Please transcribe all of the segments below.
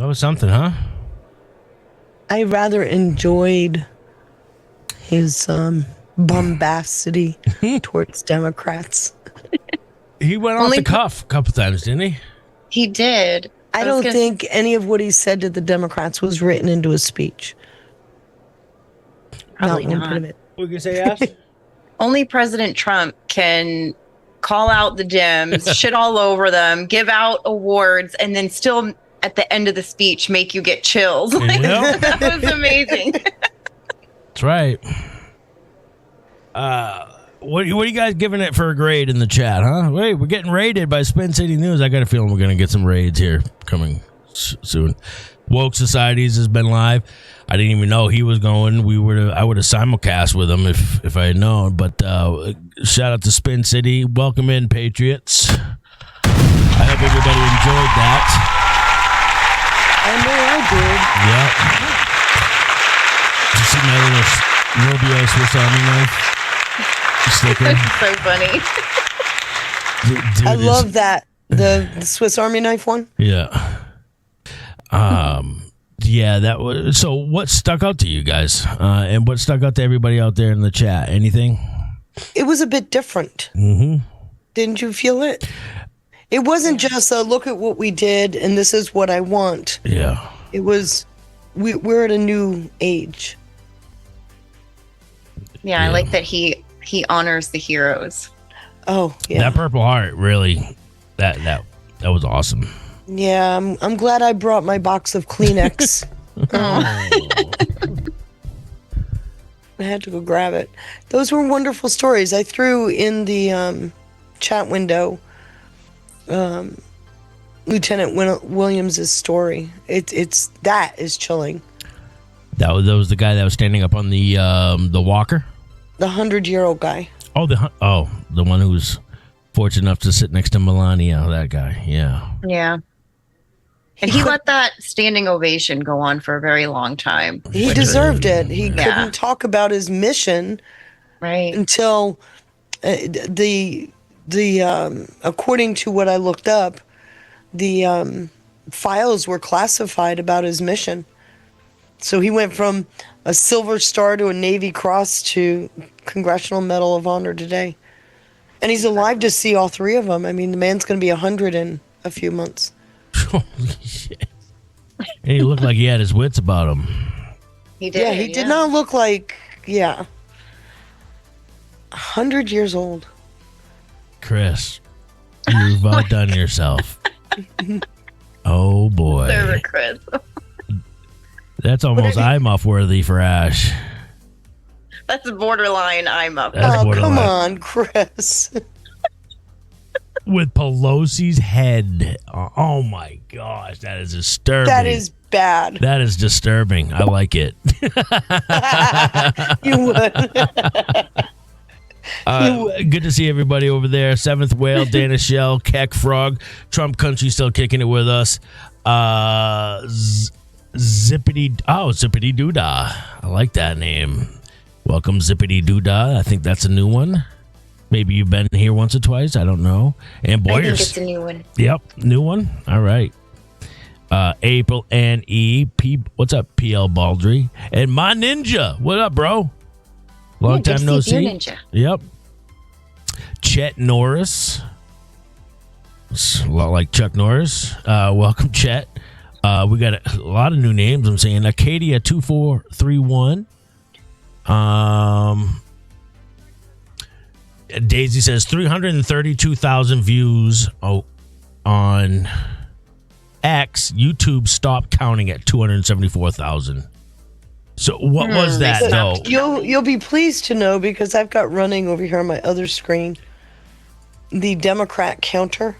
That was something, huh? I rather enjoyed his bombacity towards Democrats. He went off the cuff a couple times, didn't he? He did. I don't think any of what he said to the Democrats was written into his speech. Probably one not. bit of it. What can you say, Ash? Only President Trump can call out the Dems, shit all over them, give out awards, and then still at the end of the speech make you get chills. Like, that was amazing. That's right. What are you guys giving it for a grade in the chat, huh? Wait, we're getting raided by Spin City News. I got a feeling we're going to get some raids here coming soon. Woke Societies has been live. I didn't even know he was going. I would have simulcast with him if I had known. But shout out to Spin City. Welcome in, Patriots. I hope everybody enjoyed that. I know I did. Yep. Did you see my little Rubio Swiss Army knife sticker? It's so funny. Dude, I love that. The Swiss Army knife one? Yeah. Yeah, that was. So what stuck out to you guys? And what stuck out to everybody out there in the chat? Anything? It was a bit different. Mm-hmm. Didn't you feel it? It wasn't just a look at what we did and this is what I want. Yeah. It was, we're at a new age. Yeah, I like that he honors the heroes. Oh, yeah. That Purple Heart, really, that was awesome. Yeah, I'm glad I brought my box of Kleenex. I had to go grab it. Those were wonderful stories. I threw in the chat window Lieutenant Williams's story. It's that is chilling. That was the guy that was standing up on the walker. The 100-year-old guy. Oh, the one who was fortunate enough to sit next to Melania. That guy. Yeah. Yeah. And he let that standing ovation go on for a very long time. He deserved it. He couldn't talk about his mission, right, until the according to what I looked up, the files were classified about his mission. So he went from a Silver Star to a Navy Cross to Congressional Medal of Honor today. And he's alive to see all three of them. I mean, the man's going to be 100 in a few months. Holy shit. And he looked like he had his wits about him. He did. Yeah, he did not look like, 100 years old. Chris, you've outdone yourself. Oh, boy. Server Chris. That's almost IMUF worthy for Ash. That's borderline I'm up. Oh, come on, Chris. With Pelosi's head. Oh my gosh, that is disturbing. That is bad. That is disturbing. I like it. You would. Good to see everybody over there. Seventh Whale, Dana Shell, Keck Frog, Trump Country still kicking it with us. Zippity Doodah. I like that name. Welcome, Zippity Doodah. I think that's a new one. Maybe you've been here once or twice. I don't know. And Boyers. I think it's a new one. Yep, new one. All right. April and E. What's up, PL Baldry? And my ninja. What up, bro? Long time no see. Ninja. Yep. Chet Norris. It's a lot like Chuck Norris. Welcome, Chet. We got a lot of new names. I'm saying Acadia 2431. Daisy says 332,000 views on X. YouTube stopped counting at 274,000. So what was that though? You'll be pleased to know, because I've got running over here on my other screen the Democrat counter.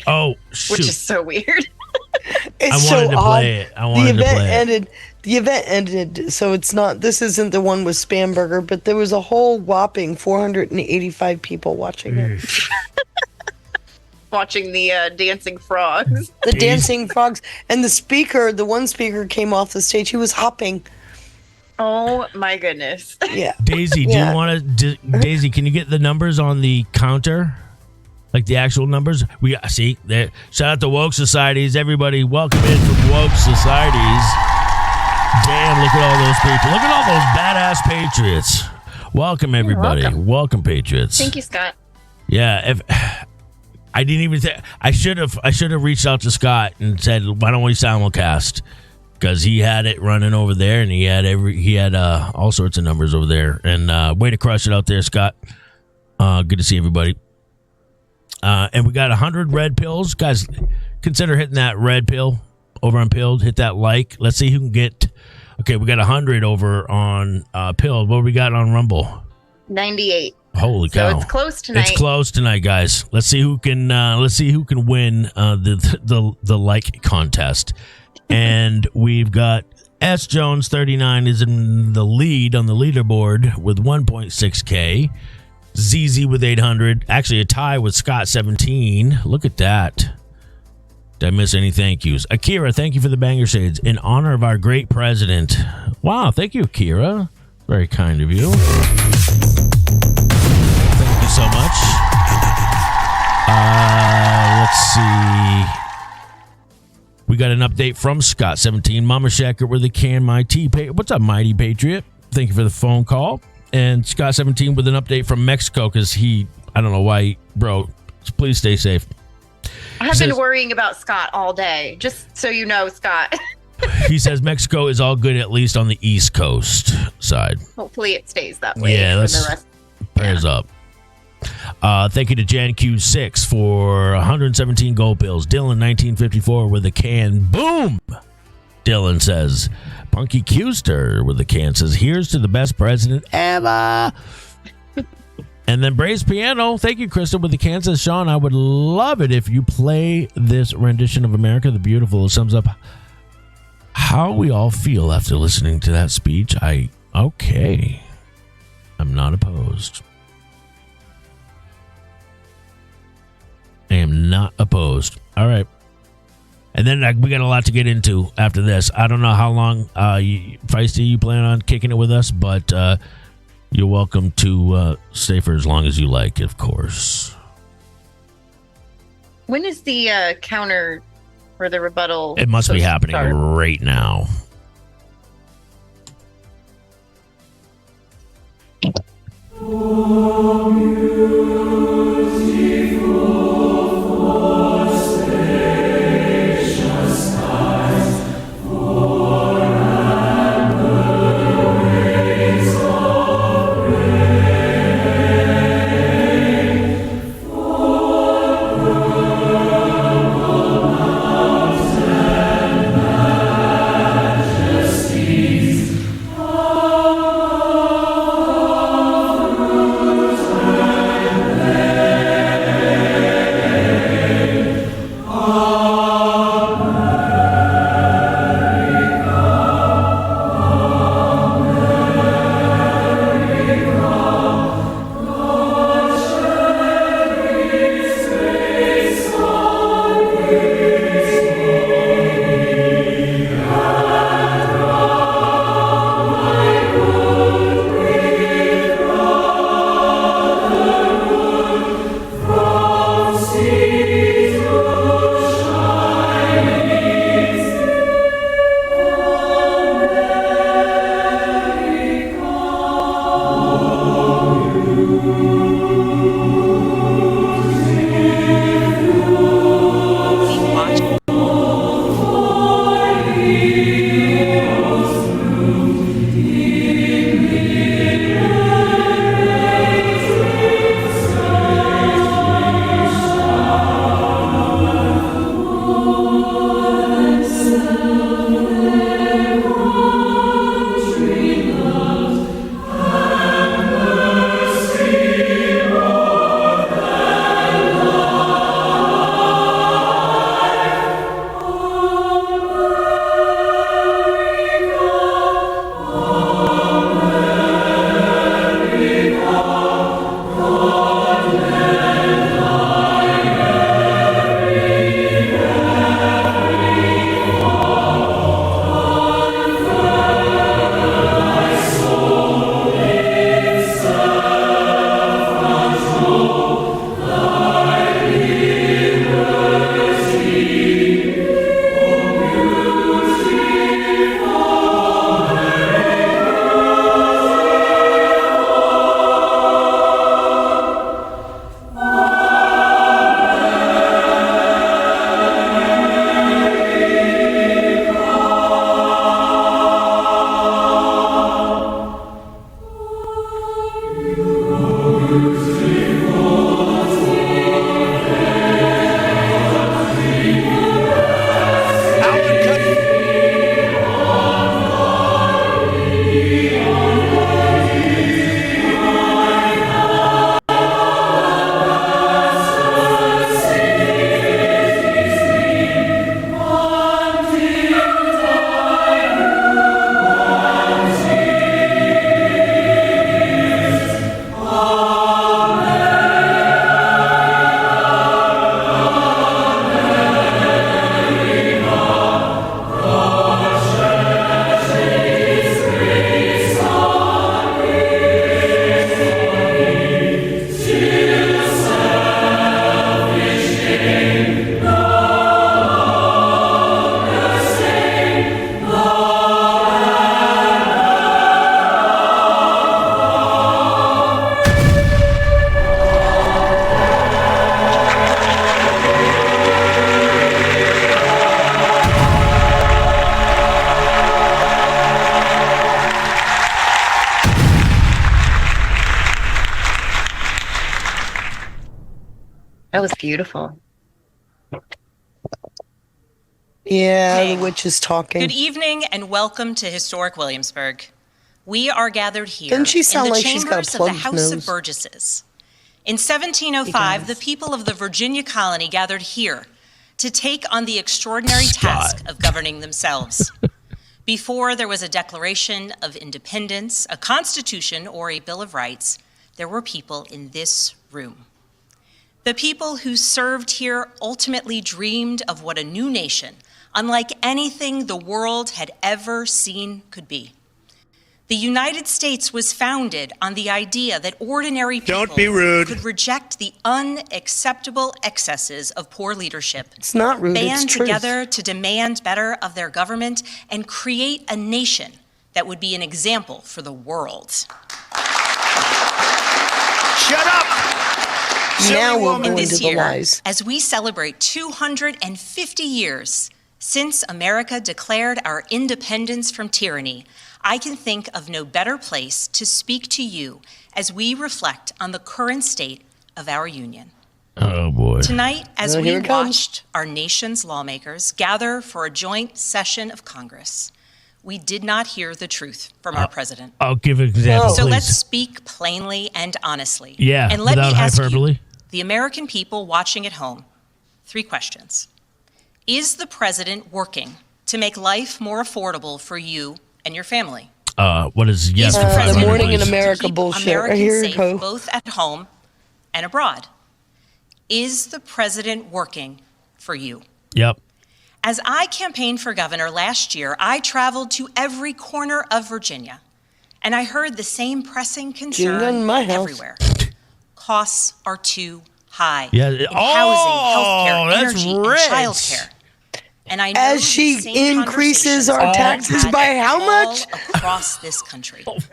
Oh, shoot. Which is so weird. It's I wanted so to odd. play it. The event ended, so this isn't the one with Spamberger, but there was a whole whopping 485 people watching it. Watching the dancing frogs. The dancing frogs. And the one speaker came off the stage. He was hopping. Oh my goodness. Yeah. Daisy, do you want to? Daisy, can you get the numbers on the counter? Like the actual numbers. We see there. Shout out to Woke Societies. Everybody, welcome in from Woke Societies. Damn, look at all those people. Look at all those badass patriots. Welcome, everybody. Welcome, patriots. Thank you, Scott. Yeah, if I didn't even say, I should have reached out to Scott and said, why don't we simulcast? Because he had it running over there, and he had all sorts of numbers over there. And way to crush it out there, Scott. Good to see everybody. And we got 100 red pills, guys. Consider hitting that red pill over on Pilled. Hit that like. Let's see who can get. Okay, we got 100 over on Pilled. What we got on Rumble? 98. Holy cow! So it's close tonight. It's close tonight, guys. Let's see who can. Win the like contest. And we've got S Jones 39 is in the lead on the leaderboard with 1.6K. ZZ with 800. Actually, a tie with Scott 17. Look at that. Did I miss any thank yous? Akira, thank you for the banger shades in honor of our great president. Wow, thank you, Akira. Very kind of you. Thank you so much. Let's see. We got an update from Scott 17. Mama Shacker with a can my tea. What's up, Mighty Patriot? Thank you for the phone call. And Scott 17 with an update from Mexico because I don't know why, bro. Please stay safe. I have been worrying about Scott all day, just so you know, Scott. He says Mexico is all good, at least on the East Coast side. Hopefully it stays that way. Yeah, that's prayers up. Thank you to Jan Q6 for 117 gold pills. Dylan 1954 with a can. Boom! Dylan says. Punky Qster with a can says, here's to the best president ever. And then Braves Piano, thank you, Krista, with the can says, Sean, I would love it if you play this rendition of America the Beautiful. It sums up how we all feel after listening to that speech. Okay. I'm not opposed. I am not opposed. All right. And then we got a lot to get into after this. I don't know how long, Feisty, you plan on kicking it with us, but you're welcome to stay for as long as you like, of course. When is the counter for the rebuttal? It must be happening right now. That was beautiful. Yeah, Hey. the witch is talking. Good evening and welcome to historic Williamsburg. We are gathered here Doesn't she sound in the like she's got a chambers of the plugged House nose? of Burgesses. In 1705, She the does. people of the Virginia colony gathered here to take on the extraordinary task of governing themselves. Before there was a Declaration of Independence, a Constitution, or a Bill of Rights, there were people in this room. The people who served here ultimately dreamed of what a new nation, unlike anything the world had ever seen, could be. The United States was founded on the idea that ordinary people could reject the unacceptable excesses of poor leadership, It's not rude, it's band truth. together to demand better of their government, and create a nation that would be an example for the world. Shut up! Now we're In going this to the year, lies. as we celebrate 250 years since America declared our independence from tyranny, I can think of no better place to speak to you as we reflect on the current state of our union. Oh, boy. Tonight, as Well, we here it comes. watched our nation's lawmakers gather for a joint session of Congress, we did not hear the truth from our president. I'll give an example, Oh. So please. let's speak plainly and honestly. Yeah, And let me without ask hyperbole. you, the American people watching at home, 3 questions. Is the president working to make life more affordable for you and your family? What is yes Is for the five president the morning in working to America keep bullshit. Americans Here you safe go. both at home and abroad? Is the president working for you? Yep. As I campaigned for governor last year, I traveled to every corner of Virginia, and I heard the same pressing done concern in my house. everywhere. Costs are too high. Yeah. In Oh, housing, healthcare, that's energy, rich. and childcare. And I know As these she same increases conversations our are taxes had by how all much? across this country. Gosh.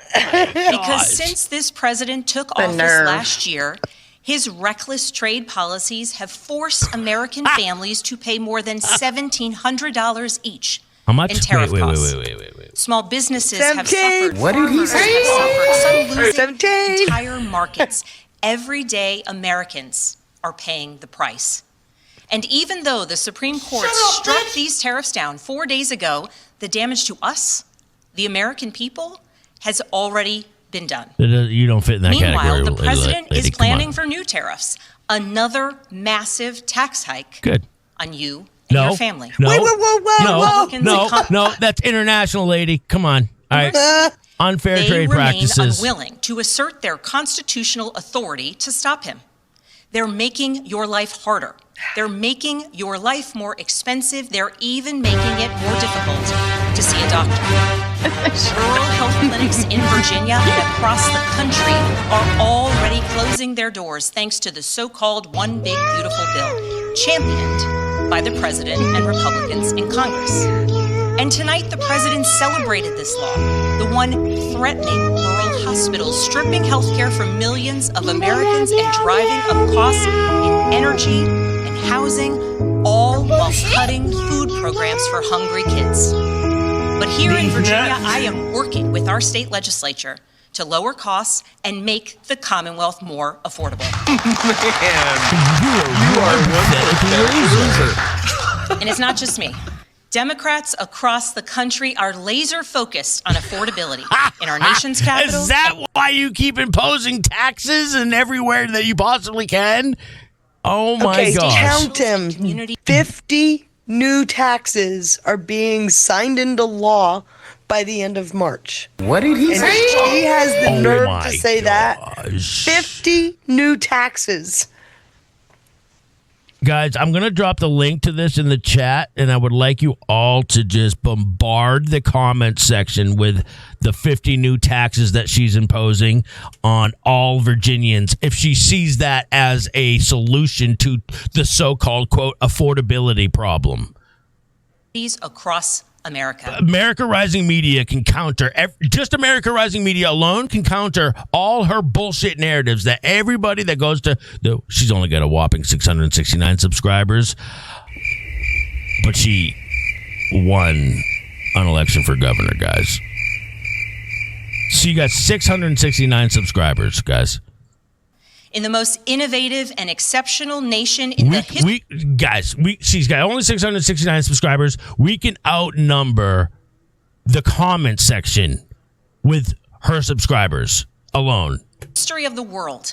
Because since this president took office nerve. last year, his reckless trade policies have forced American families to pay more than $1,700 each How much? in tariff wait, costs. wait. Small businesses have 17. suffered. What did he Farmers say? have suffered. Some losing 17. entire markets. Everyday Americans are paying the price. And even though the Supreme Court struck these tariffs down 4 days ago, the damage to us, the American people, has already been done. You don't fit in that Meanwhile, category. the president lady. is Come planning on. for new tariffs, another massive tax hike Good. on you and No. your family. No. Wait, whoa. No. Republicans No. and com- No. That's international, lady. Come on. All right. Unfair They trade remain practices. unwilling to assert their constitutional authority to stop him. They're making your life harder. They're making your life more expensive. They're even making it more difficult to see a doctor. Rural health clinics in Virginia and across the country are already closing their doors thanks to the so-called One Big Beautiful Bill, championed by the president and Republicans in Congress. And tonight, the president celebrated this law, the one threatening rural hospitals, stripping health care from millions of Americans and driving up costs in energy and housing, all while cutting food programs for hungry kids. But here in Virginia, I am working with our state legislature to lower costs and make the Commonwealth more affordable. You are one loser. And it's not just me. Democrats across the country are laser focused on affordability in our nation's capital. Is that why you keep imposing taxes and everywhere that you possibly can? Oh my Okay, gosh. count them. Community- 50 new taxes are being signed into law by the end of March. What did he And say? she has the Oh nerve my to say that. gosh. 50 new taxes. Guys, I'm going to drop the link to this in the chat, and I would like you all to just bombard the comment section with the 50 new taxes that she's imposing on all Virginians if she sees that as a solution to the so-called, quote, affordability problem. Across America. America Rising Media can counter, just America Rising Media alone can counter all her bullshit narratives that everybody that goes to, she's only got a whopping 669 subscribers, but she won an election for governor, guys. So you got 669 subscribers, guys. In the most innovative and exceptional nation in the history. She's got only 669 subscribers. We can outnumber the comment section with her subscribers alone. History of the world.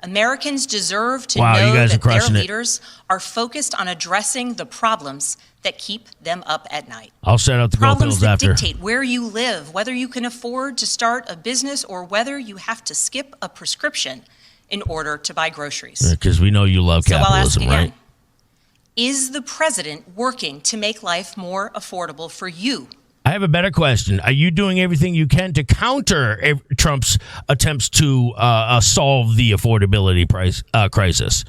Americans deserve to Wow, you know guys are that their crushing it. leaders are focused on addressing the problems that keep them up at night. I'll shout out the Gold Problems Pills that after. dictate where you live, whether you can afford to start a business or whether you have to skip a prescription in order to buy groceries. Because we know you love So I'll ask capitalism, again, right? is the president working to make life more affordable for you? I have a better question. Are you doing everything you can to counter Trump's attempts to solve the affordability crisis?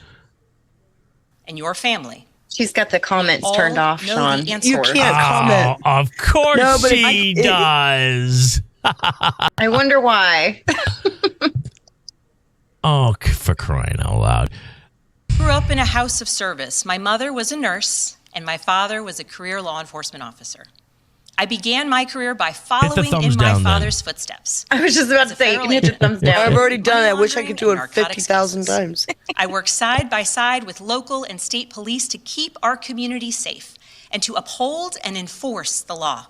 And your family? She's got the comments All turned off, know Sean. the answer. You can't comment. Oh, of course No, but she does. I wonder why. Oh, for crying out loud. Grew up in a house of service. My mother was a nurse and my father was a career law enforcement officer. I began my career by following thumbs in my down, then. father's footsteps. I was just about to say, you can hit the thumbs down. I've already done it. I wish I could do Money it laundering and 50,000 narcotics times. I work side by side with local and state police to keep our community safe and to uphold and enforce the law.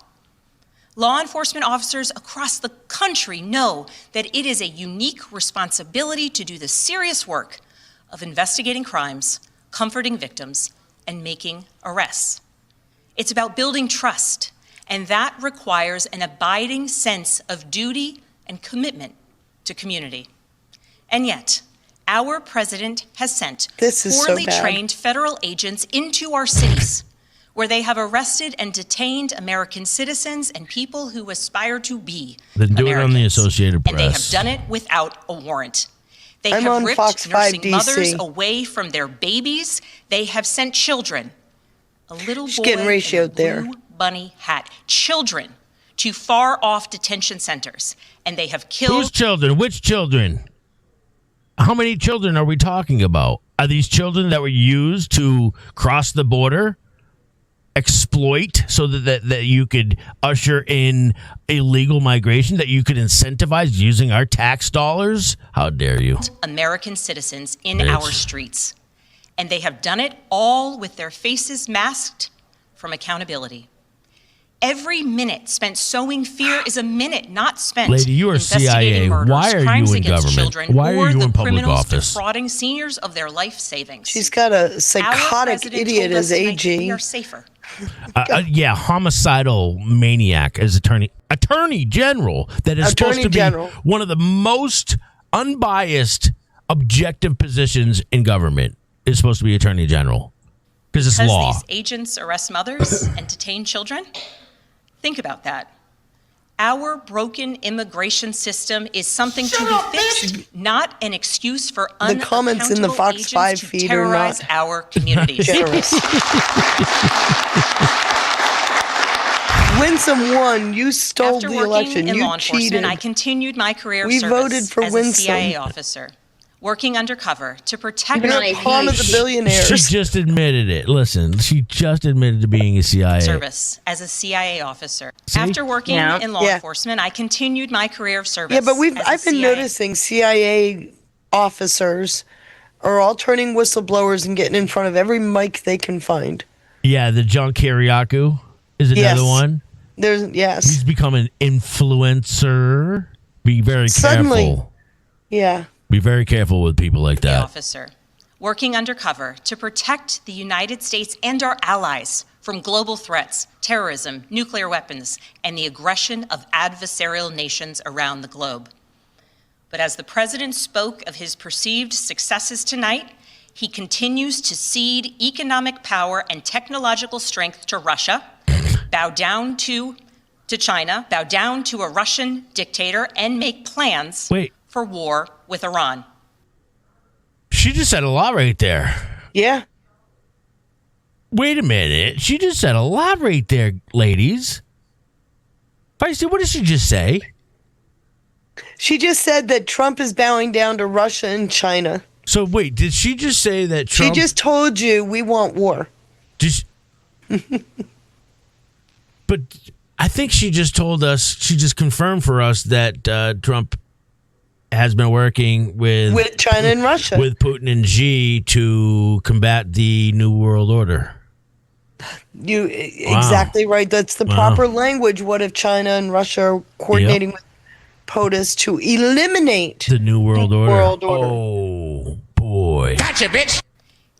Law enforcement officers across the country know that it is a unique responsibility to do the serious work of investigating crimes, comforting victims, and making arrests. It's about building trust, and that requires an abiding sense of duty and commitment to community. And yet, our president has sent This is so poorly bad. trained federal agents into our cities, where they have arrested and detained American citizens and people who aspire to be Then do it on the Americans. Associated And they have Press. done it without a warrant. They I'm have on ripped Fox 5 nursing mothers DC. away from their babies. They have sent children, a little She's boy getting in a ratioed blue there. bunny hat, children to far off detention centers, and they have killed. Whose children? Which children? How many children are we talking about? Are these children that were used to cross the border, exploit so that you could usher in illegal migration, that you could incentivize using our tax dollars? How dare you? American citizens in Bitch. our streets. And they have done it all with their faces masked from accountability. Every minute spent sowing fear is a minute not spent Lady, you are investigating CIA. murders, Why are you crimes in against government? children, Why are or you the in public criminals office? defrauding seniors of their life savings. She's got a Our psychotic president idiot told us as tonight that AG. We are safer. Yeah, homicidal maniac as attorney general that is supposed Attorney to be General. one of the most unbiased, objective positions in government is supposed to be attorney general because it's Because law. these agents arrest mothers and detain children? Think about that. Our broken immigration system is something to be fixed, not an excuse for The comments in the unaccountable Fox agents 5 to feed are terrorize not our communities. Generous. Winsome won. You stole After the working election. in You law enforcement, cheated. I continued my career of We service voted for as Winsome. a CIA officer, working undercover to protect You're our not a Pawn of the She billionaires. She just admitted it. Listen, she just admitted to being a CIA. service as a CIA officer. See? After working Yeah. in law Yeah. enforcement, I continued my career of service. Yeah, but as a I've been CIA. noticing CIA officers are all turning whistleblowers and getting in front of every mic they can find. Yeah, the John Kiriakou is another Yes. one. Yes. He's become an influencer. Be very Suddenly. careful. Yeah. Be very careful with people like that. Officer, working undercover to protect the United States and our allies from global threats, terrorism, nuclear weapons, and the aggression of adversarial nations around the globe. But as the president spoke of his perceived successes tonight, he continues to cede economic power and technological strength to Russia, bow down to China, bow down to a Russian dictator, and make plans for war with Iran. She just said a lot right there. Yeah. Wait a minute. She just said a lot right there, ladies. Feisty, what did she just say? She just said that Trump is bowing down to Russia and China. So wait, did she just say that Trump... She just told you we want war. Just... But I think she just told us, she just confirmed for us that Trump has been working with China and Russia, with Putin and Xi to combat the New World Order. Exactly right. That's the proper language. What if China and Russia are coordinating with POTUS to eliminate the New World Order? Order? Oh boy! Gotcha, bitch.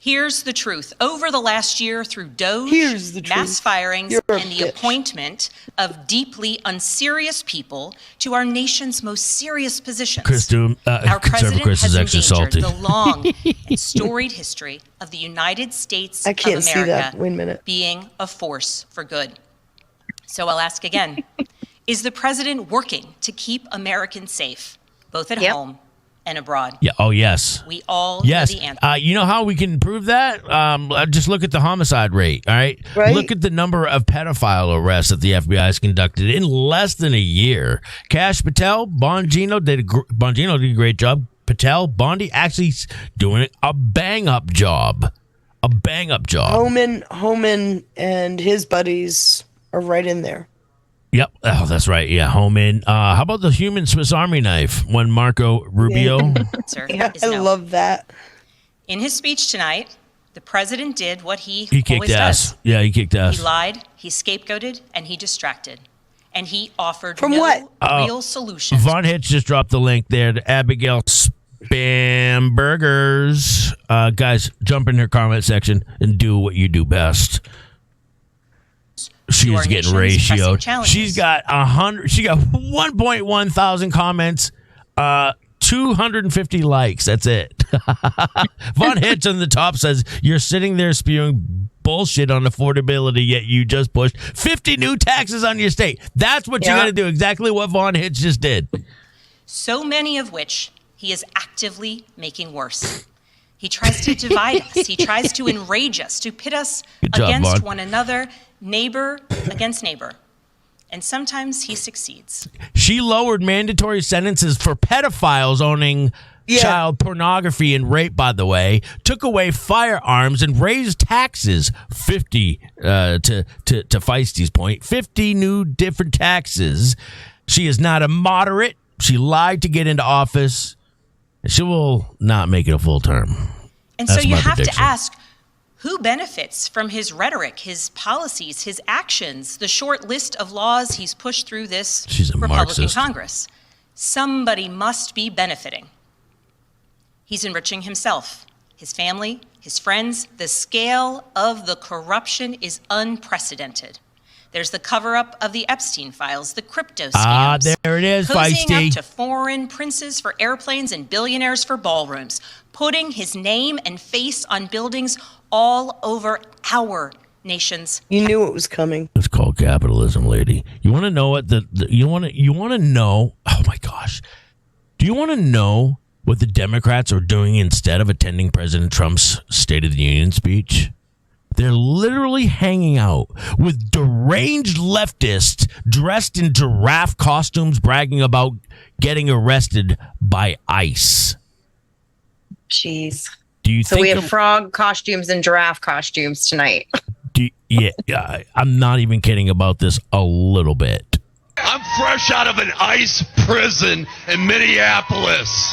Here's the truth. Over the last year, through DOGE, mass firings, and the appointment of deeply unserious people to our nation's most serious positions, our president has endangered the long and storied history of the United States of America being a force for good. So I'll ask again, is the president working to keep Americans safe, both at home and abroad? Yeah. Oh, yes. We all know the answer. You know how we can prove that? Just look at the homicide rate. All right. Look at the number of pedophile arrests that the FBI has conducted in less than a year. Kash Patel, Bongino did a great job. Patel, Bondi actually doing a bang up job. Homan and his buddies are right in there. Yep. Oh, that's right. Yeah, Homan. How about the human Swiss Army knife? One Marco Rubio. I love that. In his speech tonight, the president did what he kicked always ass. does. Yeah, he kicked ass. He lied, he scapegoated, and he distracted. And he offered real solutions. Von Hitch just dropped the link there to Abigail Spam Burgers. Guys, jump in her comment section and do what you do best. She's getting ratioed. She's got 100. She got 1.1 thousand comments, 250 likes. That's it. Von Hitch on the top says, "You're sitting there spewing bullshit on affordability, yet you just pushed 50 new taxes on your state." That's what you got to do. Exactly what Von Hitch just did. So many of which he is actively making worse. He tries to divide us. He tries to enrage us, to pit us against one another, neighbor against neighbor. And sometimes he succeeds. She lowered mandatory sentences for pedophiles owning child pornography and rape, by the way, took away firearms and raised taxes 50 to Feisty's point, 50 new different taxes. She is not a moderate. She lied to get into office. She will not make it a full term. And so you have to ask, who benefits from his rhetoric, his policies, his actions, the short list of laws he's pushed through this Republican Congress? Somebody must be benefiting. He's enriching himself, his family, his friends. The scale of the corruption is unprecedented. There's the cover-up of the Epstein files, the crypto scams. There it is, Feisty. Feisty. Up to foreign princes for airplanes and billionaires for ballrooms. Putting his name and face on buildings all over our nation's. You knew it was coming. It's called capitalism, lady. You want to know what you want to know? Oh my gosh. Do you want to know what the Democrats are doing instead of attending President Trump's State of the Union speech? They're literally hanging out with deranged leftists dressed in giraffe costumes, bragging about getting arrested by ICE. Jeez. Do you think we have frog costumes and giraffe costumes tonight? I'm not even kidding about this a little bit. I'm fresh out of an ICE prison in Minneapolis.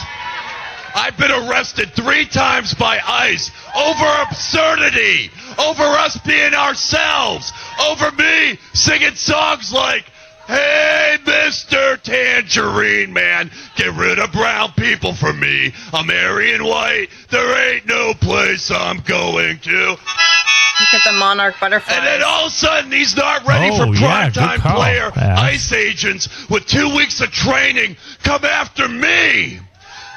I've been arrested 3 times by ICE over absurdity, over us being ourselves, over me singing songs like, "Hey, Mr. Tangerine Man, get rid of brown people for me. I'm Aryan white. There ain't no place I'm going to." Look at the monarch butterflies. And then all of a sudden, he's not ready for primetime player ICE agents with 2 weeks of training come after me.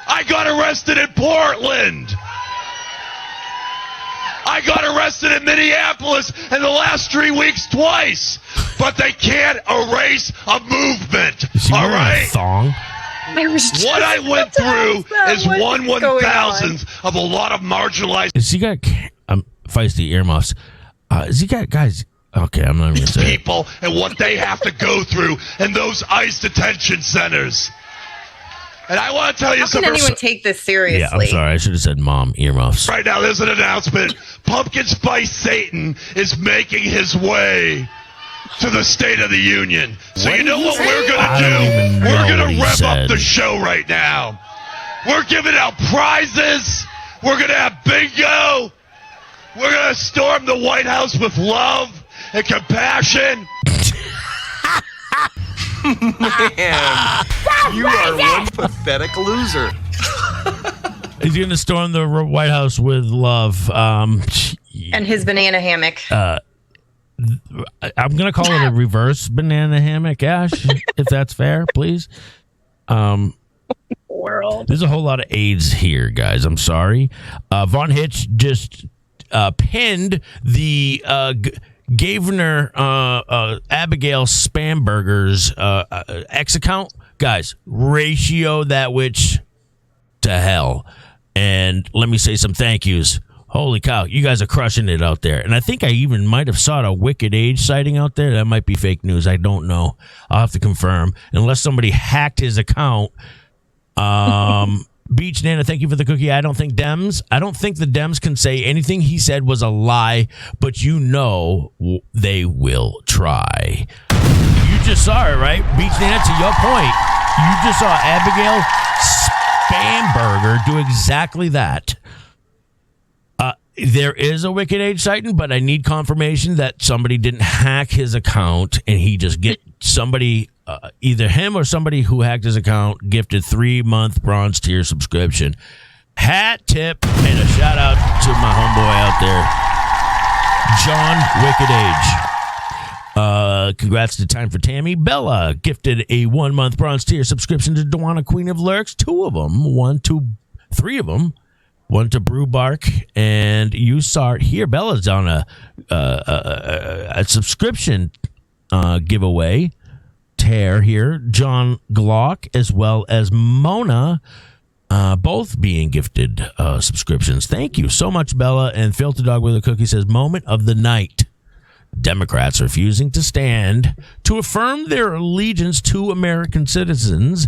I got arrested in Portland. I got arrested in Minneapolis in the last 3 weeks twice. But they can't erase a movement. All right? Thong? What I went through is 1/1000th of a lot of marginalized. Has he got Feisty earmuffs? Has he got guys? Okay, I'm not even going to say people and what they have to go through in those ICE detention centers. And I want to tell you something. How can anyone take this seriously? Yeah, I'm sorry. I should have said mom earmuffs. Right now, there's an announcement. Pumpkin Spice Satan is making his way to the State of the Union. So you know what we're going to do? We're going to rev up the show right now. We're giving out prizes. We're going to have bingo. We're going to storm the White House with love and compassion. Man, you are one pathetic loser. He's going to storm the White House with love. And his banana hammock. I'm going to call it a reverse banana hammock, Ash, if that's fair, please. World. There's a whole lot of AIDS here, guys. I'm sorry. Von Hitch just pinned the Governor Abigail Spamberger's X account. Guys, ratio that witch to hell. And let me say some thank yous. Holy cow, you guys are crushing it out there. And I think I even might have saw a Wicked Age sighting out there. That might be fake news. I don't know. I'll have to confirm. Unless somebody hacked his account. Beach Nana, thank you for the cookie. I don't think the Dems can say anything he said was a lie, but you know they will try. You just saw it, right? Beach Nana, to your point, you just saw Abigail Spamberger do exactly that. There is a Wicked Age sighting, but I need confirmation that somebody didn't hack his account and he just get somebody, either him or somebody who hacked his account, gifted 3-month bronze tier subscription. Hat tip and a shout out to my homeboy out there, John Wicked Age. Congrats to Time for Tammy. Bella gifted a 1-month bronze tier subscription to Dewana Queen of Lurks. 3 of them. One to Brew Bark, and you saw it here. Bella's on a subscription giveaway tear here. John Glock as well as Mona, both being gifted subscriptions. Thank you so much, Bella. And Filter Dog with a Cookie says, moment of the night. Democrats refusing to stand to affirm their allegiance to American citizens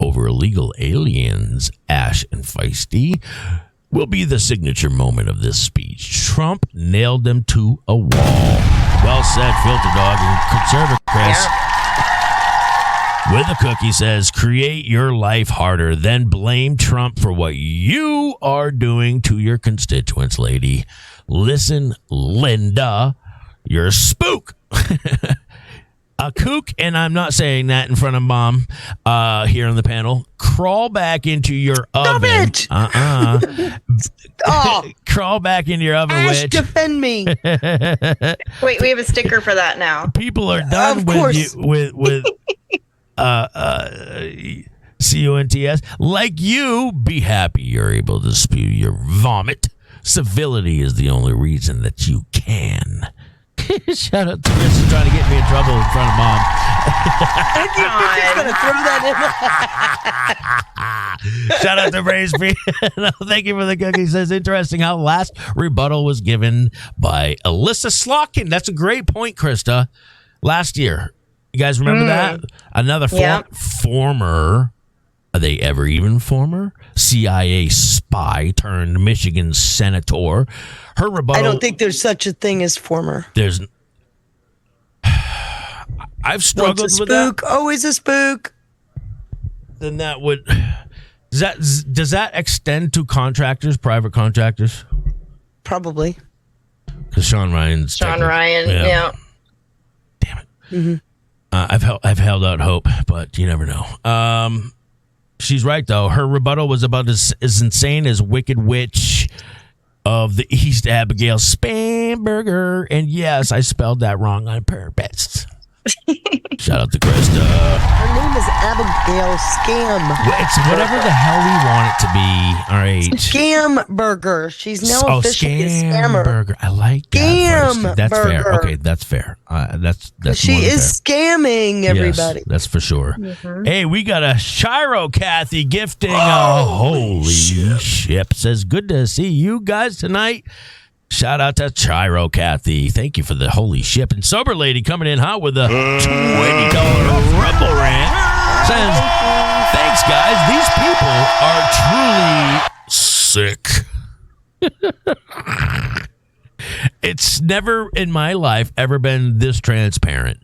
over illegal aliens. Ash and Feisty will be the signature moment of this speech. Trump nailed them to a wall. Well said, Filter Dog. And Conservative Chris with a cookie says, create your life harder, then blame Trump for what you are doing to your constituents, lady. Listen, Linda, you're a spook. A kook, and I'm not saying that in front of Mom here on the panel. Crawl back into your oven. Stop it! Crawl back into your oven, Ash, witch. defend me. Wait, we have a sticker for that now. People are done Of with course. you with CUNTS. Like you, be happy you're able to spew your vomit. Civility is the only reason that you can. Shout out to Chris for trying to get me in trouble in front of Mom. He's gonna throw that in. Shout out to Brace B. No, thank you for the cookie. Says, interesting how last rebuttal was given by Alyssa Slotkin. That's a great point, Krista. Last year. You guys remember that? Another former, are they ever even former? CIA spy turned Michigan senator. Her rebuttal. I don't think there's such a thing as former. I've struggled Once a with that. spook, always a spook. Then that would does that extend to contractors, private contractors? Probably. Because Sean Ryan. Yeah. Damn it. Mm-hmm. I've held out hope, but you never know. She's right though. Her rebuttal was about as insane as Wicked Witch of the East, Abigail Spamberger. And yes, I spelled that wrong on purpose. Shout out to Krista. Her name is Abigail Scam. It's whatever the hell we want it to be. All right. Scam Burger. She's now officially a scammer. Burger. I like that. Scam That's burger. fair. Okay, that's fair. That's She more than is fair. scamming everybody. Yes, that's for sure. Mm-hmm. Hey, we got a Shiro Kathy gifting a holy ship. Says, good to see you guys tonight. Shout out to Chiro Kathy. Thank you for the holy ship. And Sober Lady coming in hot with a $20 Rumble Rant. Says, thanks, guys. These people are truly sick. It's never in my life ever been this transparent.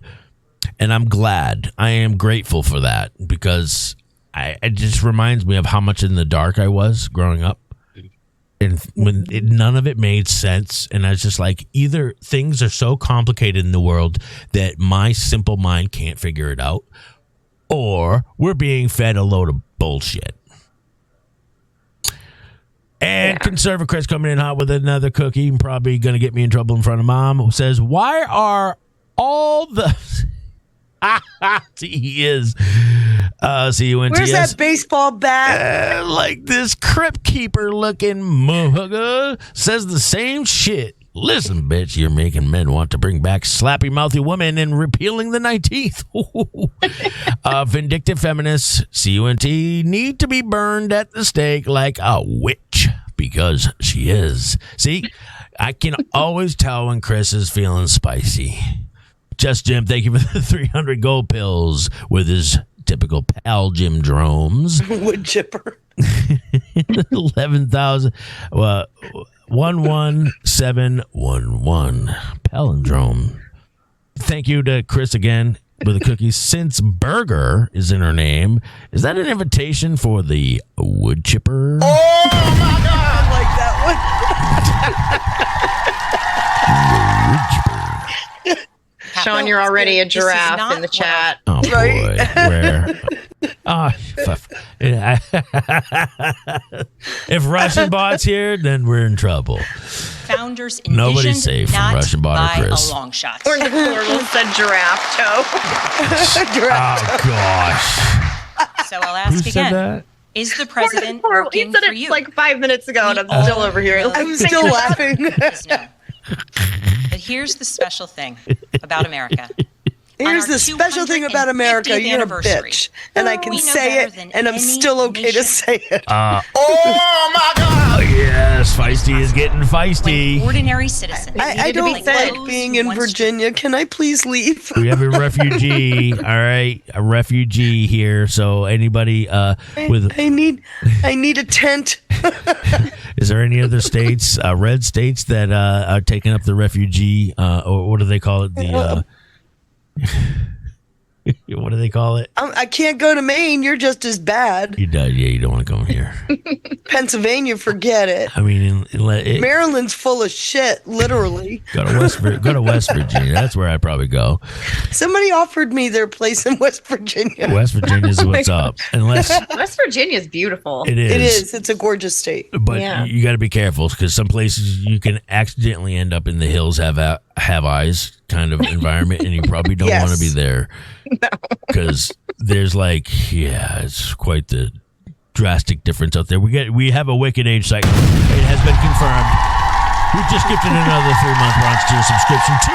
And I'm glad. I am grateful for that because it just reminds me of how much in the dark I was growing up. And when none of it made sense. And I was just like, either things are so complicated in the world that my simple mind can't figure it out, or we're being fed a load of bullshit. And Conservative Chris coming in hot with another cookie, and probably going to get me in trouble in front of Mom, who says, why are all the... He is. C-U-N-T-S. Where's that baseball bat? Like this crypt keeper looking motherfucker says the same shit. Listen, bitch, you're making men want to bring back slappy mouthy women and repealing the 19th. Vindictive feminists, C-U-N-T, need to be burned at the stake like a witch, because she is. See, I can always tell when Chris is feeling spicy. Just Jim, thank you for the 300 gold pills with his typical pal Jim Dromes. Wood chipper. 11,000. 11711 palindrome. Thank you to Chris again with the cookies. Since Burger is in her name, is that an invitation for the wood chipper? Oh my God, I like that one. Wood chipper. Sean, you're already a This is giraffe not in the chat. Oh boy, where? If Russian bot's here, then we're in trouble. Founders envisioned, Nobody's safe from not Russian bot or by Chris. a long shot. Or Nicole said giraffe toe. Oh gosh, So I'll who ask said again: that? Is the president He working said for it you? like 5 minutes ago, and I'm We still all over here. know I'm the still answer laughing. is no. But here's the special thing about America. Here's On our the special thing about America. 250th You're a anniversary, bitch. And I can we know say better it, than and I'm any still okay to nation. say it. Oh my God! Yes, Feisty is getting When feisty. ordinary citizens. I needed to don't be fed. like being in Virginia. Can I please leave? We have a refugee. All right, a refugee here. So anybody with I need a tent. is there any other states, red states that are taking up the refugee? Or what do they call it? The what do they call it? I can't go to Maine. You're just as bad. You don't. Yeah, you don't want to come here. Pennsylvania, forget it. I mean, Maryland's full of shit, literally. go to West Virginia. That's where I'd probably go. Somebody offered me their place in West Virginia. West Virginia's what's up. Unless West Virginia is beautiful. it is. It is. It's a gorgeous state. But Yeah. you got to be careful because some places you can accidentally end up in the hills have eyes kind of environment, and you probably don't Yes. want to be there because there's it's quite the drastic difference out there. We have a Wicked Age site. It has been confirmed. We've just gifted another 3-month Bronx tier subscription to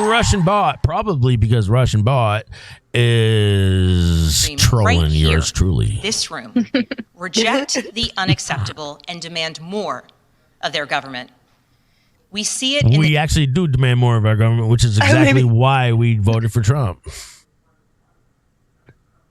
Russian Bot, probably because Russian Bot is Stream trolling right here. yours truly. This room reject the unacceptable and demand more of their government. We see it in We actually do demand more of our government, which is exactly why we voted for Trump.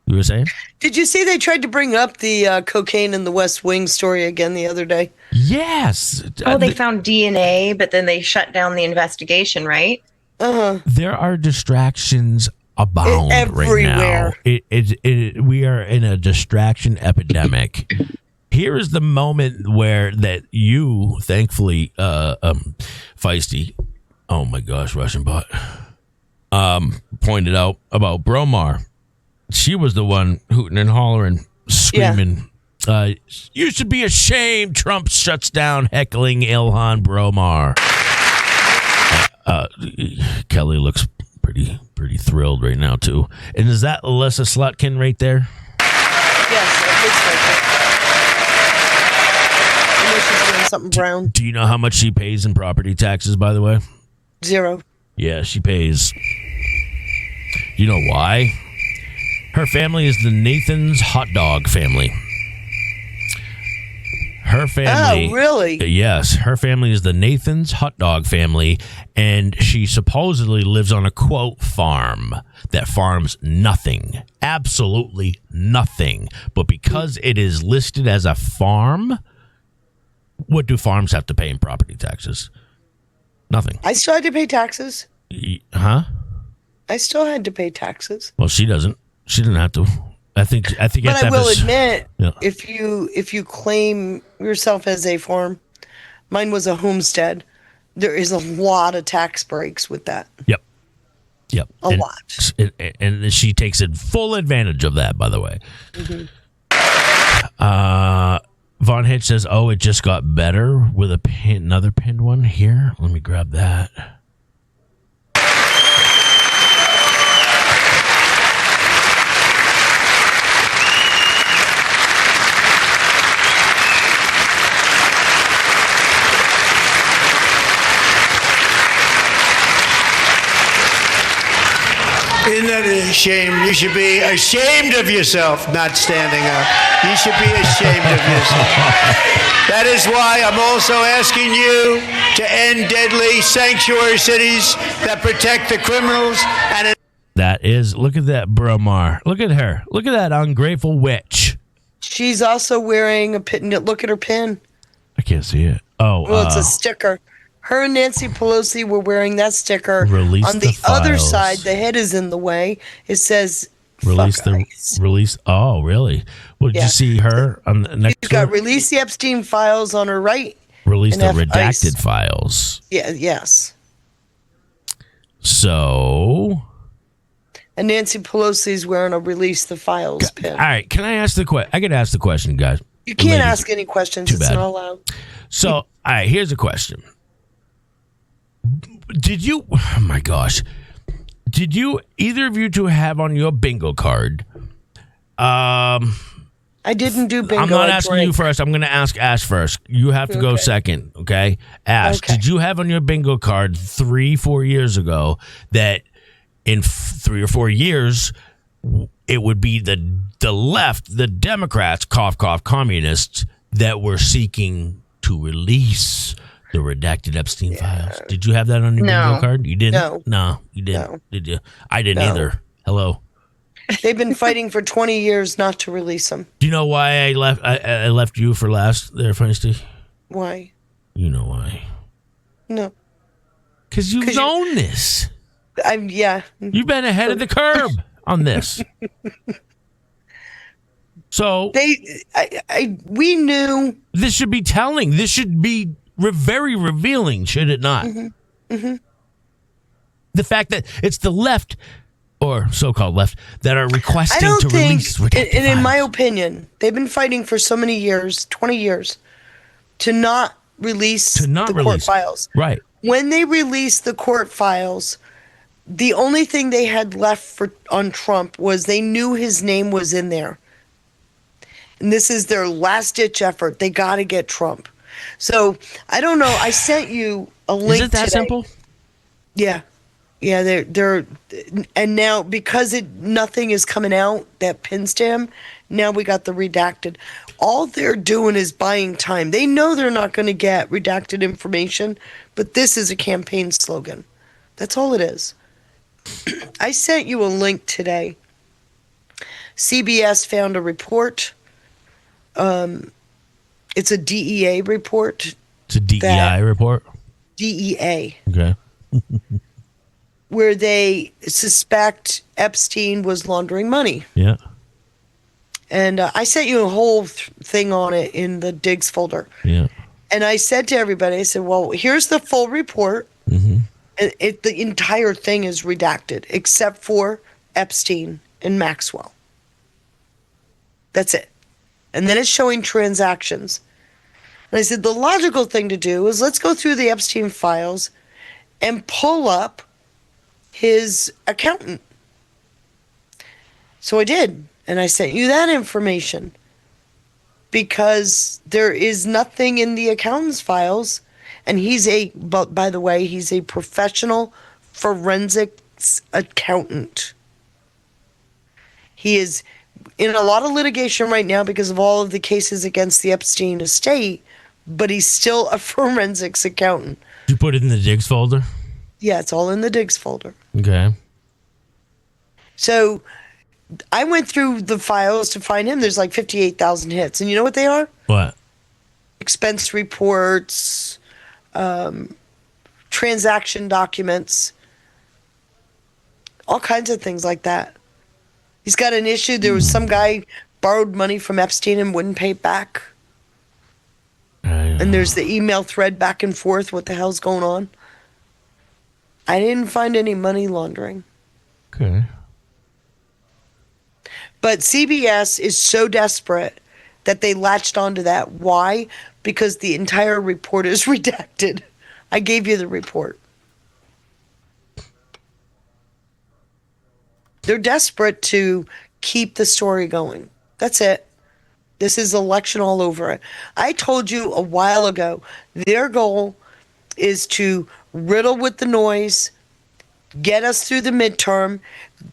You were saying? Did you see they tried to bring up the cocaine in the West Wing story again the other day? Yes. Oh, they found DNA, but then they shut down the investigation, right? There are distractions abound Everywhere. right now. We are in a distraction epidemic. Here is the moment where that you, thankfully, Feisty, oh my gosh, Russian bot, pointed out about Bromar. She was the one hooting and hollering, screaming, you should be ashamed. Trump shuts down heckling Ilhan Bromar. Kelly looks pretty thrilled right now, too. And is that Alyssa Slutkin right there? Yes, it looks like it. I know she's doing something brown. Do you know how much she pays in property taxes, by the way? 0. Yeah, she pays. You know why? Her family is the Nathan's hot dog family. Her family. Oh, really? Yes, her family is the Nathan's hot dog family, and she supposedly lives on a quote farm that farms nothing, absolutely nothing. But because it is listed as a farm, what do farms have to pay in property taxes? Nothing. I still had to pay taxes. Huh? I still had to pay taxes. Well, she doesn't. She didn't have to. I think. But I will admit, yeah. if you claim yourself as a farm, mine was a homestead. There is a lot of tax breaks with that. Yep. A lot. And she takes full advantage of that, by the way. Mm-hmm. Von Hitch says, "Oh, it just got better with another pinned one here. Let me grab that." Isn't that a shame? You should be ashamed of yourself not standing up. You should be ashamed of yourself. That is why I'm also asking you to end deadly sanctuary cities that protect the criminals and... That is, look at that Bromar. Look at her. Look at that ungrateful witch. She's also wearing a pin. Look at her pin. I can't see it. Oh, well, it's a sticker. Her and Nancy Pelosi were wearing that sticker. Release on the files. other side, the head is in the way. It says release fuck ICE. Release. Oh, really? Well, did you see her on the next? She's got release the Epstein files on her right. Release the redacted ICE. files. Yeah. Yes. So. And Nancy Pelosi's wearing a release the files pin. All right. Can I ask the question? I could ask the question, guys. You can't ask any questions. It's bad. not allowed. So, all right. Here's a question. Did you, oh my gosh, did you, either of you two have on your bingo card? I didn't do bingo. I'm not asking you first. I'm going to ask Ash first. You have to go second, okay? Ash, did you have on your bingo card 3-4 years ago that in 3 or 4 years, it would be the left, the Democrats, cough, cough, communists that were seeking to release the redacted Epstein files. Did you have that on your bingo card? You didn't? No, you didn't. No. Did you? I didn't either. Hello. They've been fighting for 20 years not to release them. Do you know why I left? I left you for last there, Feisty? Why? You know why? No. Because you've known this. Yeah. You've been ahead of the curve on this. So we knew this should be telling. This should be very revealing, should it not? Mm-hmm. Mm-hmm. The fact that it's the left, or so-called left, that are requesting to release redacted and in files. my opinion, they've been fighting for so many years, 20 years, to not release court files. Right. When they released the court files, the only thing they had left on Trump was they knew his name was in there. And this is their last-ditch effort. They got to get Trump. So, I don't know. I sent you a link Is it that today. simple? Yeah. Yeah, they're and now because nothing is coming out that pins to him, now we got the redacted. All they're doing is buying time. They know they're not going to get redacted information, but this is a campaign slogan. That's all it is. I sent you a link today. CBS found a report. It's a DEA report. It's a DEI report? DEA. Okay. Where they suspect Epstein was laundering money. Yeah. And I sent you a whole thing on it in the digs folder. Yeah. And I said to everybody, I said, well, here's the full report. Mm-hmm. And the entire thing is redacted, except for Epstein and Maxwell. That's it. And then it's showing transactions. And I said, the logical thing to do is let's go through the Epstein files and pull up his accountant. So I did. And I sent you that information. Because there is nothing in the accountant's files. And but by the way, he's a professional forensics accountant. He is in a lot of litigation right now because of all of the cases against the Epstein estate, but he's still a forensics accountant. Did you put it in the digs folder? Yeah, it's all in the digs folder. Okay. So I went through the files to find him. There's like 58,000 hits. And you know what they are? What? Expense reports, transaction documents, all kinds of things like that. He's got an issue. There was some guy borrowed money from Epstein and wouldn't pay it back. And there's the email thread back and forth. What the hell's going on? I didn't find any money laundering. Okay. But CBS is so desperate that they latched onto that. Why? Because the entire report is redacted. I gave you the report. They're desperate to keep the story going. That's it. This is election all over it. I told you a while ago, their goal is to riddle with the noise, get us through the midterm.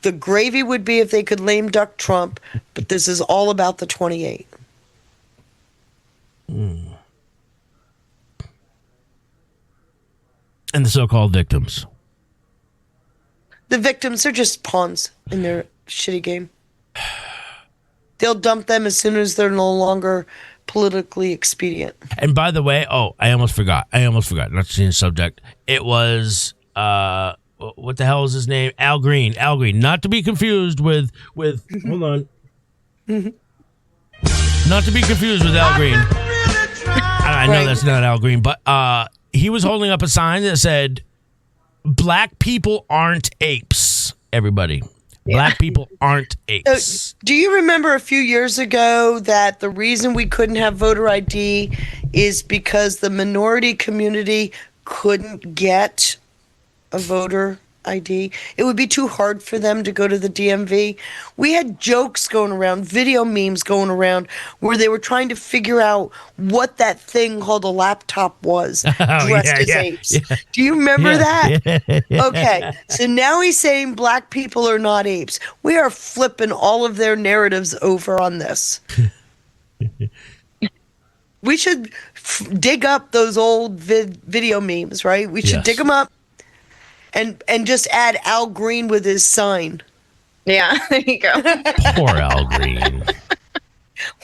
The gravy would be if they could lame duck Trump, but this is all about the 28. And the so-called victims. The victims are just pawns in their shitty game. They'll dump them as soon as they're no longer politically expedient. And by the way, I almost forgot. Not to change the subject. It was what the hell is his name? Al Green. Not to be confused with hold on. Not to be confused with Al Green. I know that's not Al Green, but he was holding up a sign that said, "Black people aren't apes." Everybody. Black people aren't apes. Do you remember a few years ago that the reason we couldn't have voter ID is because the minority community couldn't get a voter ID? It would be too hard for them to go to the DMV. We had jokes going around, video memes going around, where they were trying to figure out what that thing called a laptop was, dressed as apes. Yeah. Do you remember that? Yeah. Okay, so now he's saying black people are not apes. We are flipping all of their narratives over on this. We should dig up those old video memes, right? We should dig them up. And just add Al Green with his sign. Yeah, there you go. Poor Al Green.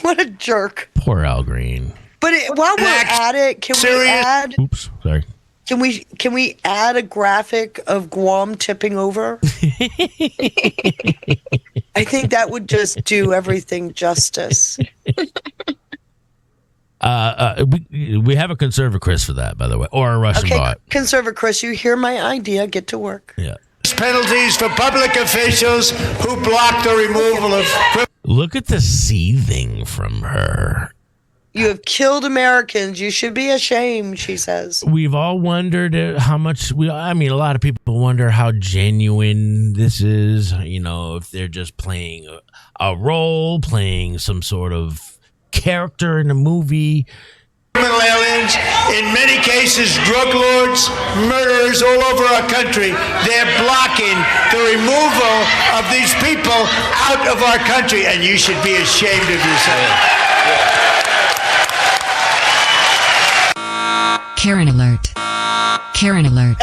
What a jerk. Poor Al Green. But while we're at it, can we add? Oops, sorry. Can we add a graphic of Guam tipping over? I think that would just do everything justice. We have a conservative Chris for that, by the way, or a Russian bot. Conservative Chris, you hear my idea. Get to work. Yeah. Penalties for public officials who block the removal of... Look at the seething from her. You have killed Americans. You should be ashamed, she says. We've all wondered how much a lot of people wonder how genuine this is. You know, if they're just playing a role, playing some sort of character in a movie. Criminal aliens, in many cases, drug lords, murderers all over our country. They're blocking the removal of these people out of our country, and you should be ashamed of yourself. Karen alert. Karen alert.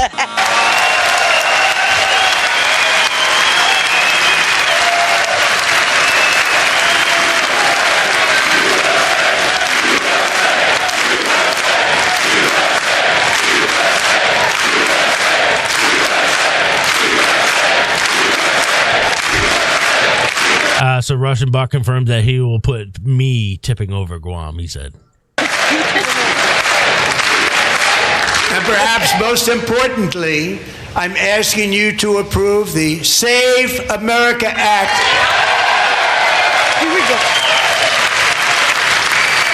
So Russian bot confirmed that he will put me tipping over Guam, he said. And perhaps most importantly, I'm asking you to approve the Save America Act. Here we go.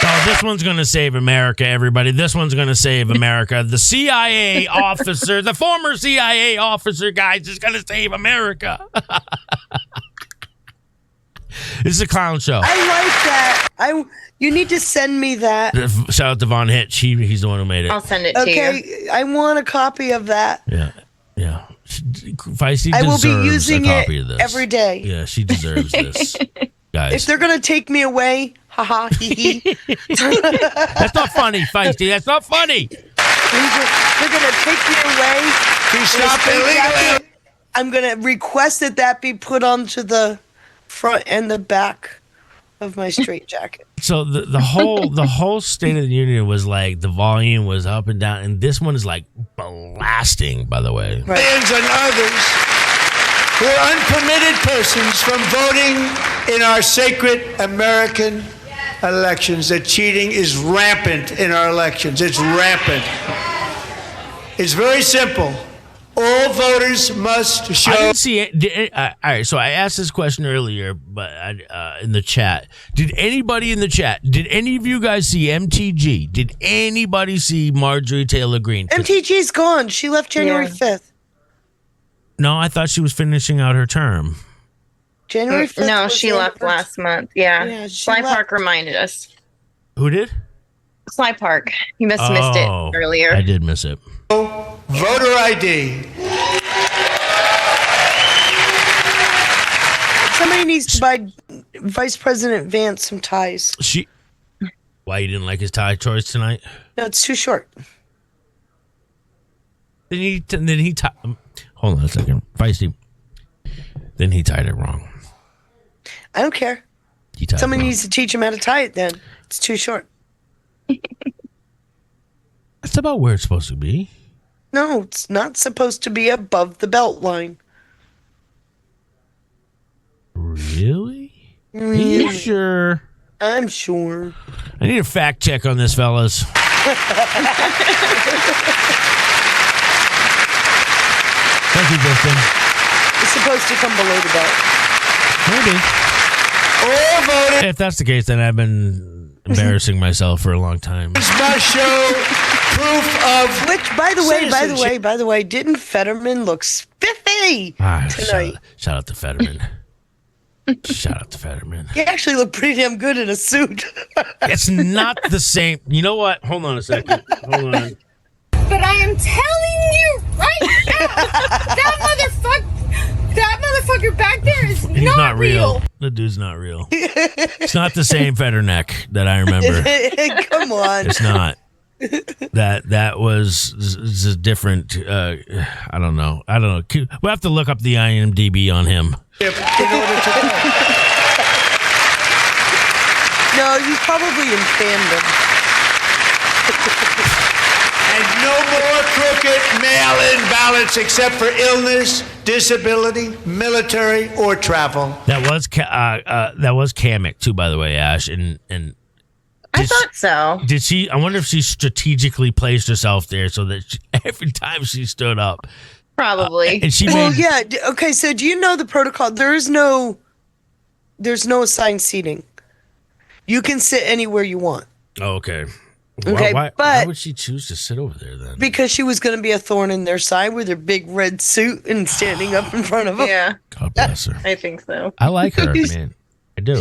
Oh, this one's going to save America, everybody. This one's going to save America. The CIA officer, the former CIA officer, guys, is going to save America. This is a clown show. I like that. You need to send me that. Shout out to Von Hitch. He's the one who made it. I'll send it to you. Okay, I want a copy of that. Yeah. Feisty I will be deserves using a copy it of this every day. Yeah, she deserves this. Guys. If they're going to take me away, haha, hee hee. That's not funny, Feisty. That's not funny. They're going to take me away. Stop illegally. I'm going to request that be put onto the front and the back of my straight jacket. So the whole State of the Union was like the volume was up and down, and this one is like blasting. By the way, Right. And others We're unpermitted persons from voting in our sacred American elections. The cheating is rampant in our elections. It's rampant. It's very simple. All voters must show. I didn't see it. All right, so I asked this question earlier, but in the chat, did anybody in the chat? Did any of you guys see MTG? Did anybody see Marjorie Taylor Greene? MTG's gone. She left January 5th. No, I thought she was finishing out her term. January 5th. No, was she the left anniversary. last month. Yeah. she Sly left. Park reminded us. Who did? Sly Park. You missed it earlier. I did miss it. Voter ID. Somebody needs to buy Vice President Vance some ties. Why you didn't like his tie choice tonight? No, it's too short. Then he tied. Hold on a second, Feisty. Then he tied it wrong. I don't care. He tied Somebody it wrong. needs to teach him how to tie it then. It's too short. That's about where it's supposed to be. No, it's not supposed to be above the belt line. Really? Are you sure? I'm sure. I need a fact check on this, fellas. Thank you, Justin. It's supposed to come below the belt. Maybe. All voters If that's the case, then I've been embarrassing myself for a long time. must show proof of Which, by the way, didn't Fetterman look spiffy tonight? Shout out to Fetterman. Shout out to Fetterman. He actually looked pretty damn good in a suit. It's not the same. You know what? Hold on a second. Hold on. But I am telling you right now, that motherfucker back there is He's not real. The dude's not real. It's not the same Fetterneck that I remember. Come on. It's not. That was a different. I don't know. We'll have to look up the IMDb on him. in order to vote. No, he's probably in fandom. And no more crooked mail-in ballots except for illness, disability, military, or travel. That was Kamek too, by the way, Ash. And I thought so. did she? I wonder if she strategically placed herself there so that every time she stood up, Probably. and she Well, made. yeah. Okay, so do you know the protocol? There's no assigned seating. You can sit anywhere you want. Oh, okay. Okay, why but- would she choose to sit over there then? Because she was going to be a thorn in their side with her big red suit and standing up in front of them. Yeah, God bless her. I think so. I like her, man. I do.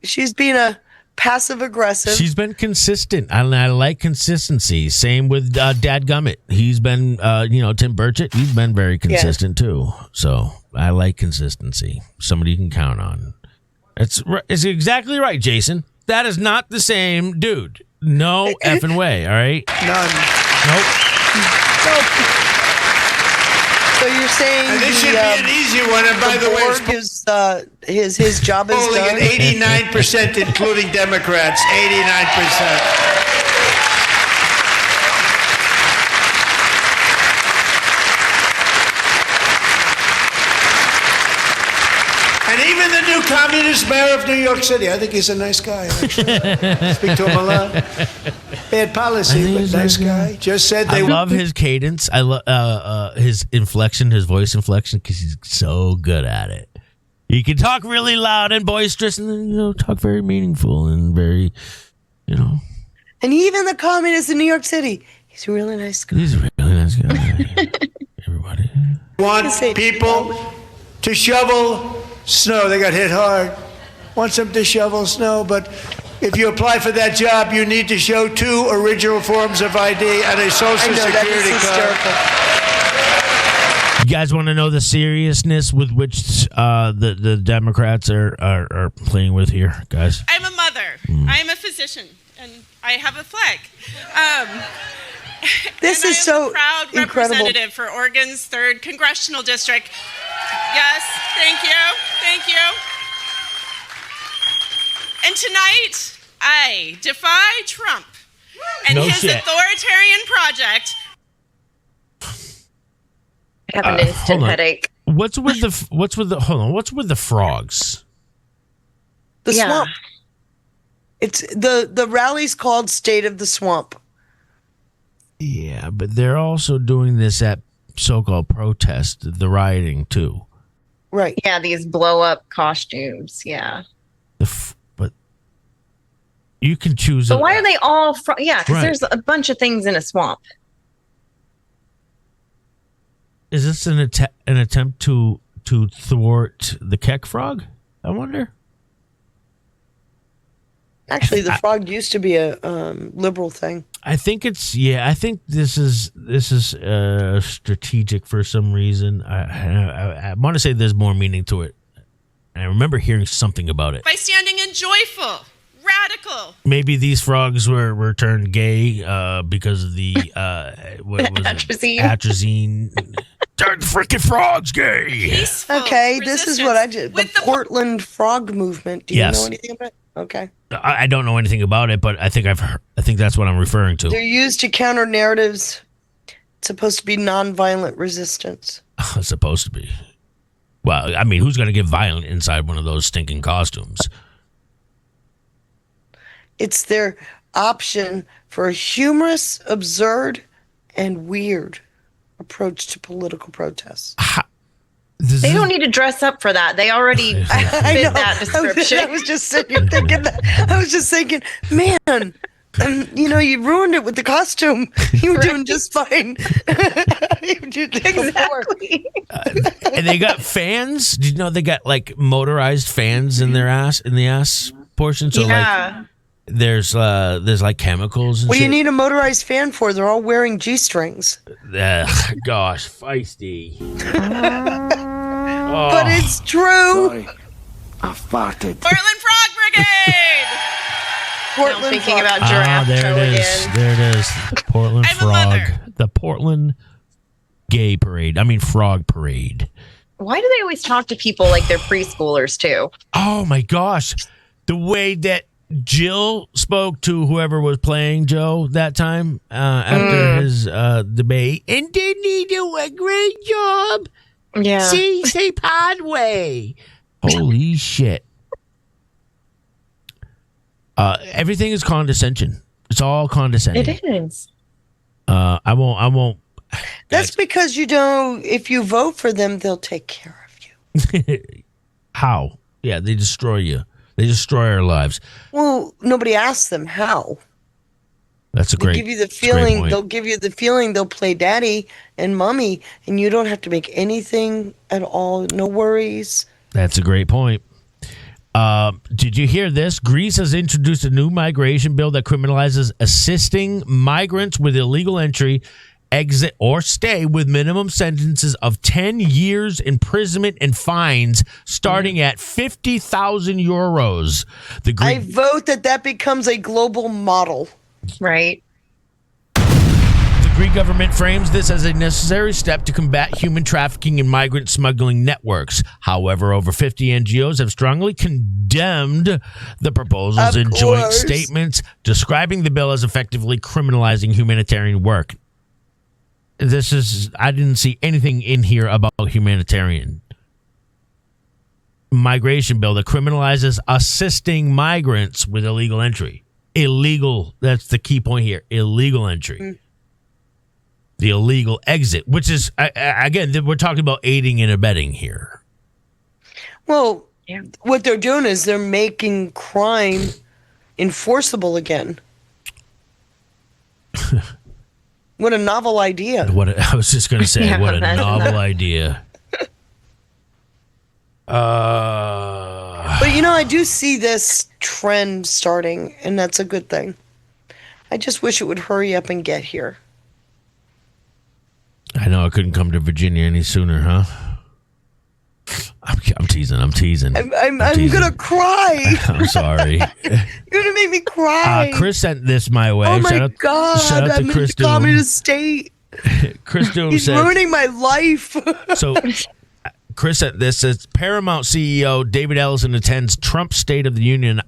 She's being a passive aggressive. She's been consistent. I like consistency. Same with Dadgummit. He's been, Tim Burchett. He's been very consistent too. So I like consistency. Somebody you can count on. It's exactly right, Jason. That is not the same dude. No effing way. All right. None. Nope. So you're saying And this should be an easy one. And by the way, it's Borg is his job is polling done. at 89%, including Democrats. 89%. And even the new communist mayor of New York City, I think he's a nice guy, actually. Speak to him a lot. Bad policy, but nice guy. Just said I they love his cadence. I love his inflection, his voice inflection, because he's so good at it. He can talk really loud and boisterous, and then talk very meaningful and very, And even the communist in New York City, he's a really nice guy. He's a really nice guy. Everybody. want people to shovel snow. They got hit hard. Wants them to shovel snow, but if you apply for that job, you need to show 2 original forms of ID and a social security card. You guys want to know the seriousness with which the Democrats are playing with here, guys? I'm a mother. I'm a physician, and I have a flag. This and is I am so a proud incredible. representative for Oregon's 3rd Congressional District. Yes, thank you. Thank you. And tonight, I defy Trump and No his shit. authoritarian project. I have an instant hold on. headache. What's with the frogs? The swamp. It's the rally's called State of the Swamp. Yeah, but they're also doing this at so-called protest, the rioting too. Right. Yeah, these blow-up costumes. Yeah. But you can choose. But why are they all? Because Right. there's a bunch of things in a swamp. Is this an attempt to thwart the Keck frog? I wonder. Actually, the frog used to be a liberal thing. I think it's I think this is strategic for some reason. I want to say there's more meaning to it. I remember hearing something about it. By standing in joyful, radical. Maybe these frogs were turned gay because of the what was Atrazine. Atrazine. Turn freaking frogs gay. Peaceful Okay, this is what I did. The with the Portland Frog Movement. Do you Yes. know anything about it? Okay. I don't know anything about it, but I think I think that's what I'm referring to. They're used to counter narratives. It's supposed to be nonviolent resistance. It's supposed to be. Well, I mean, who's going to get violent inside one of those stinking costumes? It's their option for a humorous, absurd, and weird approach to political protests. They don't need to dress up for that. They already fit that description. I was just sitting thinking that. I was just thinking, man, you ruined it with the costume. You were doing just fine. Exactly. And they got fans. Did you know they got like motorized fans in their ass portion? So like there's like chemicals and What do you shit. need a motorized fan for? They're all wearing G-strings. Gosh, feisty. But it's true. I farted. Portland Frog Brigade. Portland thinking Frog. about giraffe there toe it is. again. There it is. Portland I'm a Frog. mother. The Portland Gay Parade. I mean Frog Parade. Why do they always talk to people like they're preschoolers too? Oh my gosh. The way that Jill spoke to whoever was playing Joe that time after his debate. And didn't he do a great job? Yeah. Say Podway. Holy shit. Everything is condescension. It's all condescending. It is. I won't. That's because if you vote for them, they'll take care of you. How? Yeah, they destroy you. They destroy our lives. Well, nobody asked them how. That's a great. Give you the that's a great feeling. point. They'll give you the feeling. They'll play daddy and mommy, and you don't have to make anything at all. No worries. That's a great point. Did you hear this? Greece has introduced a new migration bill that criminalizes assisting migrants with illegal entry, exit, or stay with minimum sentences of 10 years imprisonment and fines starting at 50,000 euros. I vote that becomes a global model. Right. The Greek government frames this as a necessary step to combat human trafficking and migrant smuggling networks. However, over 50 NGOs have strongly condemned the proposals in joint statements, describing the bill as effectively criminalizing humanitarian work. I didn't see anything in here about humanitarian migration bill that criminalizes assisting migrants with illegal entry. Illegal, that's the key point here. Illegal entry. The illegal exit, which is, again, we're talking about aiding and abetting here. Well, what they're doing is they're making crime enforceable again. What a novel idea. I was just going to say, what a that's novel idea. But I do see this trend starting, and that's a good thing. I just wish it would hurry up and get here. I know I couldn't come to Virginia any sooner, huh? I'm teasing. I'm teasing. I'm gonna cry. I'm sorry. You're gonna make me cry. Chris sent this my way. Oh my God! Shout out I'm to in Chris the Doom. communist state. Chris Doom He's said, ruining my life. So Chris said this, says Paramount CEO David Ellison attends Trump's State of the Union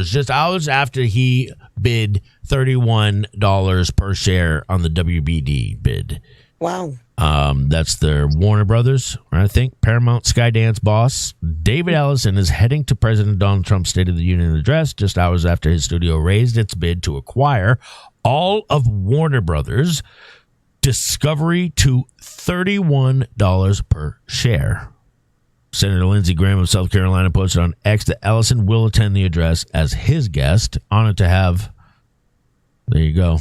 just hours after he bid $31 per share on the WBD bid. Wow. That's their Warner Brothers, I think. Paramount Skydance boss David Ellison is heading to President Donald Trump's State of the Union address just hours after his studio raised its bid to acquire all of Warner Brothers Discovery to $31 per share. Senator Lindsey Graham of South Carolina posted on X that Ellison will attend the address as his guest. Honored to have. There you go.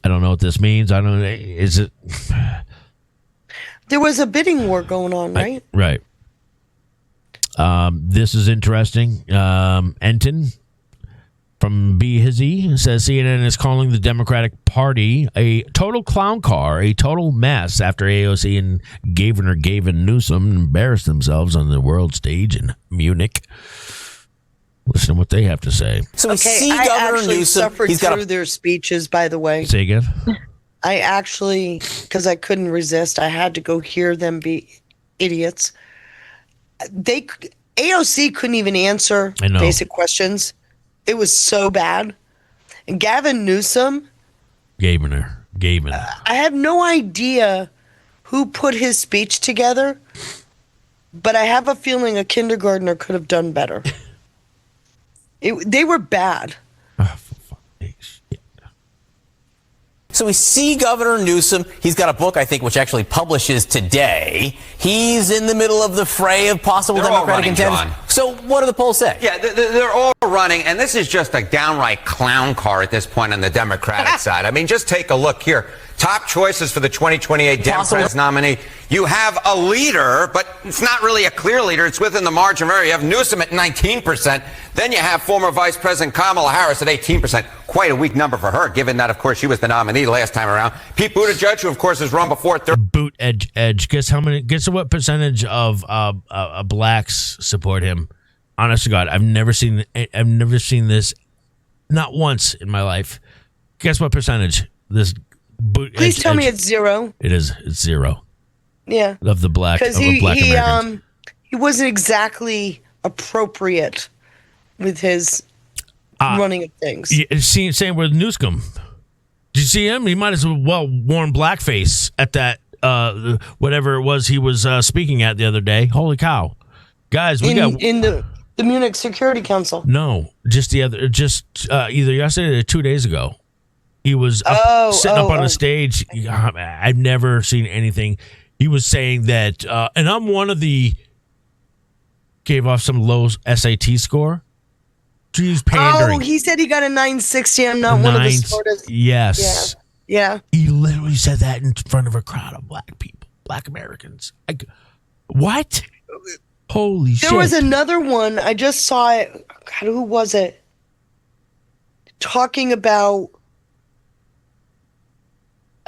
I don't know what this means. I don't know. Is it? There was a bidding war going on, right? Right. This is interesting. Enton from B Hizzy says CNN is calling the Democratic Party a total clown car, a total mess after AOC and Governor Gavin Newsom embarrassed themselves on the world stage in Munich. Listen to what they have to say. So we see I Governor actually Newsom. suffered through their speeches, by the way. Say again? I actually, because I couldn't resist, I had to go hear them be idiots. AOC couldn't even answer basic questions. It was so bad. And Gavin Newsom. Gavin. I have no idea who put his speech together, but I have a feeling a kindergartner could have done better. They were bad. So we see Governor Newsom. He's got a book, I think, which actually publishes today. He's in the middle of the fray of possible Democratic contenders. So what do the polls say? Yeah, they're all running, and this is just a downright clown car at this point on the Democratic side. I mean, just take a look here. Top choices for the 2028 Democrats nominee. You have a leader, but it's not really a clear leader. It's within the margin of error. You have Newsom at 19%. Then you have former Vice President Kamala Harris at 18%. Quite a weak number for her, given that, of course, she was the nominee last time around. Pete Buttigieg, who, of course, has run before. Edge. Guess what percentage of blacks support him? Honest to God, I've never seen this, not once in my life. Guess what percentage? Please tell me it's zero. It's zero. Yeah. Of the black Americans. He wasn't exactly appropriate with his running of things. Yeah, same with Newsom. Did you see him? He might as well worn blackface at that whatever it was he was speaking at the other day. Holy cow, guys! We got in the Munich Security Council. No, either yesterday or 2 days ago. He was sitting up on the stage. I've never seen anything. He was saying that, and I'm one of the gave off some low SAT score. He's pandering. Oh, he said he got a 960. I'm not one of the smartest. Yes. Yeah. He literally said that in front of a crowd of black people, black Americans. What? Holy shit. There was another one. I just saw it. God, who was it? Talking about.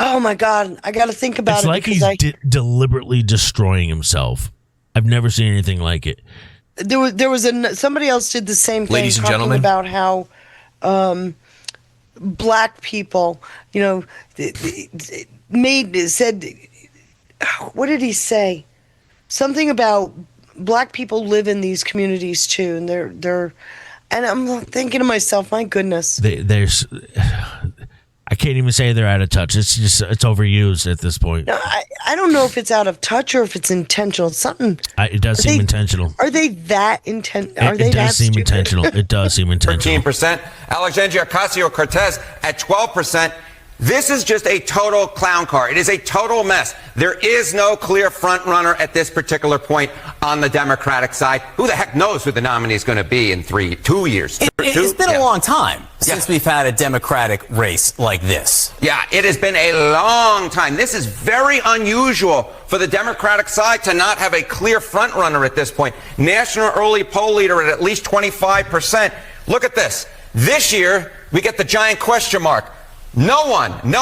Oh my God! I got to think about it. It's like he's deliberately destroying himself. I've never seen anything like it. There was somebody else did the same thing. Ladies and talking gentlemen, about how black people, said. What did he say? Something about black people live in these communities too, and they're. And I'm thinking to myself, my goodness, there's. I can't even say they're out of touch. It's overused at this point. No, I don't know if it's out of touch or if it's intentional. Something. It does seem intentional. Are they that intent? It does seem intentional. It does seem intentional. 13%. Alexandria Ocasio-Cortez at 12%. This is just a total clown car. It is a total mess. There is no clear front runner at this particular point on the Democratic side. Who the heck knows who the nominee is going to be in 2 years? It's been a long time since we've had a Democratic race like this. Yeah, it has been a long time. This is very unusual for the Democratic side to not have a clear front runner at this point. National early poll leader at least 25%. Look at this. This year, we get the giant question mark. No one. In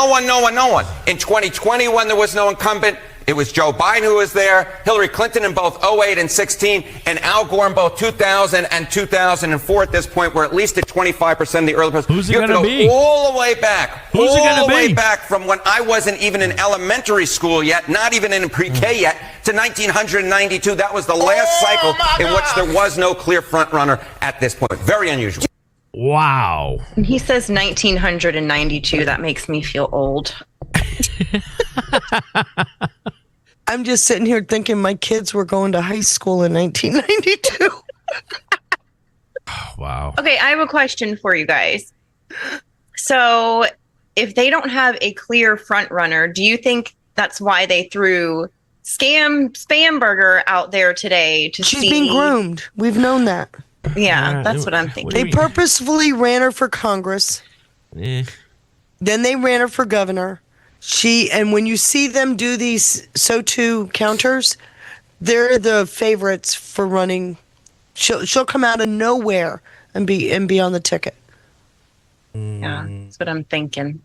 2020, when there was no incumbent, it was Joe Biden who was there, Hillary Clinton in both 2008 and 16, and Al Gore in both 2000 and 2004. At this point, we're at least at 25% of the early polls. Who's it going to be? All the way back. Who's it going to be? All the way back from when I wasn't even in elementary school yet, not even in pre-K yet, to 1992. That was the last cycle in which there was no clear front runner at this point. Very unusual. Wow. He says 1992. That makes me feel old. I'm just sitting here thinking my kids were going to high school in 1992. Wow. Okay, I have a question for you guys. So, if they don't have a clear front runner, do you think that's why they threw Spamberger out there today to She's see? being groomed. We've known that. Yeah, that's what I'm thinking. They purposefully ran her for Congress. Then they ran her for governor. And when you see them do these SO2 counters, they're the favorites for running. She'll come out of nowhere and be on the ticket. Yeah, that's what I'm thinking.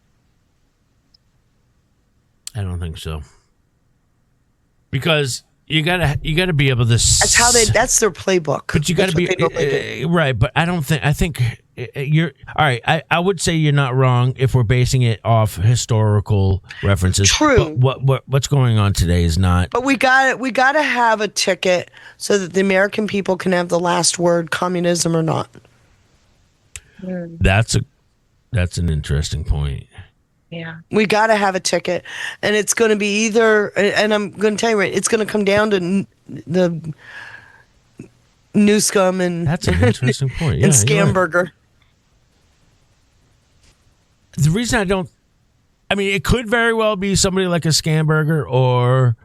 I don't think so. Because you gotta be able to. That's their playbook. But you gotta be right. But I think you're all right. I would say you're not wrong if we're basing it off historical references. True. But what's going on today is not. But we got to have a ticket so that the American people can have the last word, communism or not. That's an interesting point. Yeah. We got to have a ticket, and it's going to be either, and I'm going to tell you right, it's going to come down to the Newscum and that's an interesting point. Yeah, and Scamberger. Right. The reason it could very well be somebody like a Scamberger or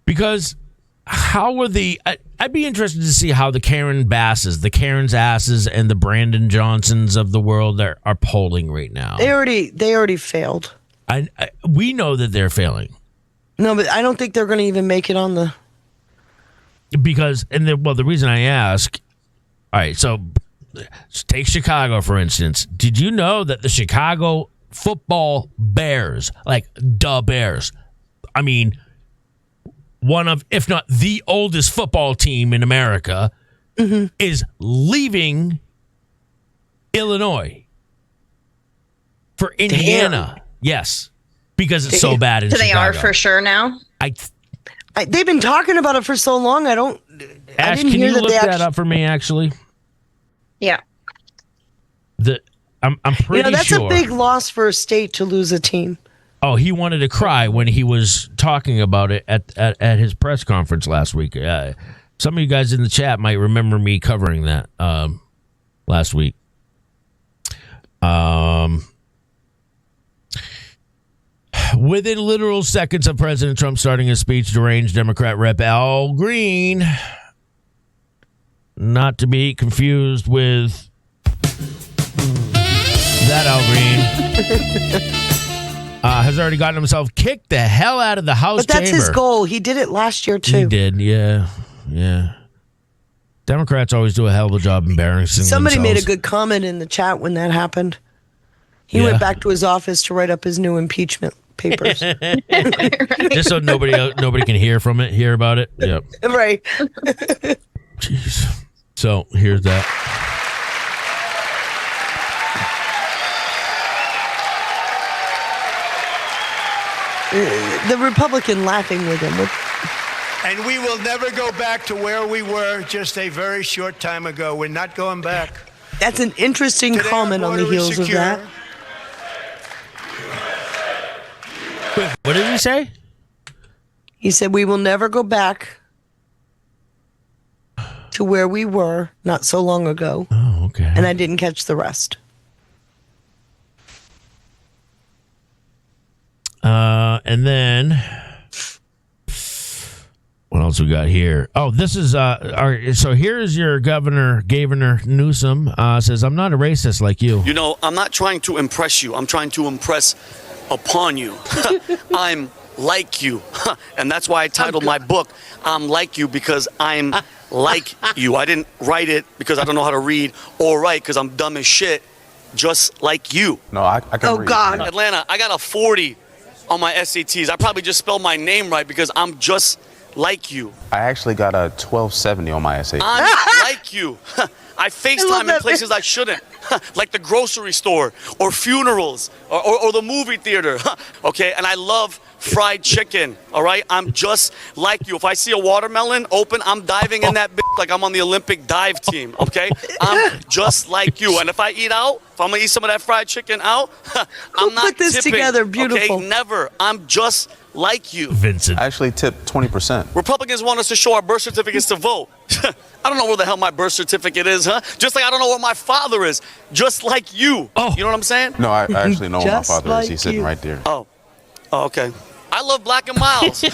because how were I'd be interested to see how the Karen Basses, the Karen's asses, and the Brandon Johnsons of the world are polling right now. They already failed. We know that they're failing. No, but I don't think they're going to even make it on the. Because the reason I ask, all right, so take Chicago for instance. Did you know that the Chicago football Bears, like the Bears, I mean, one of, if not the oldest football team in America, is leaving Illinois for Indiana. Damn. Yes, because it's so bad in Chicago. So they are for sure now? They've been talking about it for so long. I didn't can hear you that look that up for me, actually? Yeah. I'm pretty sure. That's a big loss for a state to lose a team. Oh, he wanted to cry when he was talking about it at his press conference last week. Some of you guys in the chat might remember me covering that last week. Within literal seconds of President Trump starting his speech, deranged Democrat Rep. Al Green, not to be confused with that Al Green, has already gotten himself kicked the hell out of the House chamber. But that's his goal. He did it last year, too. He did, yeah. Democrats always do a hell of a job embarrassing Somebody themselves. made a good comment in the chat when that happened. He went back to his office to write up his new impeachment papers. Just so nobody can hear about it. Yep. Right. Jeez. So here's that. The Republican laughing with him. And we will never go back to where we were just a very short time ago. We're not going back. That's an interesting Today comment on the heels of that. What did he say? He said, we will never go back to where we were not so long ago. Oh, okay. And I didn't catch the rest. And then what else we got here? Oh, this is so here's your Governor Newsom says, I'm not a racist like you. You know, I'm not trying to impress you. I'm trying to impress upon you. I'm like you. And that's why I titled my book, I'm Like You, because I'm like you. I didn't write it because I don't know how to read or write because I'm dumb as shit, just like you. No, I can read. God. Atlanta, I got a 40 on my SATs. I probably just spelled my name right because I'm just like you. I actually got a 1270 on my SAT. I'm like you. I FaceTime in places I shouldn't, like the grocery store or funerals or the movie theater, okay? And I love fried chicken, all right? I'm just like you. If I see a watermelon open, I'm diving in that bitch like I'm on the Olympic dive team, okay? I'm just like you. And if I eat out, If I'm going to eat some of that fried chicken out, I'm not put this tipping. together? Beautiful. Okay, never. I'm just like you. Vincent. I actually tipped 20%. Republicans want us to show our birth certificates to vote. I don't know where the hell my birth certificate is, huh? Just like I don't know where my father is. Just like you. Oh. You know what I'm saying? No, I actually know where my Just father like is. He's sitting you. right there. Oh, okay. I love Black and Miles.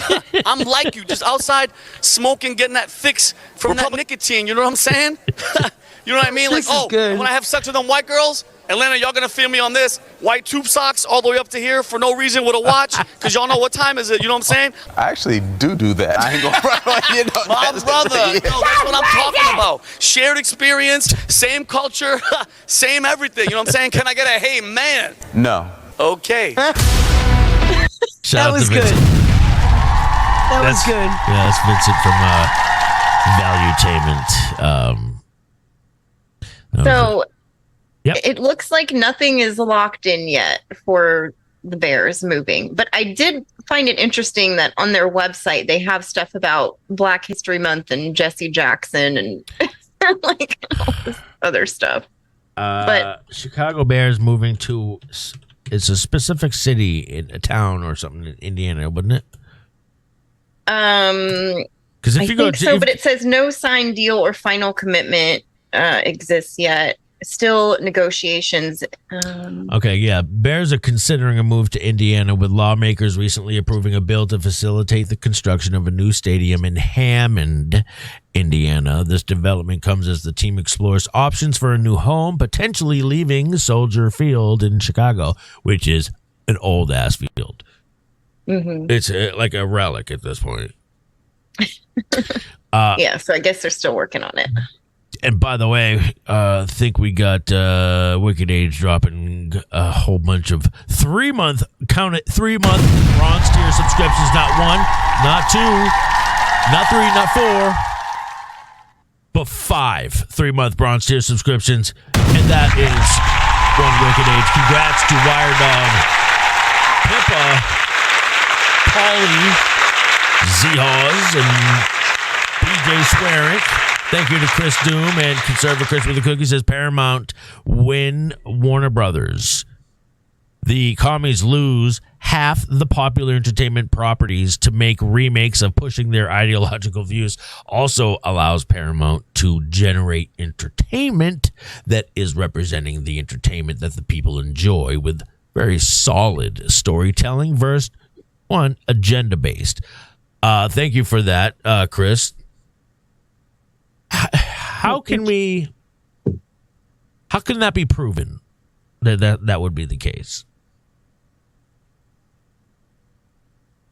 I'm like you, just outside smoking, getting that fix from that nicotine. You know what I'm saying? You know what I mean? Like, This is good. when I have sex with them white girls, Atlanta, y'all gonna feel me on this. White tube socks all the way up to here for no reason with a watch, because y'all know what time is it. You know what I'm saying? I actually do that. I ain't gonna front on you. Know, My brother, yeah. no, that's what I'm talking about. Shared experience, same culture, same everything. You know what I'm saying? Can I get a hey, man? No. Okay. Shout out was to good. Vincent. That was good. Yeah, that's Vincent from Valuetainment. So Yep. it looks like nothing is locked in yet for the Bears moving. But I did find it interesting that on their website they have stuff about Black History Month and Jesse Jackson and like all this other stuff. But Chicago Bears moving to, it's a specific city, in a town or something in Indiana, wouldn't it? Because if I you go think so, but it says no signed deal or final commitment exists yet. Still negotiations. Okay, yeah. Bears are considering a move to Indiana, with lawmakers recently approving a bill to facilitate the construction of a new stadium in Hammond, Indiana. This development comes as the team explores options for a new home, potentially leaving Soldier Field in Chicago, which is an old-ass field. Mm-hmm. It's like a relic at this point. Yeah, so I guess they're still working on it. And by the way, I think we got Wicked Age dropping a whole bunch of 3-month, count it, 3-month bronze tier subscriptions. Not 1, not 2, not 3, not 4, but 5 3-month bronze tier subscriptions. And that is one Wicked Age. Congrats to Wire Dog, Pippa, Paulie, Z-Hawes, and BJ Swearick. Thank you to Chris Doom and Conservative Chris with the Cookie says Paramount win Warner Brothers. The commies lose half the popular entertainment properties to make remakes of pushing their ideological views. Also allows Paramount to generate entertainment that is representing the entertainment that the people enjoy, with very solid storytelling versus one agenda-based. Thank you for that, Chris. How can that be proven that would be the case?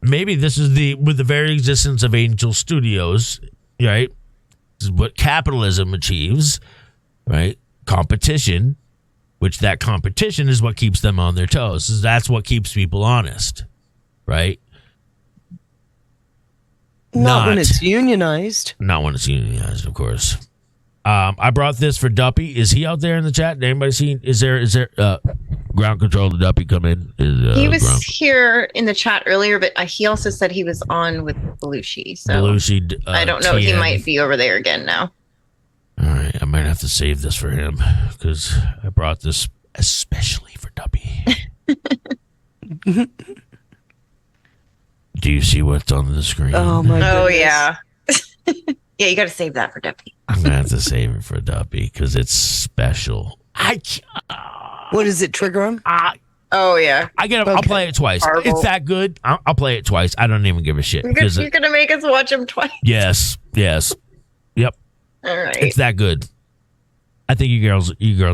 Maybe this is with the very existence of Angel Studios, right? This is what capitalism achieves, right? Competition, which that competition is what keeps them on their toes. That's what keeps people honest, right? Not when it's unionized. Not when it's unionized, of course. I brought this for Duppy. Is he out there in the chat? Did anybody see? Is there ground control to Duppy come in? He was here in the chat earlier, but he also said he was on with Belushi. So Belushi, I don't know. TN. He might be over there again now. All right, I might have to save this for him because I brought this especially for Duppy. Do you see what's on the screen? Oh my goodness. Oh yeah. Yeah, you got to save that for Duppy. I'm gonna have to save it for Duppy because it's special. What does it trigger him? Oh yeah. I'll play it twice. Marvel. It's that good. I'll play it twice. I don't even give a shit. You're gonna make us watch him twice. Yes. Yep. All right. It's that good. I think you girls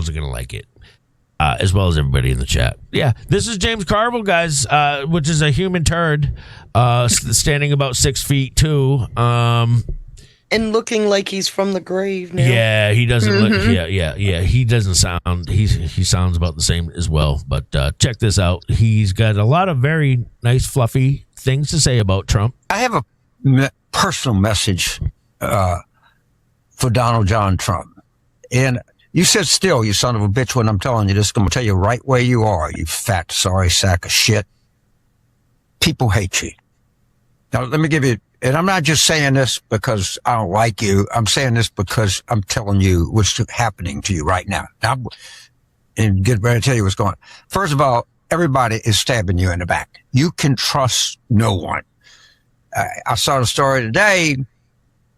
are gonna like it, as well as everybody in the chat. Yeah, this is James Carville, guys, which is a human turd, standing about 6 feet 2. And looking like he's from the grave now. Yeah, he doesn't look. Yeah. He doesn't sound. He sounds about the same as well. But check this out. He's got a lot of very nice, fluffy things to say about Trump. I have a personal message for Donald John Trump. And you sit still, you son of a bitch, when I'm telling you this. I'm going to tell you right where you are, you fat, sorry sack of shit. People hate you. Now, let me give you, and I'm not just saying this because I don't like you. I'm saying this because I'm telling you what's happening to you right now. Now, and get ready to tell you what's going on. First of all, everybody is stabbing you in the back. You can trust no one. I saw the story today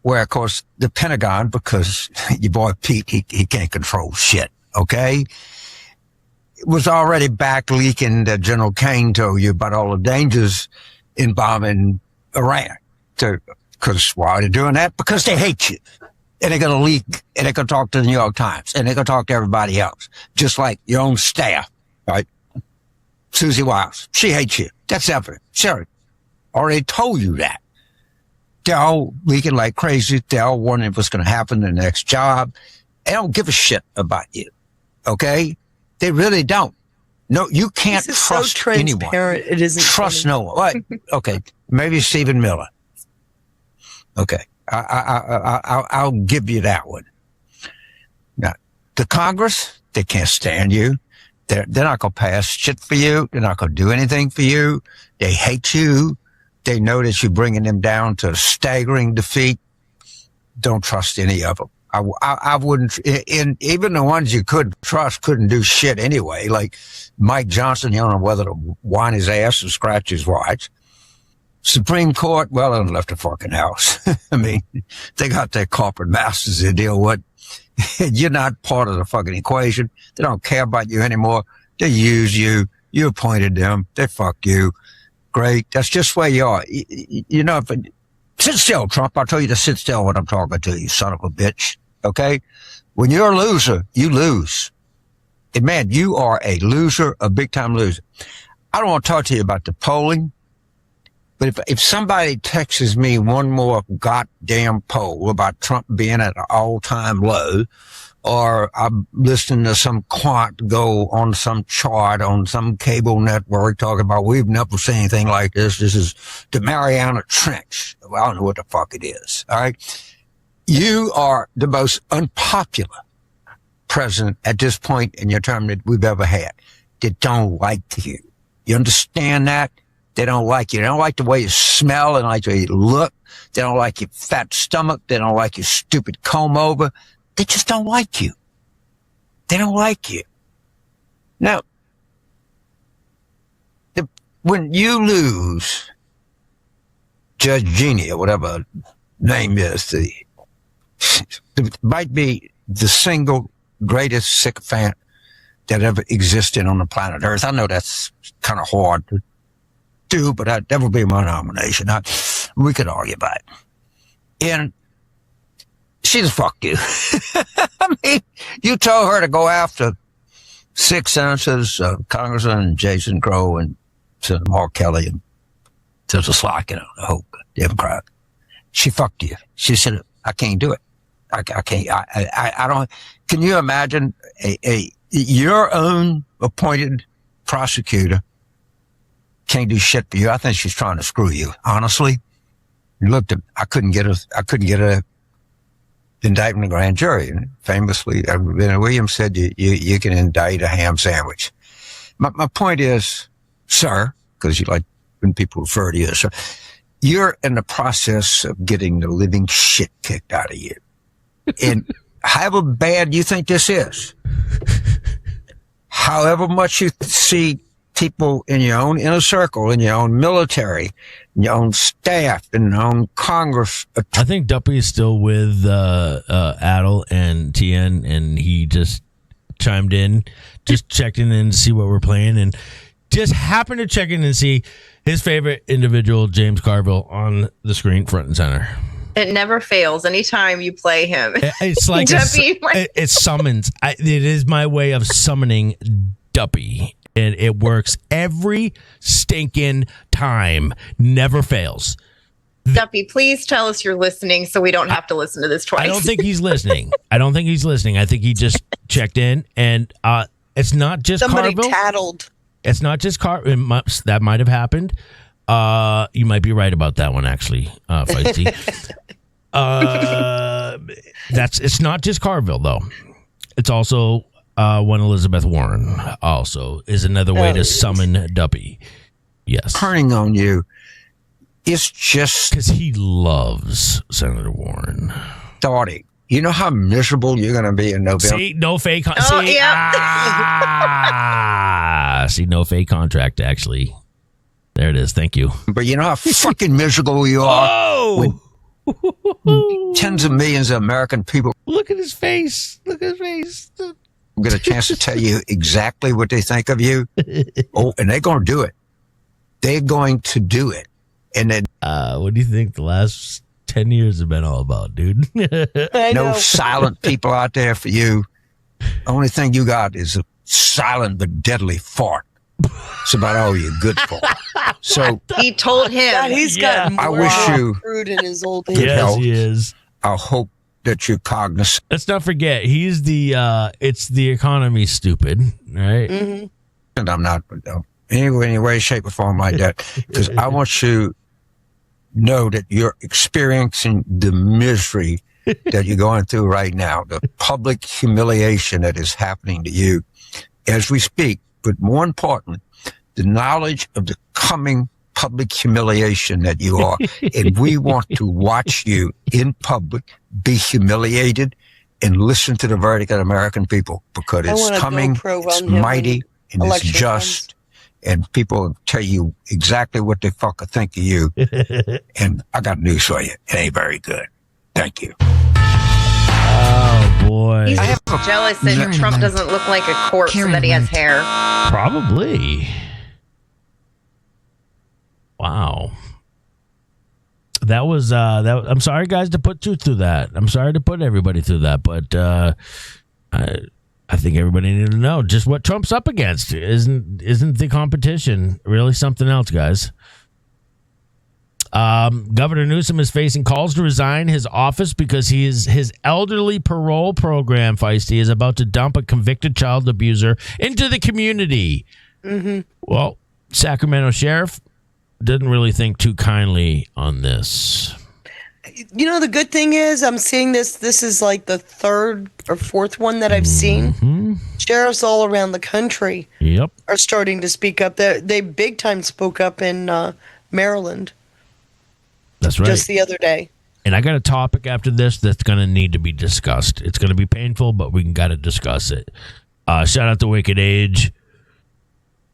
where, of course, the Pentagon, because your boy Pete, he can't control shit, okay? It was already back leaking that General Kane told you about all the dangers in bombing Iran. Because why are they doing that? Because they hate you. And they're going to leak, and they're going to talk to the New York Times, and they're going to talk to everybody else, just like your own staff, right? Susie Wiles, she hates you. That's evident. Sure. Already told you that. They're all leaking like crazy. They're all wondering what's going to happen in the next job. They don't give a shit about you. Okay? They really don't. No, you can't This is trust so anyone. transparent. It isn't Trust funny. no one. What? Okay. Maybe Stephen Miller. Okay. I'll give you that one. Now, the Congress, they can't stand you. They're not going to pass shit for you. They're not going to do anything for you. They hate you. They know that you're bringing them down to a staggering defeat. Don't trust any of them. I wouldn't, even the ones you could trust couldn't do shit anyway. Like Mike Johnson, you don't know whether to whine his ass or scratch his watch. Supreme Court, well, they left the fucking house. I mean, they got their corporate masters to deal with. You're not part of the fucking equation. They don't care about you anymore. They use you. You appointed them. They fuck you. Great. That's just where you are. You know, sit still, Trump. I'll tell you to sit still when I'm talking to you, son of a bitch. Okay? When you're a loser, you lose. And man, you are a loser, a big-time loser. I don't want to talk to you about the polling. But if somebody texts me one more goddamn poll about Trump being at an all-time low, or I'm listening to some quant go on some chart on some cable network talking about we've never seen anything like this. This is the Mariana Trench. Well, I don't know what the fuck it is. All right. You are the most unpopular president at this point in your term that we've ever had. They don't like you. You understand that? They don't like you. They don't like the way you smell. They don't like the way you look. They don't like your fat stomach. They don't like your stupid comb over. They just don't like you. They don't like you. Now, when you lose Judge Jeannie or whatever her name is, it might be the single greatest sycophant that ever existed on the planet Earth. I know that's kind of hard to do, but that would be my nomination. We could argue about it. And she just fucked you. I mean, you told her to go after 6 senators, Congressman Jason Crow and Senator Mark Kelly and Senator Slotkin, the whole Democrat. She fucked you. She said, I can't do it. I can't. I don't. Can you imagine your own appointed prosecutor can't do shit for you? I think she's trying to screw you. Honestly, look, I couldn't get a indictment in grand jury. And famously, Williams said you can indict a ham sandwich. My point is, sir, because you like when people refer to you as sir, you're in the process of getting the living shit kicked out of you. And however bad you think this is, however much you see people in your own inner circle, in your own military, in your own staff, in your own Congress. I think Duppy is still with Adel and TN, and he just chimed in, just checked in to see what we're playing, and just happened to check in and see his favorite individual, James Carville, on the screen front and center. It never fails. Anytime you play him, it's like it summons. It is my way of summoning Duppy, and it works every stinking time. Never fails. Duppy, please tell us you're listening so we don't have to listen to this twice. I don't think he's listening. I think he just checked in, and it's not just somebody Carville. tattled. It's not just that might have happened. You might be right about that one, actually, Feisty. It's not just Carville, though. It's also one Elizabeth Warren also is another way to summon Duppy. Yes. Turning on you. It's just because he loves Senator Warren. Starting You know how miserable you're going to be in November? See, no fake. Oh, See, see, no fake contract, actually. There it is. Thank you. But you know how fucking miserable you are when tens of millions of American people Look at his face. Look at his face. get a chance to tell you exactly what they think of you. Oh, and they're going to do it. They're going to do it. And then What do you think the last 10 years have been all about, dude? no silent people out there for you. Only thing you got is a silent but deadly fart. It's about all you're good for. So He told him. God, he's got I more wish you crude in his old good age. health. He is. I hope that you're cognizant. Let's not forget, he's the, it's the economy stupid, right? Mm-hmm. And I'm not any way, shape, or form like that. Because I want you to know that you're experiencing the misery that you're going through right now, the public humiliation that is happening to you as we speak. But more important, the knowledge of the coming public humiliation that you are. And we want to watch you in public be humiliated and listen to the verdict of the American people, because it's coming, it's mighty, and it's just. And people will tell you exactly what they fucking think of you. And I got news for you. It ain't very good. Thank you. Oh, boy. He's jealous that Trump doesn't look like a corpse and that he has hair. Probably. Wow. That was I'm sorry, guys, to put you through that. I'm sorry to put everybody through that, but I think everybody needed to know just what Trump's up against. Isn't the competition really something else, guys? Governor Newsom is facing calls to resign his office because his elderly parole program, Feisty, is about to dump a convicted child abuser into the community. Mm-hmm. Well, Sacramento sheriff didn't really think too kindly on this. You know, the good thing is I'm seeing this is like the third or fourth one that I've seen. Sheriffs all around the country are starting to speak up. They big time spoke up in Maryland. That's right. Just the other day. And I got a topic after this that's going to need to be discussed. It's going to be painful, but we got to discuss it. Shout out to Wicked Age,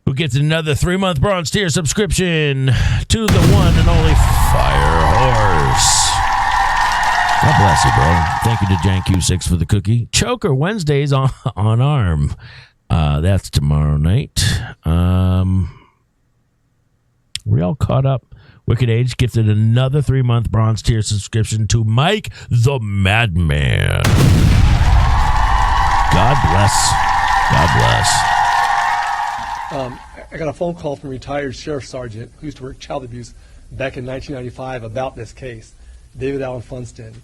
who gets another 3-month bronze tier subscription to the one and only Fire Horse. God bless you, bro. Thank you to Jan Q6 for the cookie. Choker Wednesdays on ARM. That's tomorrow night. We all caught up. Wicked Age gifted another 3-month bronze tier subscription to Mike the Madman. God bless. God bless. I got a phone call from a retired sheriff sergeant who used to work child abuse back in 1995 about this case, David Allen Funston.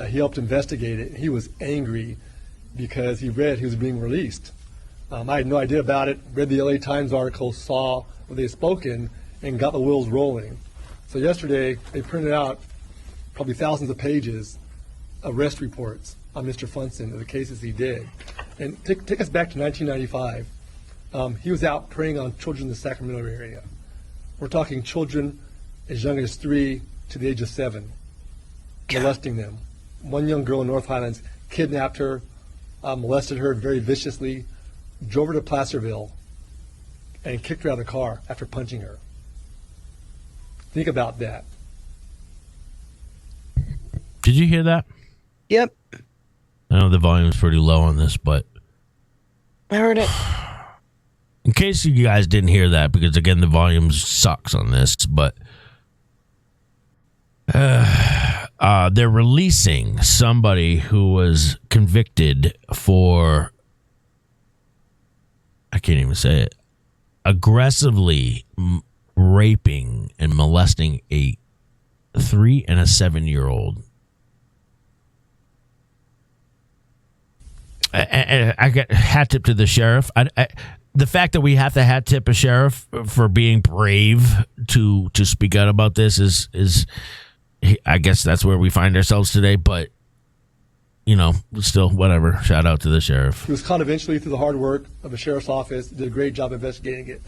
He helped investigate it. He was angry because he read he was being released. I had no idea about it, read the LA Times article, saw what they had spoken, and got the wheels rolling. So yesterday, they printed out probably thousands of pages of arrest reports on Mr. Funston and the cases he did. And take us back to 1995. He was out preying on children in the Sacramento area. We're talking children as young as 3 to the age of 7, molesting them. One young girl in North Highlands kidnapped her, molested her very viciously, drove her to Placerville, and kicked her out of the car after punching her. Think about that. Did you hear that? Yep. I know the volume's pretty low on this, but I heard it. In case you guys didn't hear that, because again, the volume sucks on this, but they're releasing somebody who was convicted for, I can't even say it, aggressively raping and molesting a 3 and a 7-year-old. I got hat tip to the sheriff. The fact that we have to hat tip a sheriff for being brave to speak out about this is I guess that's where we find ourselves today. But you know, still whatever. Shout out to the sheriff. He was caught eventually through the hard work of the sheriff's office. Did a great job investigating it.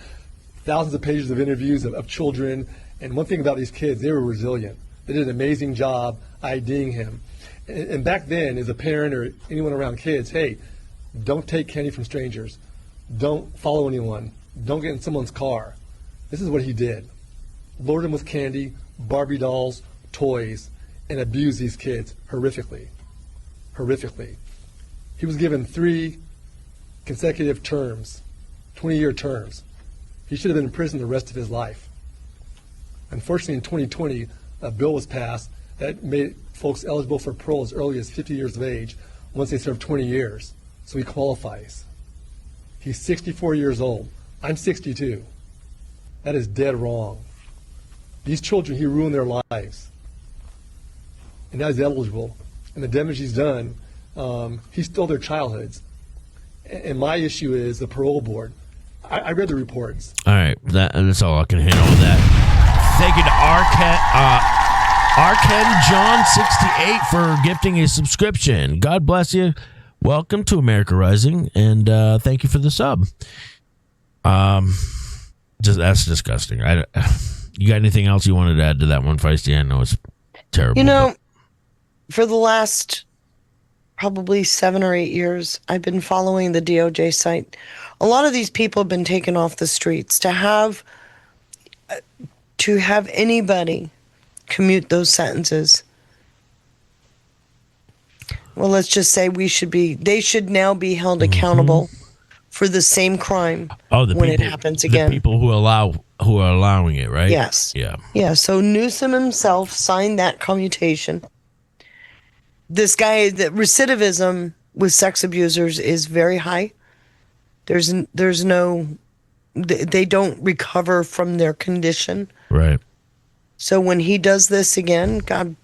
Thousands of pages of interviews of children. And one thing about these kids, they were resilient. They did an amazing job IDing him. And back then, as a parent or anyone around kids, hey, don't take candy from strangers. Don't follow anyone. Don't get in someone's car. This is what he did. Lured them with candy, Barbie dolls, toys, and abused these kids horrifically. Horrifically. He was given 3 consecutive terms, 20-year terms. He should have been in prison the rest of his life. Unfortunately, in 2020, a bill was passed that made folks eligible for parole as early as 50 years of age once they serve 20 years. So he qualifies. He's 64 years old. I'm 62. That is dead wrong. These children, he ruined their lives. And now he's eligible. And the damage he's done, he stole their childhoods. And my issue is the parole board. I read the reports. All right, that's all I can handle with that. Thank you to Arken John 68 for gifting a subscription. God bless you. Welcome to America Rising, and thank you for the sub. That's disgusting. You got anything else you wanted to add to that one, Feisty? I know it's terrible. You know, for the last probably 7 or 8 years, I've been following the DOJ site. A lot of these people have been taken off the streets. To have anybody commute those sentences, well, let's just say they should now be held accountable for the same crime when it happens again. The people who are allowing it, right? Yes. Yeah. Yeah. So Newsom himself signed that commutation. This guy, the recidivism with sex abusers is very high. There's no, they don't recover from their condition. Right. So when he does this again, God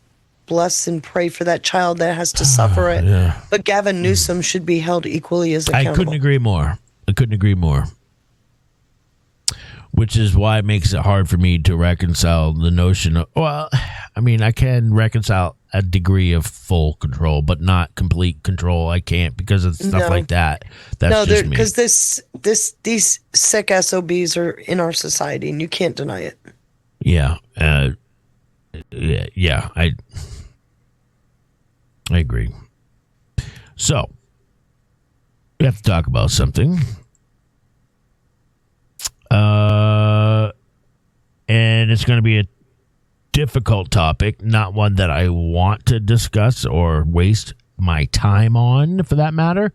bless and pray for that child that has to suffer it. Yeah. But Gavin Newsom should be held equally as accountable. I couldn't agree more. Which is why it makes it hard for me to reconcile the notion of, well, I mean, I can reconcile a degree of full control, but not complete control. I can't because of stuff like that. That's just me. Because these sick SOBs are in our society, and you can't deny it. Yeah. Yeah. I agree. So, we have to talk about something. And it's going to be a difficult topic, not one that I want to discuss or waste my time on, for that matter.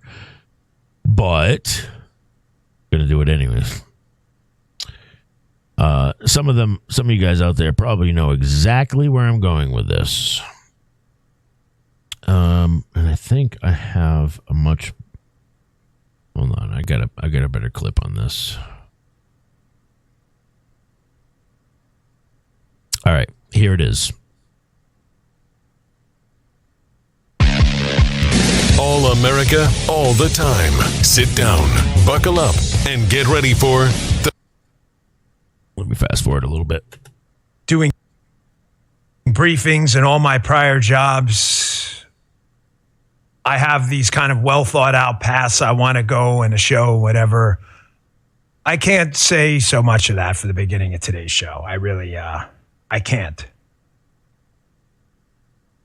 But I'm going to do it anyways. Some of you guys out there probably know exactly where I'm going with this. And I think I have a much. Hold on, I got a better clip on this. All right, here it is. All America, all the time. Sit down, buckle up, and get ready for the... Let me fast forward a little bit. Doing briefings in all my prior jobs, I have these kind of well thought out paths I want to go in a show, whatever. I can't say so much of that for the beginning of today's show. I really, I can't.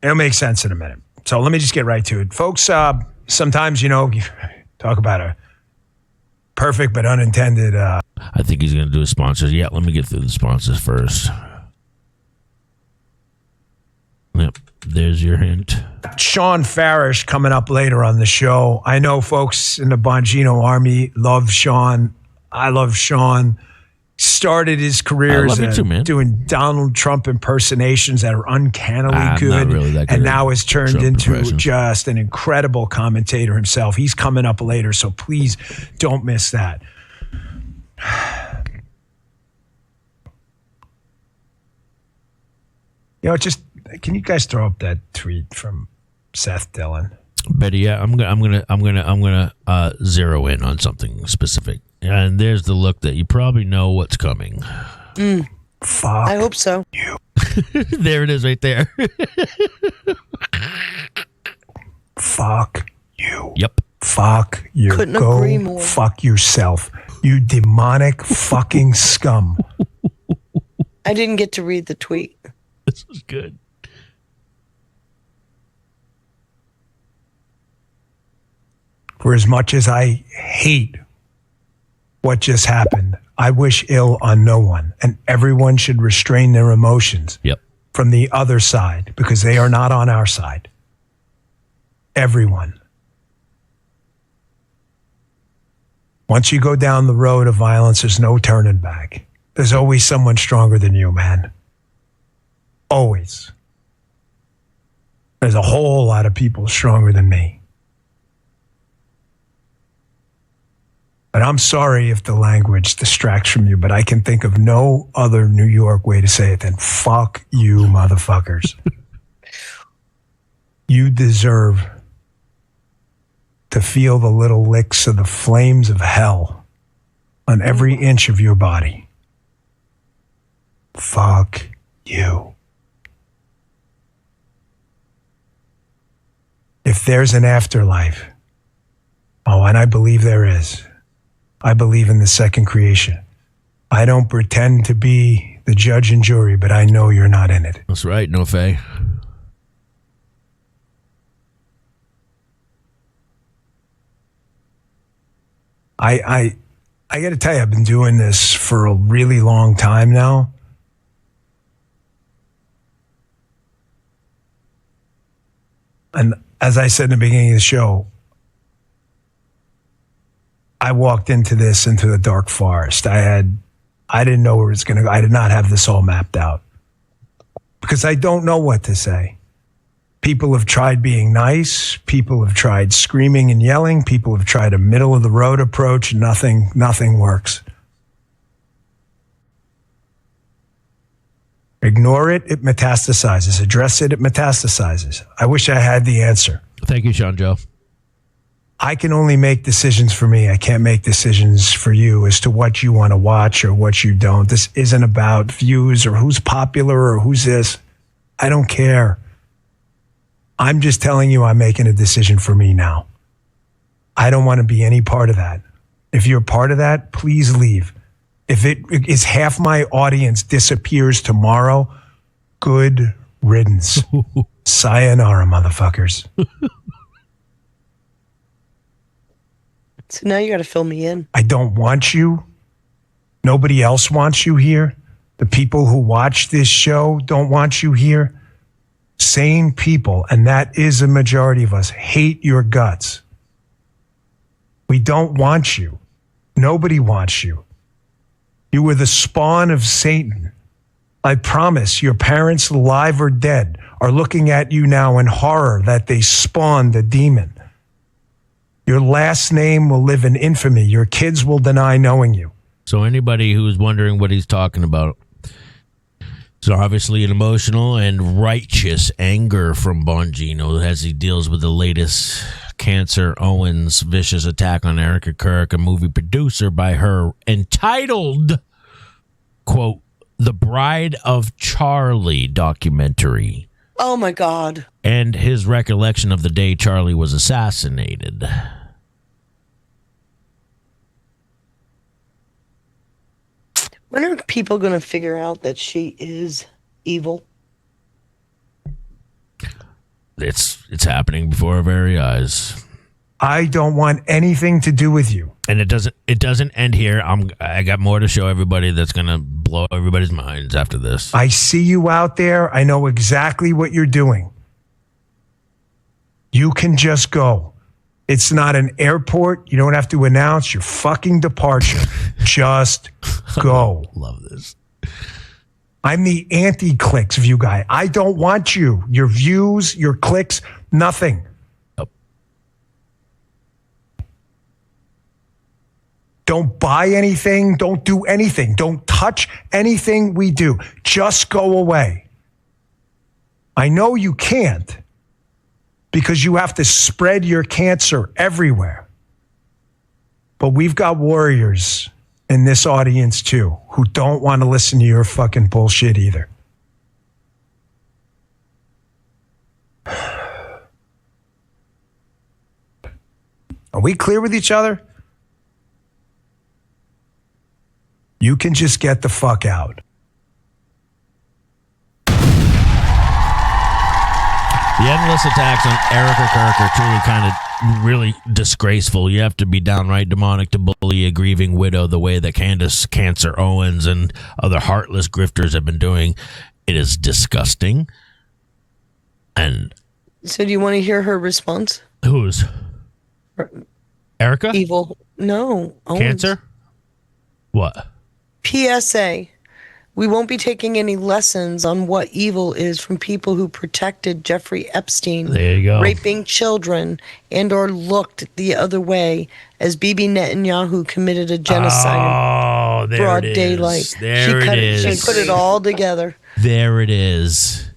It'll make sense in a minute. So let me just get right to it. Folks, sometimes, you talk about a perfect but unintended. I think he's going to do his sponsors. Yeah, let me get through the sponsors first. Yep, there's your hint. Sean Farish coming up later on the show. I know folks in the Bongino Army love Sean. I love Sean. Started his career doing Donald Trump impersonations that are uncannily good, not really that good, and now has turned Trump into impressions. just an incredible commentator himself. He's coming up later, so please don't miss that. Just can you guys throw up that tweet from Seth Dillon? Betty, yeah, I'm gonna zero in on something specific. And there's the look that you probably know what's coming. Fuck. I hope so. You. There it is right there. Fuck you. Yep. Fuck you. Couldn't Go agree more. Fuck yourself. You demonic fucking scum. I didn't get to read the tweet. This was good. For as much as I hate what just happened, I wish ill on no one, and everyone should restrain their emotions from the other side because they are not on our side. Everyone. Once you go down the road of violence, there's no turning back. There's always someone stronger than you, man. Always. There's a whole lot of people stronger than me. But I'm sorry if the language distracts from you, but I can think of no other New York way to say it than fuck you, motherfuckers. You deserve to feel the little licks of the flames of hell on every inch of your body. Fuck you. If there's an afterlife, and I believe there is, I believe in the second creation. I don't pretend to be the judge and jury, but I know you're not in it. That's right, no Faye. I got to tell you, I've been doing this for a really long time now. And as I said in the beginning of the show, I walked into the dark forest. I didn't know where it was going to go. I did not have this all mapped out because I don't know what to say. People have tried being nice. People have tried screaming and yelling. People have tried a middle of the road approach. Nothing works. Ignore it, it metastasizes. Address it, it metastasizes. I wish I had the answer. Thank you, Sean Joe. I can only make decisions for me. I can't make decisions for you as to what you want to watch or what you don't. This isn't about views or who's popular or who's this. I don't care. I'm just telling you I'm making a decision for me now. I don't want to be any part of that. If you're part of that, please leave. If it is half my audience disappears tomorrow, good riddance. Sayonara, motherfuckers. So now you got to fill me in. I don't want you. Nobody else wants you here. The people who watch this show don't want you here. Sane people, and that is a majority of us, hate your guts. We don't want you. Nobody wants you. You were the spawn of Satan. I promise your parents, alive or dead, are looking at you now in horror that they spawned a demon. Your last name will live in infamy. Your kids will deny knowing you. So anybody who's wondering what he's talking about, so obviously an emotional and righteous anger from Bongino as he deals with the latest Cancer Owens' vicious attack on Erica Kirk, a movie producer by her, entitled, quote, The Bride of Charlie documentary. Oh, my God. And his recollection of the day Charlie was assassinated. When are people going to figure out that she is evil? It's happening before our very eyes. I don't want anything to do with you. And it doesn't end here. I got more to show everybody that's going to blow everybody's minds after this. I see you out there. I know exactly what you're doing. You can just go. It's not an airport. You don't have to announce your fucking departure. Just go. Love this. I'm the anti-clicks view guy. I don't want you. Your views, your clicks, nothing. Nope. Don't buy anything. Don't do anything. Don't touch anything we do. Just go away. I know you can't because you have to spread your cancer everywhere. But we've got warriors in this audience too who don't want to listen to your fucking bullshit either. Are we clear with each other? You can just get the fuck out. The endless attacks on Erica Kirk are truly kind of really disgraceful. You have to be downright demonic to bully a grieving widow the way that Candace Cancer Owens and other heartless grifters have been doing. It is disgusting. And so, do you want to hear her response? Whose? Erica? Evil. No. Owens. Cancer? What? PSA. We won't be taking any lessons on what evil is from people who protected Jeffrey Epstein, there you go, raping children, and or looked the other way as Bibi Netanyahu committed a genocide in broad daylight. There it is. She put it all together. There it is.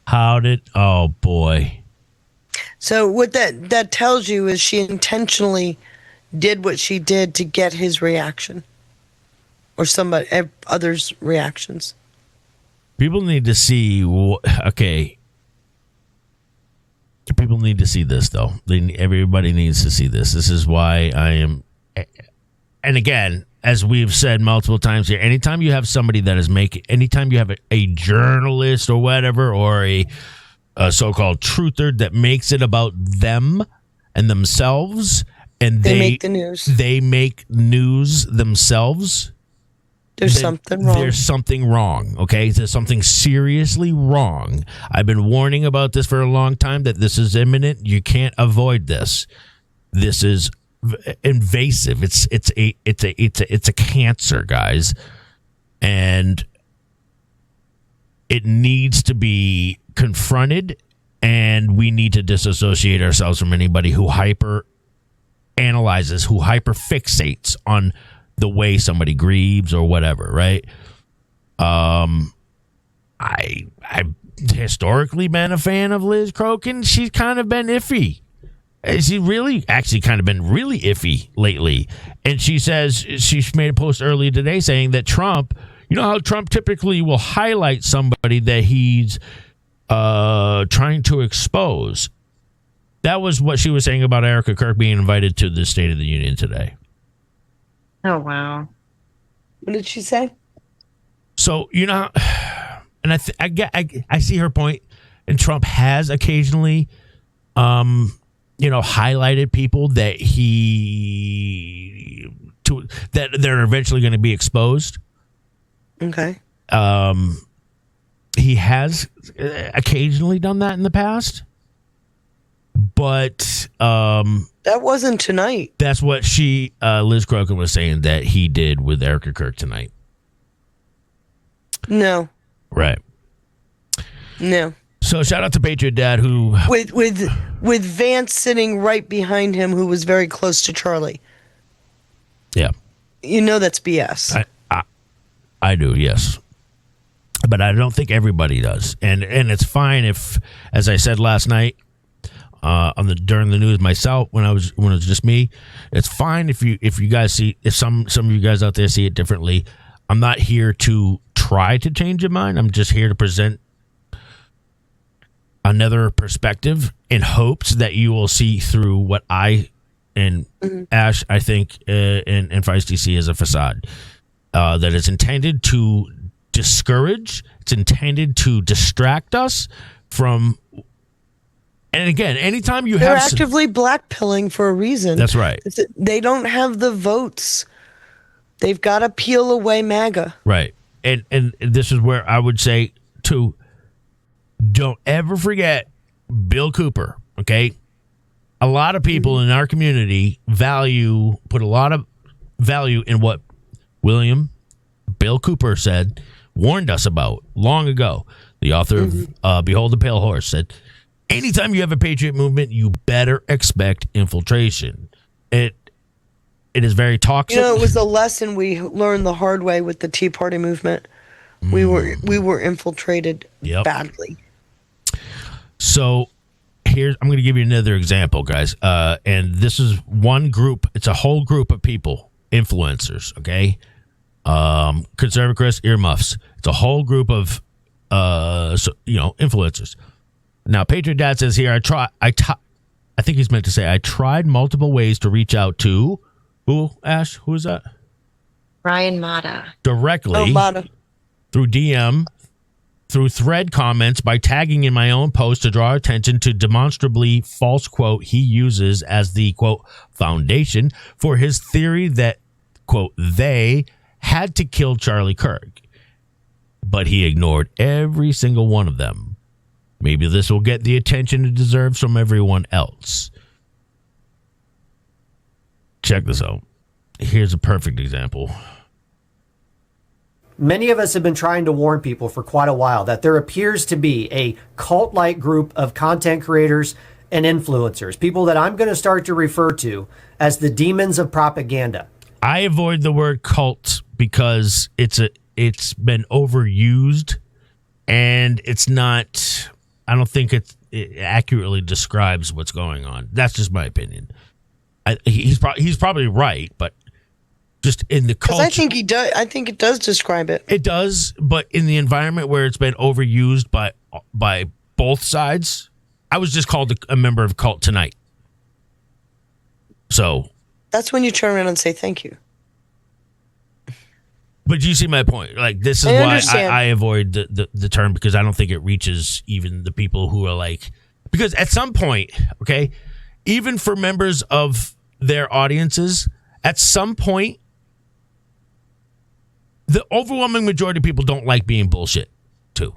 Oh boy. So what that tells you is she intentionally did what she did to get his reaction. Or somebody others' reactions. People need to see. Okay. People need to see this, though. Everybody needs to see this. This is why I am. And again, as we've said multiple times here, anytime you have somebody that is anytime you have a journalist or whatever, or a so-called truther that makes it about them and themselves, and they make the news. They make news themselves. There's something wrong. There's something wrong, okay? There's something seriously wrong. I've been warning about this for a long time, that this is imminent. You can't avoid this. This is invasive. It's a cancer, guys. And it needs to be confronted, and we need to disassociate ourselves from anybody who hyper analyzes, who hyper fixates on the way somebody grieves or whatever, right? I've historically been a fan of Liz Crokin. She's kind of been iffy. She's actually kind of been really iffy lately. And she says, she made a post earlier today saying that Trump, you know how Trump typically will highlight somebody that he's trying to expose. That was what she was saying about Erica Kirk being invited to the State of the Union today. Oh, wow. What did she say? So, you know, and I see her point, and Trump has occasionally, highlighted people that that they're eventually going to be exposed. Okay. He has occasionally done that in the past, but that wasn't tonight. That's what Liz Crokin was saying that he did with Erica Kirk tonight. No. Right. No. So shout out to Patriot Dad, who with Vance sitting right behind him, who was very close to Charlie. Yeah. You know that's BS. I do, yes. But I don't think everybody does. And it's fine if, as I said last night, during the news myself, when it was just me, it's fine if you guys see, if some of you guys out there see it differently. I'm not here to try to change your mind. I'm just here to present another perspective in hopes that you will see through what I and Ash, I think, and Feisty see as a facade that is intended to discourage. It's intended to distract us from. And again, anytime they're actively blackpilling for a reason. That's right. They don't have the votes. They've got to peel away MAGA. Right. And this is where I would say, too, don't ever forget Bill Cooper, okay? A lot of people in our community put a lot of value in what Bill Cooper warned us about long ago. The author of Behold the Pale Horse said, anytime you have a patriot movement, you better expect infiltration. It is very toxic. You know, it was a lesson we learned the hard way with the Tea Party movement. We were infiltrated badly. So I'm going to give you another example, guys. And this is one group. It's a whole group of people, influencers, okay? Conservative Chris, earmuffs. It's a whole group of, influencers. Now, Patriot Dad says here, I think he's meant to say, I tried multiple ways to reach out to, who, Ash? Who is that? Ryan Mata. Directly through DM through thread comments by tagging in my own post to draw attention to demonstrably false quote he uses as the quote foundation for his theory that quote they had to kill Charlie Kirk. But he ignored every single one of them. Maybe this will get the attention it deserves from everyone else. Check this out. Here's a perfect example. Many of us have been trying to warn people for quite a while that there appears to be a cult-like group of content creators and influencers, people that I'm going to start to refer to as the demons of propaganda. I avoid the word cult because it's been overused, and it's not. I don't think it accurately describes what's going on. That's just my opinion. He's probably right, but just in the culture, I think he does. I think it does describe it. It does, but in the environment where it's been overused by both sides, I was just called a member of a cult tonight. So that's when you turn around and say thank you. But you see my point. Like, this is why I avoid the term, because I don't think it reaches even the people who are like, because at some point, okay, even for members of their audiences, at some point, the overwhelming majority of people don't like being bullshit too.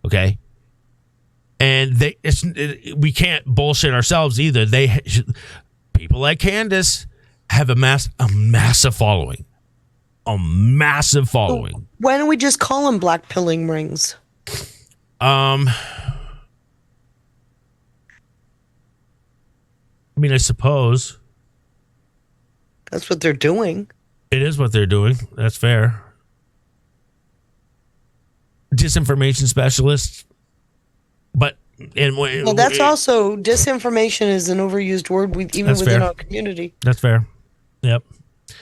Okay. And we can't bullshit ourselves either. People like Candace have a massive following. A massive following. Why don't we just call them black pilling rings? I mean, I suppose that's what they're doing. It is what they're doing. That's fair. Disinformation specialists, but well, that's also disinformation is an overused word even within our community. That's fair. Yep.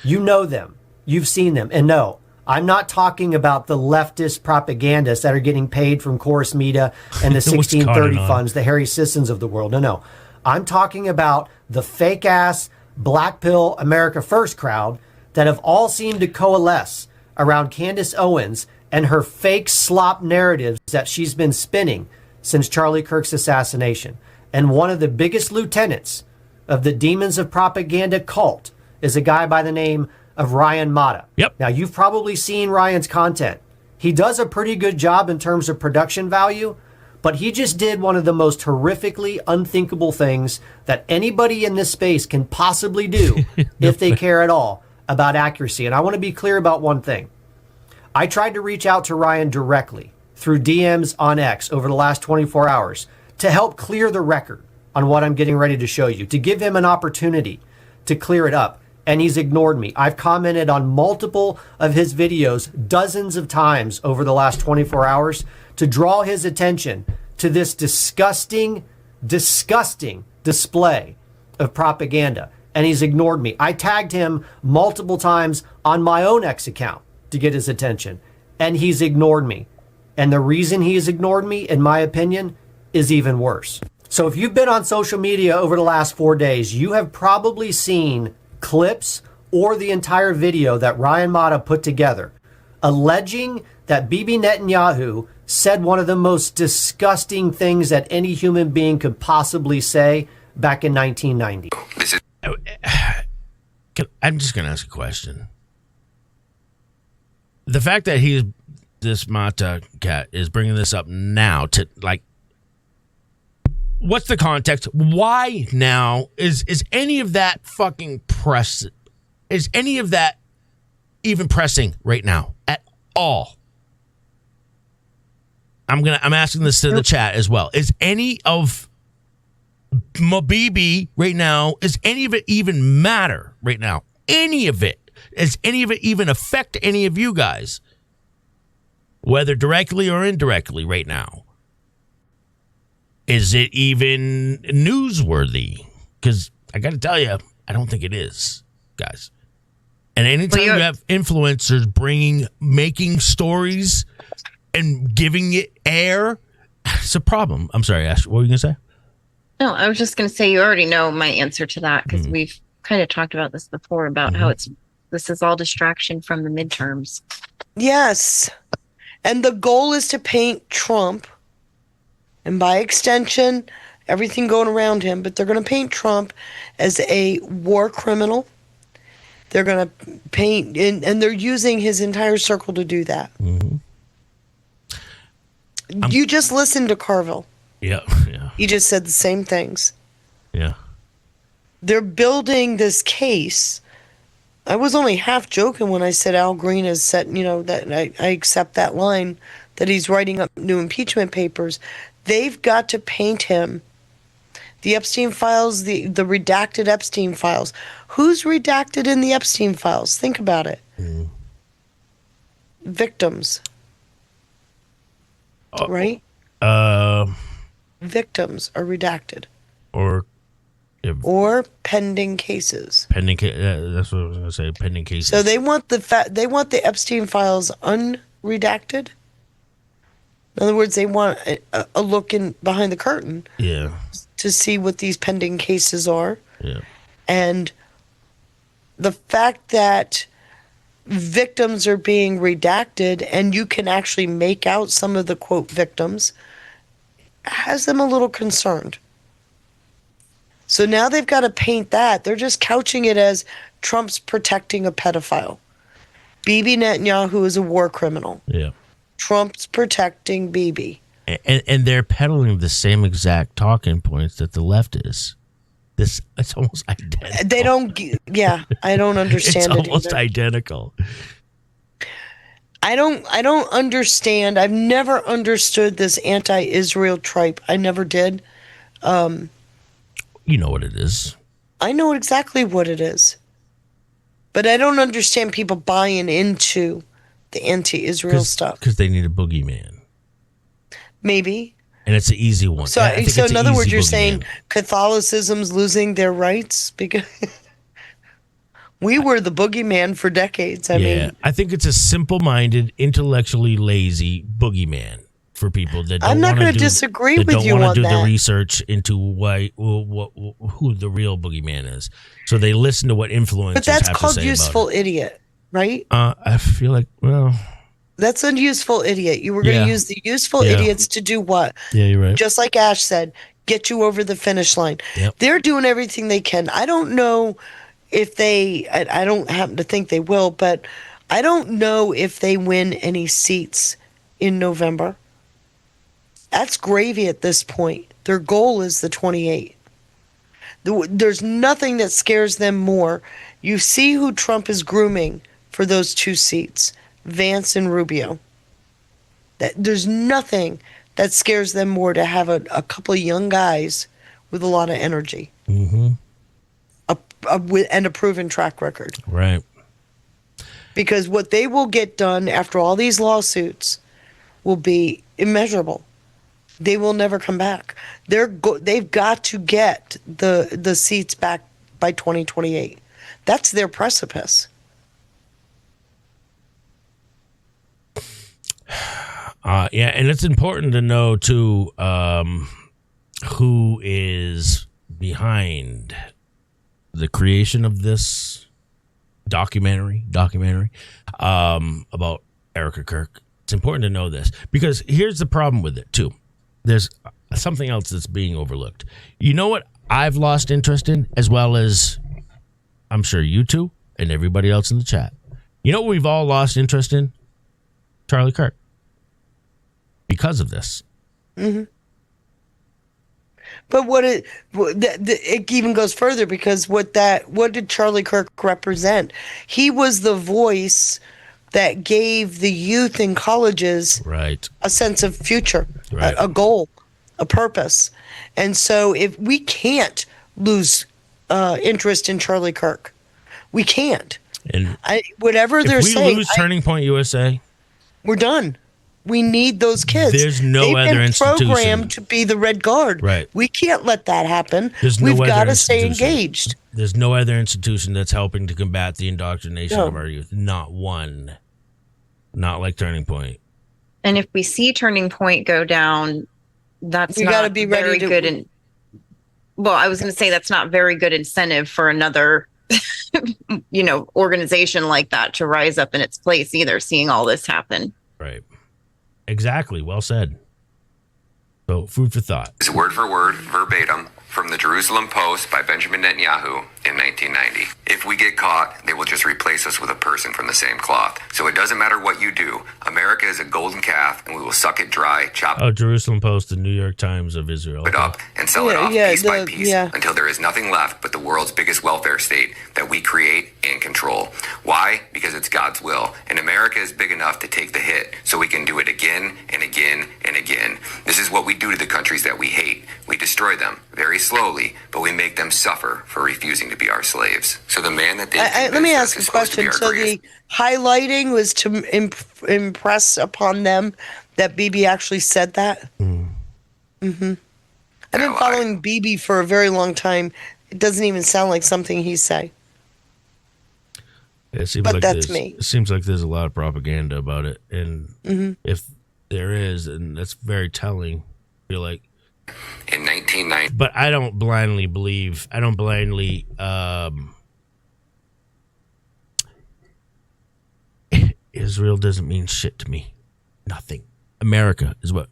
You know them. You've seen them. And no, I'm not talking about the leftist propagandists that are getting paid from Chorus Media and the 1630 funds, the Harry Sissons of the world. No. I'm talking about the fake-ass, black pill, America First crowd that have all seemed to coalesce around Candace Owens and her fake slop narratives that she's been spinning since Charlie Kirk's assassination. And one of the biggest lieutenants of the demons of propaganda cult is a guy by the name of Ryan Mata. Yep. Now, you've probably seen Ryan's content. He does a pretty good job in terms of production value, but he just did one of the most horrifically unthinkable things that anybody in this space can possibly do if they care at all about accuracy. And I want to be clear about one thing. I tried to reach out to Ryan directly through DMs on X over the last 24 hours to help clear the record on what I'm getting ready to show you, to give him an opportunity to clear it up. And he's ignored me. I've commented on multiple of his videos dozens of times over the last 24 hours to draw his attention to this disgusting display of propaganda. And he's ignored me. I tagged him multiple times on my own X account to get his attention. And he's ignored me. And the reason he has ignored me, in my opinion, is even worse. So if you've been on social media over the last 4 days, you have probably seen clips or the entire video that Ryan Mata put together alleging that Bibi Netanyahu said one of the most disgusting things that any human being could possibly say back in 1990. I'm just going to ask a question. The fact that this Mata cat is bringing this up now to, like, what's the context? Why now? Is any of that fucking press? Is any of that even pressing right now at all? I'm asking this to the chat as well. Is any of Mabibi right now? Is any of it even matter right now? Any of it? Does any of it even affect any of you guys? Whether directly or indirectly right now. Is it even newsworthy? Because I got to tell you, I don't think it is, guys. And anytime you have influencers making stories and giving it air, it's a problem. I'm sorry, Ash. What were you going to say? No, I was just going to say you already know my answer to that because we've kind of talked about this before about how this is all distraction from the midterms. Yes. And the goal is to paint Trump, and by extension, everything going around him, but they're going to paint Trump as a war criminal. They're going to paint, and they're using his entire circle to do that. Mm-hmm. You just listened to Carville. Yeah. He just said the same things. Yeah. They're building this case. I was only half joking when I said Al Green has said, that I accept that line, that he's writing up new impeachment papers. They've got to paint him. The Epstein files, the redacted Epstein files. Who's redacted in the Epstein files? Think about it. Victims. Right? Victims are redacted. Or pending cases. That's what I was going to say. Pending cases. So they want the Epstein files unredacted. In other words, they want a look in behind the curtain. Yeah. To see what these pending cases are. Yeah. And the fact that victims are being redacted and you can actually make out some of the quote victims has them a little concerned. So now they've got to paint that. They're just couching it as Trump's protecting a pedophile. Bibi Netanyahu is a war criminal. Yeah. Trump's protecting Bibi. And they're peddling the same exact talking points that the left is. It's almost identical. They don't. Yeah, I don't understand. It's almost identical. I don't understand. I've never understood this anti-Israel tripe. I never did. You know what it is. I know exactly what it is. But I don't understand people buying into the anti-Israel stuff. Because they need a boogeyman. Maybe. And it's an easy one. So in other words, you're saying Catholicism's losing their rights? Because we were the boogeyman for decades. I mean, I think it's a simple-minded, intellectually lazy boogeyman for people that don't I'm not going to disagree with you on do that. the research into who the real boogeyman is. So they listen to what influencers But that's have called to say useful about it. idiot, right? I feel like, That's a useful idiot. You were going to use the useful idiots to do what? Yeah, you're right. Just like Ash said, get you over the finish line. Yep. They're doing everything they can. I don't know if I don't happen to think they will, but I don't know if they win any seats in November. That's gravy at this point. Their goal is the 28. There's nothing that scares them more. You see who Trump is grooming for those 2 seats. Vance and Rubio. There's nothing that scares them more to have a couple of young guys with a lot of energy. Mm-hmm. And a proven track record. Right. Because what they will get done after all these lawsuits will be immeasurable. They will never come back. They've got to get the seats back by 2028. That's their precipice. And it's important to know too who is behind the creation of this documentary about Erica Kirk. It's important to know this because here's the problem with it too. There's something else that's being overlooked. You know what I've lost interest in, as well as I'm sure you two and everybody else in the chat. You know what we've all lost interest in? Charlie Kirk. Because of this. Mm-hmm. But it even goes further because what did Charlie Kirk represent? He was the voice that gave the youth in colleges a sense of future, a goal, a purpose. And so if we can't lose interest in Charlie Kirk, we can't. And whatever they're saying. If we lose Turning Point USA, we're done. We need those kids. There's no other institution. They've been programmed to be the Red Guard. Right. We can't let that happen. We've got to stay engaged. There's no other institution that's helping to combat the indoctrination of our youth. Not one. Not like Turning Point. And if we see Turning Point go down, that's we not gotta be very ready to, good. Well, I was going to say that's not very good incentive for another, organization like that to rise up in its place either, seeing all this happen. Right. Exactly. Well said. So, food for thought. Is word for word, verbatim, from the Jerusalem Post by Benjamin Netanyahu in 1990. If we get caught, they will just replace us with a person from the same cloth. So it doesn't matter what you do. America is a golden calf, and we will suck it dry, chop Jerusalem Post, the New York Times of Israel. it up, and sell it off piece by piece until there is nothing left but the world's biggest welfare state that we create and control. Why? Because it's God's will. And America is big enough to take the hit, so we can do it again and again and again. This is what we do to the countries that we hate. We destroy them very slowly, but we make them suffer for refusing to be our slaves. So the man that they let me ask a question. So the highlighting was to impress upon them that Bibi actually said that? Mm-hmm. I've been following Bibi for a very long time. It doesn't even sound like something he say. It seems But like that's me. It seems like there's a lot of propaganda about it. And if there is, and that's very telling, I feel like. In 1990. But I don't blindly believe. I don't blindly. Israel doesn't mean shit to me. Nothing. America is what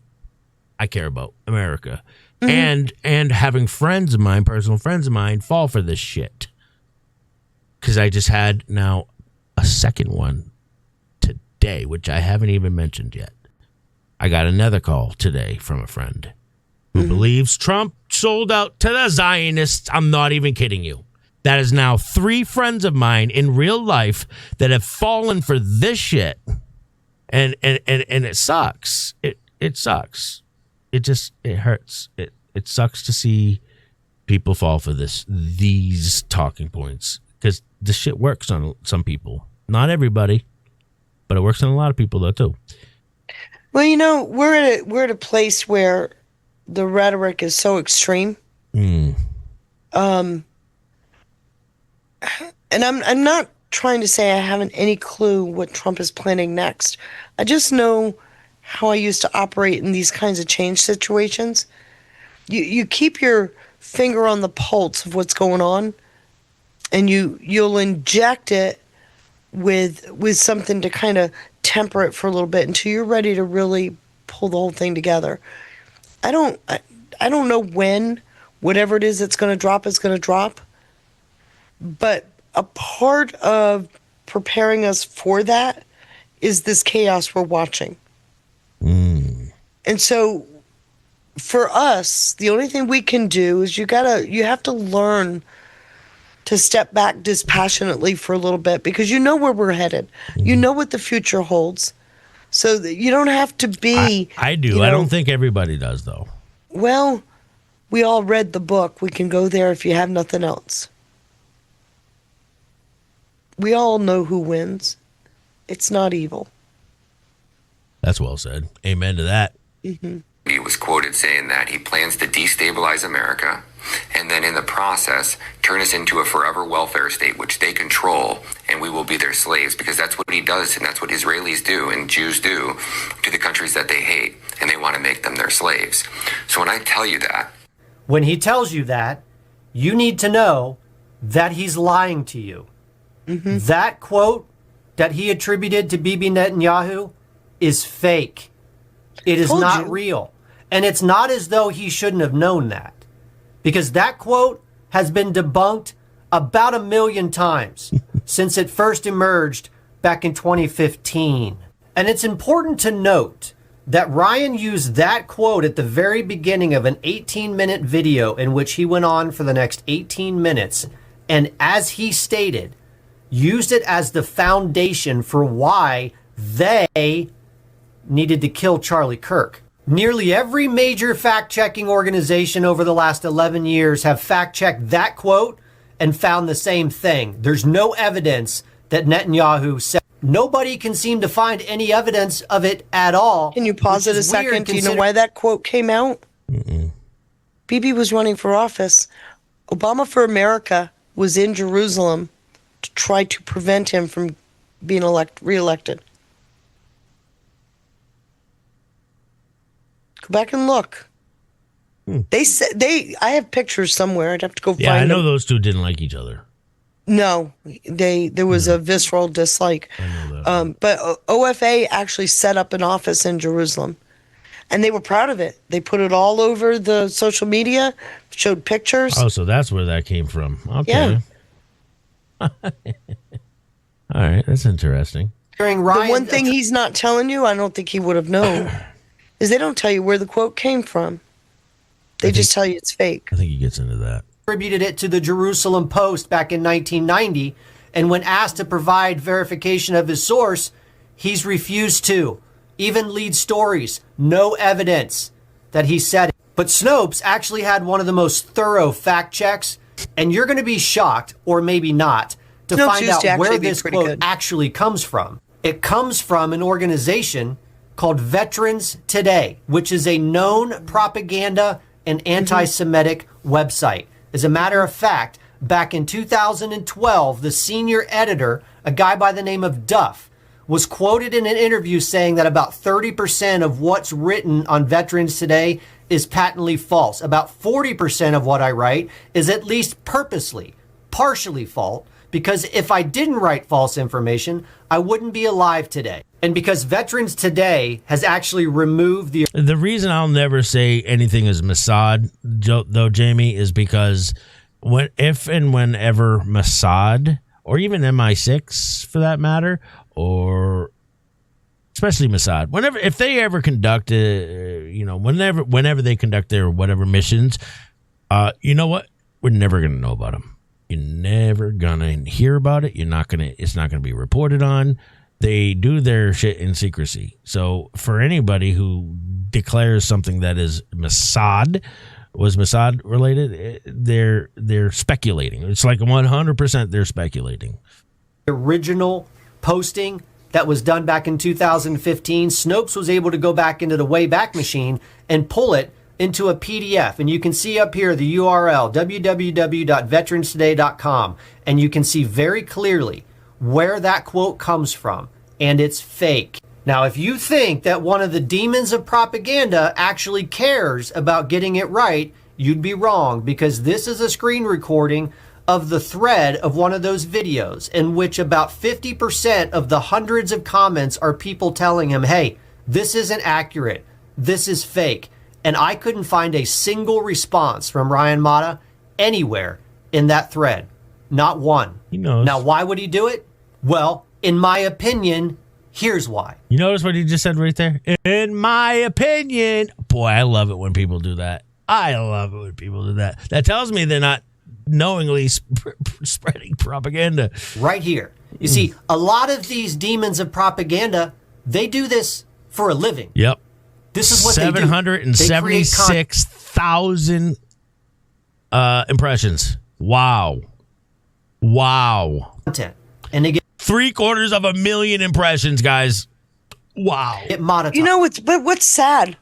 I care about. America. And having friends of mine, personal friends of mine, fall for this shit. Because I just had now a second one today, which I haven't even mentioned yet. I got another call today from a friend who believes Trump sold out to the Zionists. I'm not even kidding you. That is now 3 friends of mine in real life that have fallen for this shit. And it sucks. It sucks. It hurts. It sucks to see people fall for these talking points, because the shit works on some people. Not everybody, but it works on a lot of people though too. Well, you know, we're at a place where the rhetoric is so extreme. And I'm not trying to say I haven't any clue what Trump is planning next. I just know how I used to operate in these kinds of change situations. You keep your finger on the pulse of what's going on, and you'll inject it with something to kind of temper it for a little bit until you're ready to really pull the whole thing together. I don't know when whatever it is that's going to drop is going to drop, but a part of preparing us for that is this chaos we're watching. And so for us, the only thing we can do is you have to learn to step back dispassionately for a little bit, because you know where we're headed. You know what the future holds. So that you don't have to be... I do. I don't think everybody does, though. Well, we all read the book. We can go there if you have nothing else. We all know who wins. It's not evil. That's well said. Amen to that. He was quoted saying that he plans to destabilize America and then in the process turn us into a forever welfare state which they control, and we will be their slaves, because that's what he does, and that's what Israelis do and Jews do to the countries that they hate, and they want to make them their slaves. So when I tell you that, when he tells you that, you need to know that he's lying to you. That quote that he attributed to Bibi Netanyahu is fake. It is not real. And it's not as though he shouldn't have known that, because that quote has been debunked about 1 million times since it first emerged back in 2015. And it's important to note that Ryan used that quote at the very beginning of an 18-minute video in which he went on for the next 18 minutes. And as he stated, used it as the foundation for why they needed to kill Charlie Kirk. Nearly every major fact-checking organization over the last 11 years have fact-checked that quote and found the same thing. There's no evidence that Netanyahu said. Nobody can seem to find any evidence of it at all. Can you pause it a second? Do you know why that quote came out? Bibi was running for office. Obama for America was in Jerusalem to try to prevent him from being reelected. Go back and look. They said I have pictures somewhere. I'd have to go find them. Yeah, I know those two didn't like each other. No, there was a visceral dislike. But OFA actually set up an office in Jerusalem, and they were proud of it. They put it all over the social media, showed pictures. Oh, so that's where that came from. Okay. Yeah. All right, that's interesting. The one thing he's not telling you, I don't think he would have known, is they don't tell you where the quote came from. They just tell you it's fake. I think he gets into that. Attributed it to the Jerusalem Post back in 1990, and when asked to provide verification of his source, he's refused to. Even lead stories, no evidence that he said it. But Snopes actually had one of the most thorough fact checks, and you're going to be shocked, or maybe not, to find out where this quote actually comes from. It comes from an organization called Veterans Today, which is a known propaganda and anti-Semitic website. As a matter of fact, back in 2012, the senior editor, a guy by the name of Duff, was quoted in an interview saying that about 30% of what's written on Veterans Today is patently false. About 40% of what I write is at least purposely, partially false, because if I didn't write false information, I wouldn't be alive today. And because Veterans Today has actually removed the reason I'll never say anything is Mossad, though, Jamie, is because if and whenever Mossad, or even MI6 for that matter, or especially Mossad, if they ever conduct, whenever they conduct their whatever missions, you know what? We're never going to know about them. You're never going to hear about it. It's not going to be reported on. They do their shit in secrecy. So for anybody who declares something that is Mossad, was Mossad related, they're speculating. It's like 100% they're speculating. Original posting that was done back in 2015, Snopes was able to go back into the Wayback Machine and pull it into a PDF. And you can see up here the URL, www.veteranstoday.com. And you can see very clearly where that quote comes from. And it's fake. Now, if you think that one of the demons of propaganda actually cares about getting it right, you'd be wrong, because this is a screen recording of the thread of one of those videos in which about 50% of the hundreds of comments are people telling him, hey, this isn't accurate. This is fake. And I couldn't find a single response from Ryan Mata anywhere in that thread. Not one. He knows. Now, why would he do it? Well, in my opinion, here's why. You notice what he just said right there? In my opinion. Boy, I love it when people do that. I love it when people do that. That tells me they're not knowingly spreading propaganda. Right here. You see, a lot of these demons of propaganda, they do this for a living. Yep. This is what they do. 776,000 impressions. Wow. Content. And they get 750,000 impressions, guys. Wow. Get monetized. You know what's sad?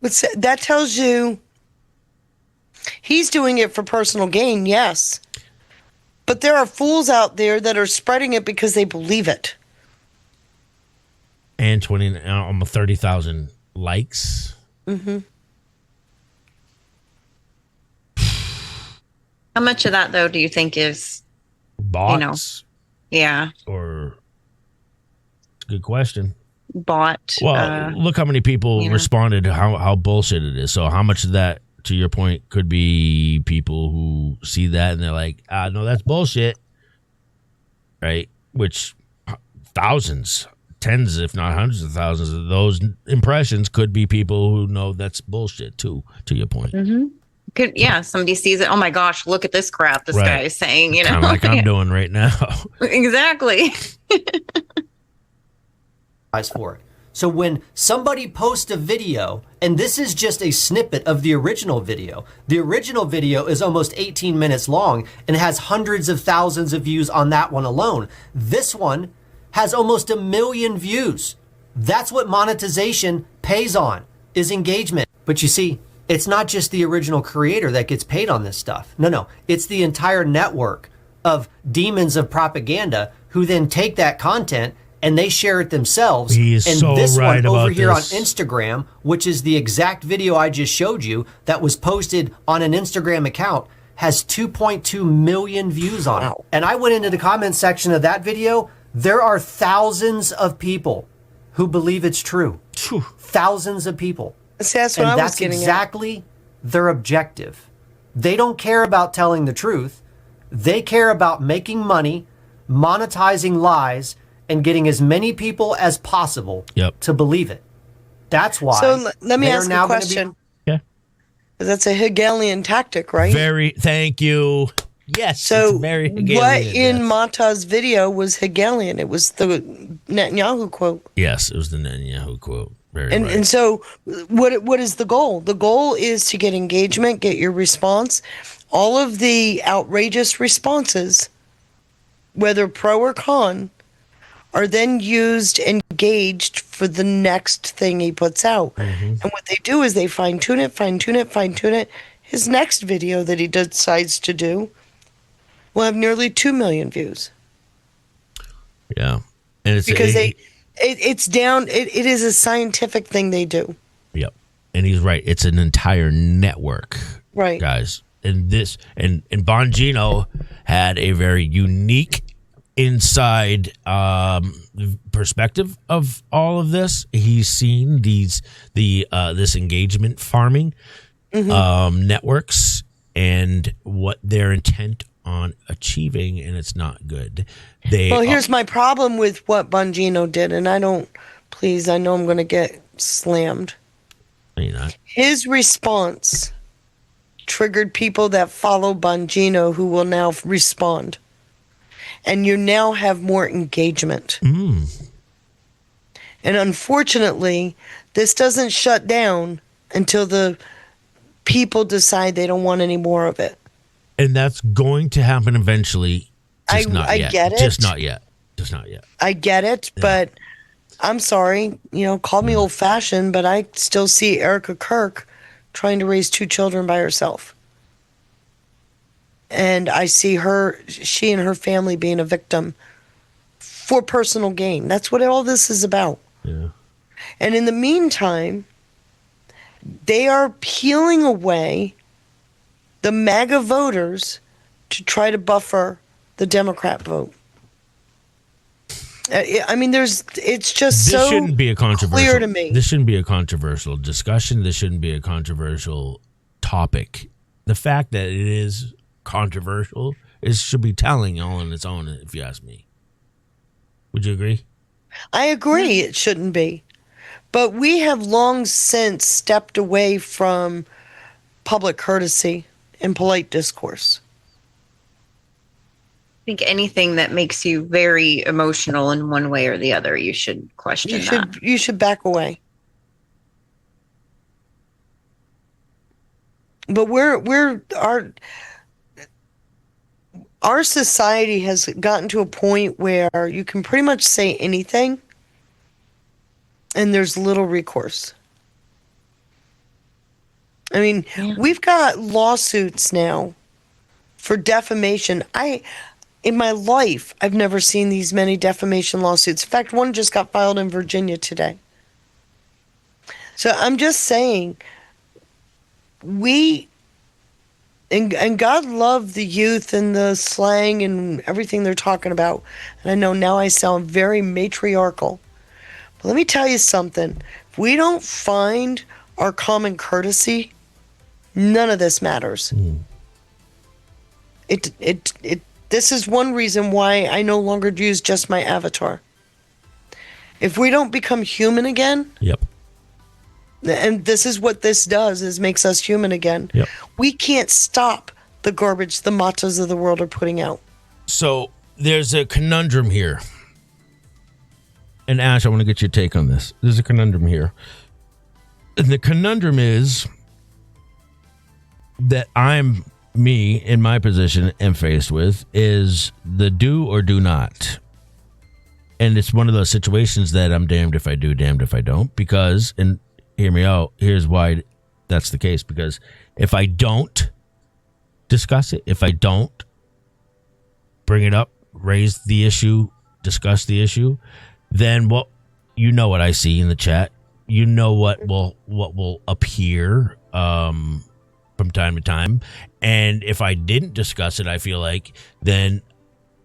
That tells you he's doing it for personal gain, yes. But there are fools out there that are spreading it because they believe it. And almost 30,000 likes. Mm-hmm. How much of that, though, do you think is bots? Yeah. Or it's a good question. Bot. Well, look how many people responded to how bullshit it is. So how much of that, to your point, could be people who see that and they're like, no, that's bullshit. Right? Which thousands, tens, if not hundreds of thousands of those impressions could be people who know that's bullshit too, to your point. Mm-hmm. Somebody sees it. Oh my gosh, look at this crap this guy is saying, Kind of like I'm doing right now. Exactly. For it. So when somebody posts a video, and this is just a snippet of the original video is almost 18 minutes long and has hundreds of thousands of views on that one alone. This one has almost 1 million views. That's what monetization pays on, is engagement. But you see, it's not just the original creator that gets paid on this stuff. No. It's the entire network of demons of propaganda who then take that content and they share it themselves. He is and so this right one over about here this. on Instagram, which is the exact video I just showed you that was posted on an Instagram account, has 2.2 million views on it. And I went into the comment section of that video. There are thousands of people who believe it's true. Thousands of people. See, that's what and I was that's getting exactly their objective. They don't care about telling the truth. They care about making money, monetizing lies, and getting as many people as possible to believe it. That's why. So let me they are ask now a gonna be- question. Yeah. That's a Hegelian tactic, right? Thank you. Yes. So it's very Hegelian, what in yes. Mata's video was Hegelian? It was the Netanyahu quote. Yes, it was the Netanyahu quote. Very And right. and so what is the goal? The goal is to get engagement, get your response. All of the outrageous responses, whether pro or con, are then used and gauged for the next thing he puts out. And what they do is they fine tune it. His next video that he decides to do will have nearly 2 million views. Yeah. And it's Because it's down, it is a scientific thing they do. Yep. And he's right. It's an entire network. Right. Guys. And this and Bongino had a very unique inside perspective of all of this. He's seen this engagement farming networks and what they're intent on achieving, and it's not good. Here's my problem with what Bongino did, and I know I'm going to get slammed. No, you're not. His response triggered people that follow Bongino who will now respond. And you now have more engagement. And unfortunately, this doesn't shut down until the people decide they don't want any more of it. And that's going to happen eventually. Just not I yet. get it. Just not yet. I get it, but I'm sorry, call me old fashioned, but I still see Erica Kirk trying to raise 2 children by herself. And I see she and her family being a victim for personal gain. That's what all this is about. Yeah. And in the meantime, they are peeling away the MAGA voters to try to buffer the Democrat vote. I mean, it's just This shouldn't be a controversial. clear to me. This shouldn't be a controversial discussion. This shouldn't be a controversial topic. The fact that it is controversial should be telling all on its own, if you ask me. Would you agree? I agree it shouldn't be. But we have long since stepped away from public courtesy and polite discourse. I think anything that makes you very emotional in one way or the other, you should question that. You should back away. But our society has gotten to a point where you can pretty much say anything and there's little recourse. I mean, we've got lawsuits now for defamation. In my life, I've never seen these many defamation lawsuits. In fact, one just got filed in Virginia today. So I'm just saying, and God loved the youth and the slang and everything they're talking about. And I know now I sound very matriarchal. But let me tell you something. If we don't find our common courtesy, none of this matters. This is one reason why I no longer use just my avatar. If we don't become human again, and this is what this does, is makes us human again. We can't stop the garbage the Matas of the world are putting out. So there's a conundrum here. And Ash, I want to get your take on this. There's a conundrum here. And the conundrum is that me in my position am faced with is the do or do not. And it's one of those situations that I'm damned if I do, damned if I don't, because, and hear me out, here's why that's the case, because if I don't discuss it, if I don't bring it up, raise the issue, discuss the issue, then what I see in the chat, what will appear from time to time. And if I didn't discuss it, I feel like then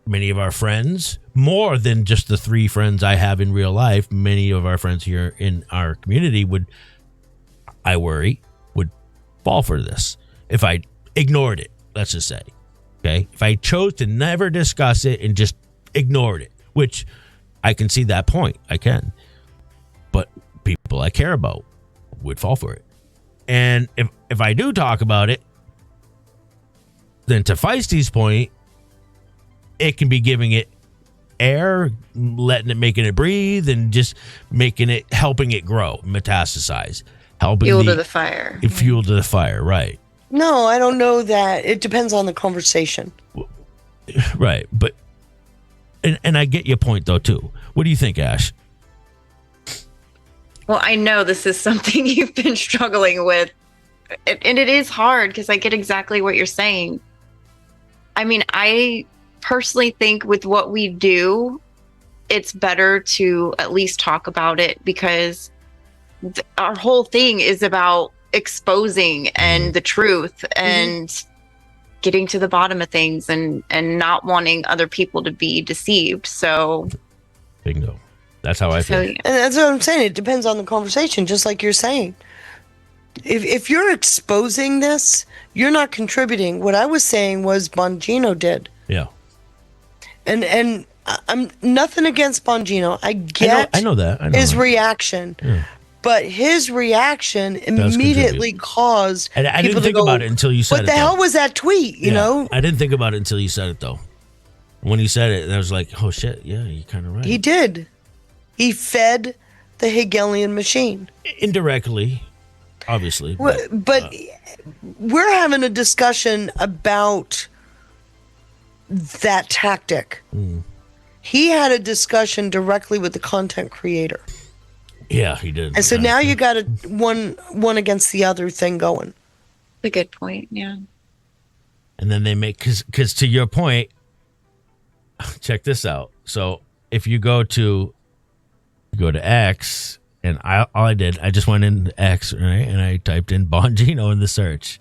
many of our friends, more than just the 3 friends I have in real life, many of our friends here in our community would fall for this if I ignored it, let's just say. Okay? If I chose to never discuss it and just ignored it, which I can see that point. I can. But people I care about would fall for it. And if I do talk about it, then to Feisty's point, it can be giving it air, making it breathe, and just helping it grow, metastasize. Helping fuel to the fire. Fuel to the fire, right. No, I don't know that. It depends on the conversation. Right. But, and I get your point, though, too. What do you think, Ash? Well, I know this is something you've been struggling with. And it is hard because I get exactly what you're saying. I mean, I personally think with what we do, it's better to at least talk about it because our whole thing is about exposing and the truth and getting to the bottom of things and not wanting other people to be deceived. So bingo. That's how I feel. And that's what I'm saying. It depends on the conversation, just like you're saying. If you're exposing this, you're not contributing. What I was saying was Bongino did. Yeah. And I'm nothing against Bongino. I get I know that. his reaction. Yeah. But his reaction immediately caused and I people didn't think to go, about it until you said it. What the hell was that tweet, you know? I didn't think about it until you said it, though. When you said it, I was like, oh, shit, yeah, you're kind of right. He did. He fed the Hegelian machine. Indirectly, obviously. But we're having a discussion about that tactic. He had a discussion directly with the content creator. Yeah, he did. And so now you got a one against the other thing going. A good point, yeah. And then they make, because to your point, check this out. So if you go to X, and all I did, I just went into X, right, and I typed in Bongino in the search.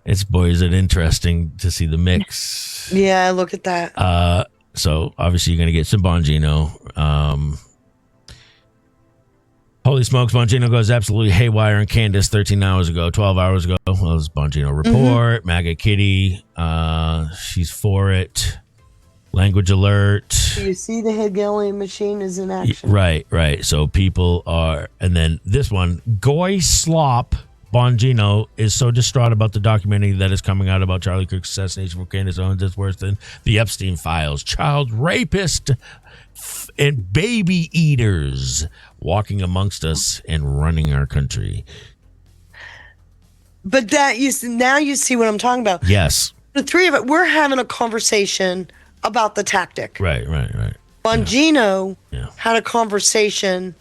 Is it interesting to see the mix? Yeah, look at that. So obviously you're going to get some Bongino. Holy smokes, Bongino goes absolutely haywire on Candace 12 hours ago. Well, it was Bongino report, MAGA Kitty. She's for it. Language alert. So you see the Hegelian machine is in action. Right. So people are, and then this one, Goy Slop Bongino is so distraught about the documentary that is coming out about Charlie Kirk's assassination from Candace Owens. It's worse than the Epstein files. Child rapist and baby eaters walking amongst us and running our country. But now you see what I'm talking about. Yes. The three of it, we're having a conversation about the tactic. Right. Bongino had a conversation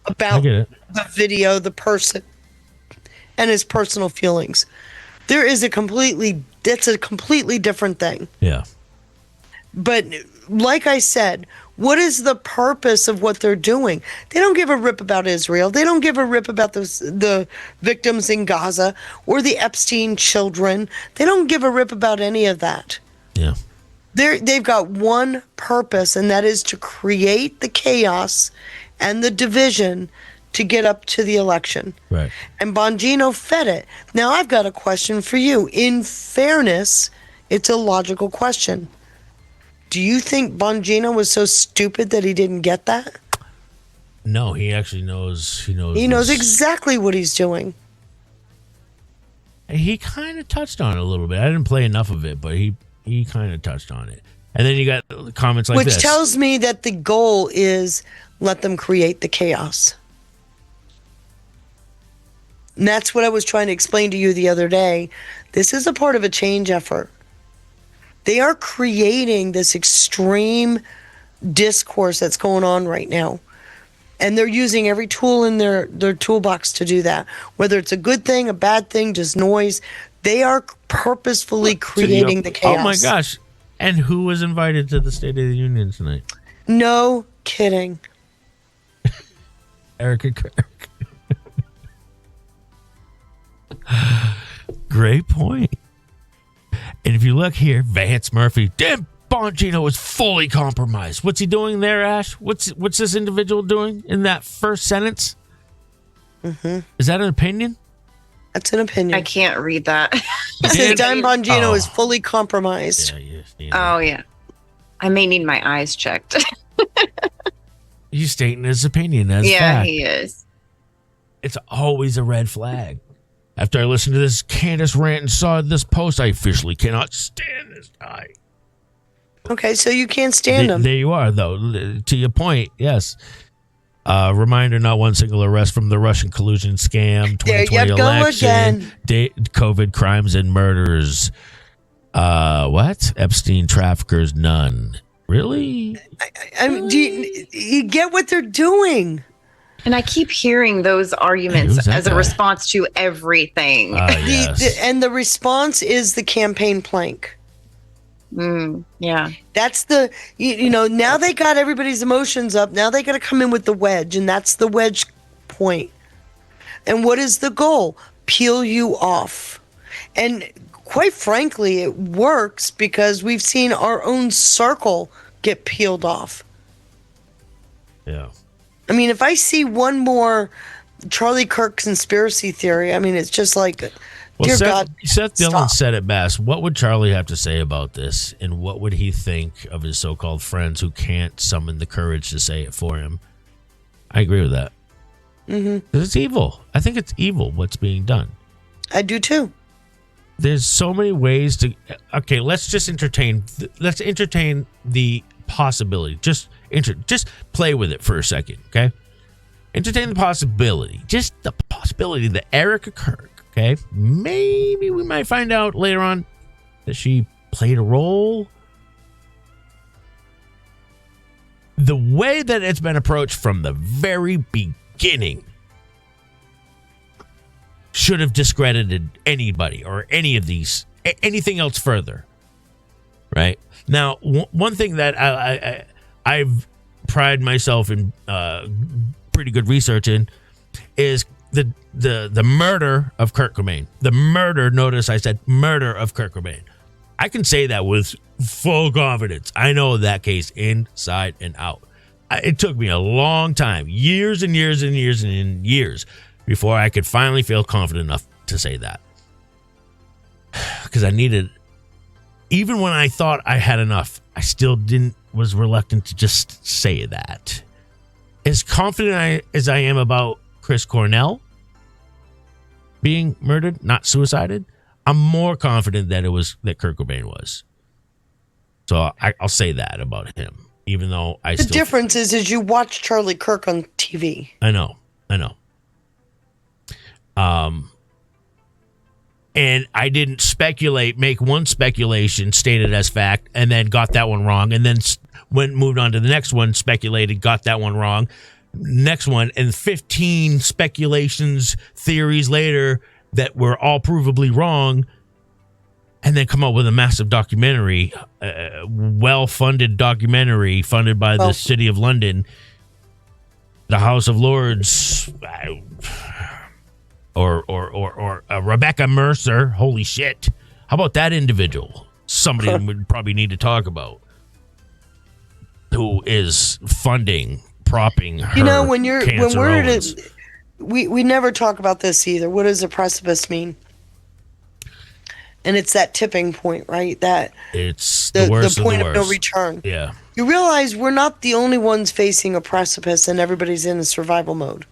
about the video, the person, and his personal feelings. It's a completely different thing. Yeah. But like I said, what is the purpose of what they're doing? They don't give a rip about Israel. They don't give a rip about the victims in Gaza or the Epstein children. They don't give a rip about any of that. Yeah. They've got one purpose, and that is to create the chaos and the division to get up to the election. Right. And Bongino fed it. Now, I've got a question for you. In fairness, it's a logical question. Do you think Bongino was so stupid that he didn't get that? No, he actually knows. He knows exactly what he's doing. He kind of touched on it a little bit. I didn't play enough of it, but he kind of touched on it. And then you got comments like this. Which tells me that the goal is let them create the chaos. And that's what I was trying to explain to you the other day. This is a part of a change effort. They are creating this extreme discourse that's going on right now. And they're using every tool in their toolbox to do that. Whether it's a good thing, a bad thing, just noise. They are purposefully creating the chaos. Oh my gosh. And who was invited to the State of the Union tonight? No kidding. Erica Kirk. Great point. And if you look here, Vance Murphy, Dan Bongino is fully compromised. What's he doing there, Ash? What's this individual doing in that first sentence? Mm-hmm. Is that an opinion? That's an opinion. I can't read that. It says Dan Bongino is fully compromised. Oh, yeah. I may need my eyes checked. He's stating his opinion as yeah, fact. he is. It's always a red flag. After I listened to this Candace rant and saw this post, I officially cannot stand this guy. Okay, so you can't stand him. There you are, though. To your point, yes. Reminder, not one single arrest from the Russian collusion scam, 2020 election, COVID crimes and murders. What? Epstein traffickers, none. Really? I mean, do you get what they're doing? And I keep hearing those arguments as a response to everything. Yes. And the response is the campaign plank. Yeah. That's the, now they got everybody's emotions up. Now they got to come in with the wedge, and that's the wedge point. And what is the goal? Peel you off. And quite frankly, it works because we've seen our own circle get peeled off. Yeah. I mean, if I see one more Charlie Kirk conspiracy theory, I mean, it's just like, dear God. Seth Dillon stop. said it best. What would Charlie have to say about this? And what would he think of his so-called friends who can't summon the courage to say it for him? I agree with that. Mm-hmm. 'Cause it's evil. I think it's evil what's being done. I do too. There's so many ways to. Okay, let's entertain the possibility. Just play with it for a second, okay? Entertain the possibility. Just the possibility that Erica Kirk, okay? Maybe we might find out later on that she played a role. The way that it's been approached from the very beginning should have discredited anybody or any of these, anything else further. Right? Now, one thing that I've prided myself in pretty good research in is the murder of Kurt Cobain. The murder, notice I said murder of Kurt Cobain. I can say that with full confidence. I know that case inside and out. It took me a long time, years and years and years and years, before I could finally feel confident enough to say that. Because I needed, even when I thought I had enough, I still was reluctant to just say that. As confident as I am about Chris Cornell being murdered, not suicided, I'm more confident that that Kurt Cobain was. So I'll say that about him, even though the difference is you watch Charlie Kirk on TV. I know. And I didn't make one speculation, stated as fact, and then got that one wrong, and then moved on to the next one, speculated, got that one wrong. Next one, and 15 speculations, theories later that were all provably wrong, and then come up with a massive documentary, well-funded documentary funded by the City of London, the House of Lords, or Rebecca Mercer. Holy shit. How about that individual? Somebody would probably need to talk about, who is propping her we never talk about this either. What does a precipice mean? And it's that tipping point, right? That it's the worst the point of no return. Yeah. You realize we're not the only ones facing a precipice, and everybody's in a survival mode.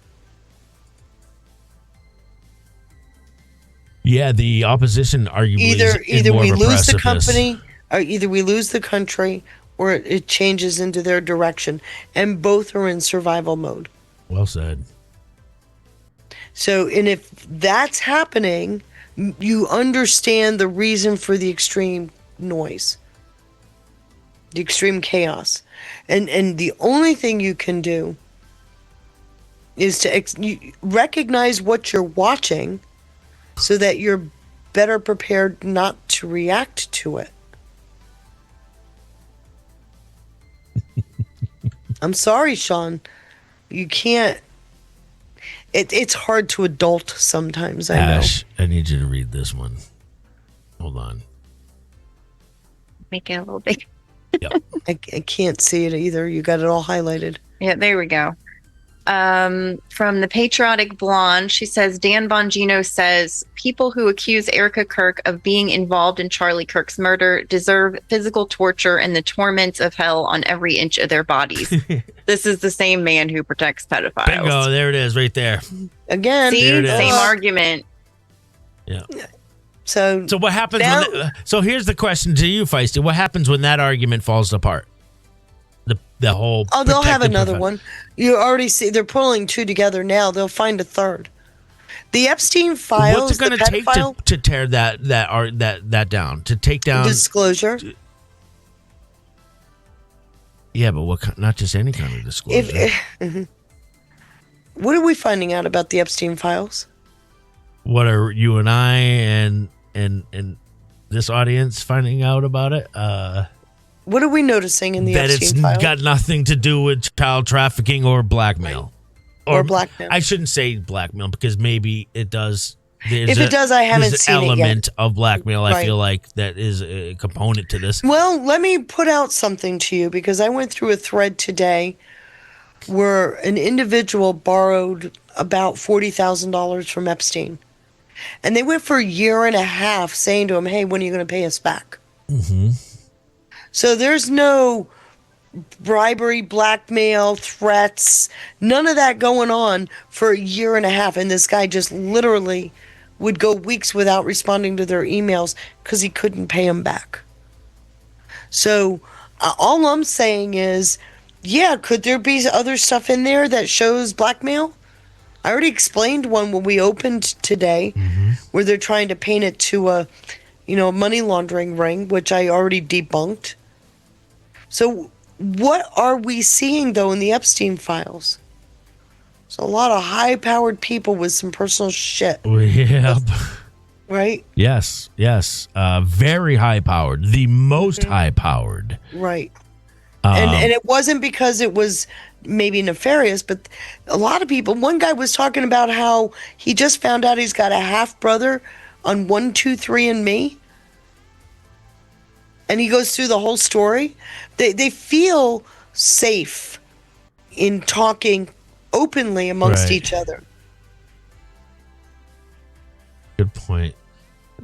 Yeah, the opposition arguably either we lose the company, or either we lose the country, or it changes into their direction, and both are in survival mode. Well said. So, and if that's happening, you understand the reason for the extreme noise, the extreme chaos, and the only thing you can do is to recognize what you're watching, so that you're better prepared not to react to it. I'm sorry, Sean. You can't. it's hard to adult sometimes. I Ash, I need you to read this one. Hold on. Make it a little big. Yep. I can't see it either. You got it all highlighted. Yeah, there we go. From the Patriotic Blonde, she says, Dan Bongino says, people who accuse Erica Kirk of being involved in Charlie Kirk's murder deserve physical torture and the torments of hell on every inch of their bodies. This is the same man who protects pedophiles. Bingo, there it is right there. Again, see, same argument. Yeah. So what happens when so here's the question to you, Feisty. What happens when that argument falls apart? The whole they'll have another one. You already see they're pulling two together now. They'll find a third. The Epstein files. What's it going to take to tear that down? To take down disclosure. Yeah, but what? Not just any kind of disclosure. What are we finding out about the Epstein files? What are you and I and this audience finding out about it? What are we noticing in the that Epstein it's files? got nothing to do with child trafficking or blackmail. Or blackmail. I shouldn't say blackmail because maybe it does. If it does, I haven't seen it yet. There's an element of blackmail. I Right. feel like that is a component to this. Well, let me put out something to you because I went through a thread today where an individual borrowed about $40,000 from Epstein. And they went for a year and a half saying to him, hey, when are you going to pay us back? Mm-hmm. So there's no bribery, blackmail, threats, none of that going on for a year and a half. And this guy just literally would go weeks without responding to their emails because he couldn't pay them back. So all I'm saying is, yeah, could there be other stuff in there that shows blackmail? I already explained one when we opened today where they're trying to paint it to a money laundering ring, which I already debunked. So what are we seeing, though, in the Epstein files? There's a lot of high-powered people with some personal shit. Yep. Right? Yes. Very high-powered. The most high-powered. Right. And it wasn't because it was maybe nefarious, but a lot of people, one guy was talking about how he just found out he's got a half-brother on 123andMe. And he goes through the whole story. They feel safe in talking openly amongst each other. Good point.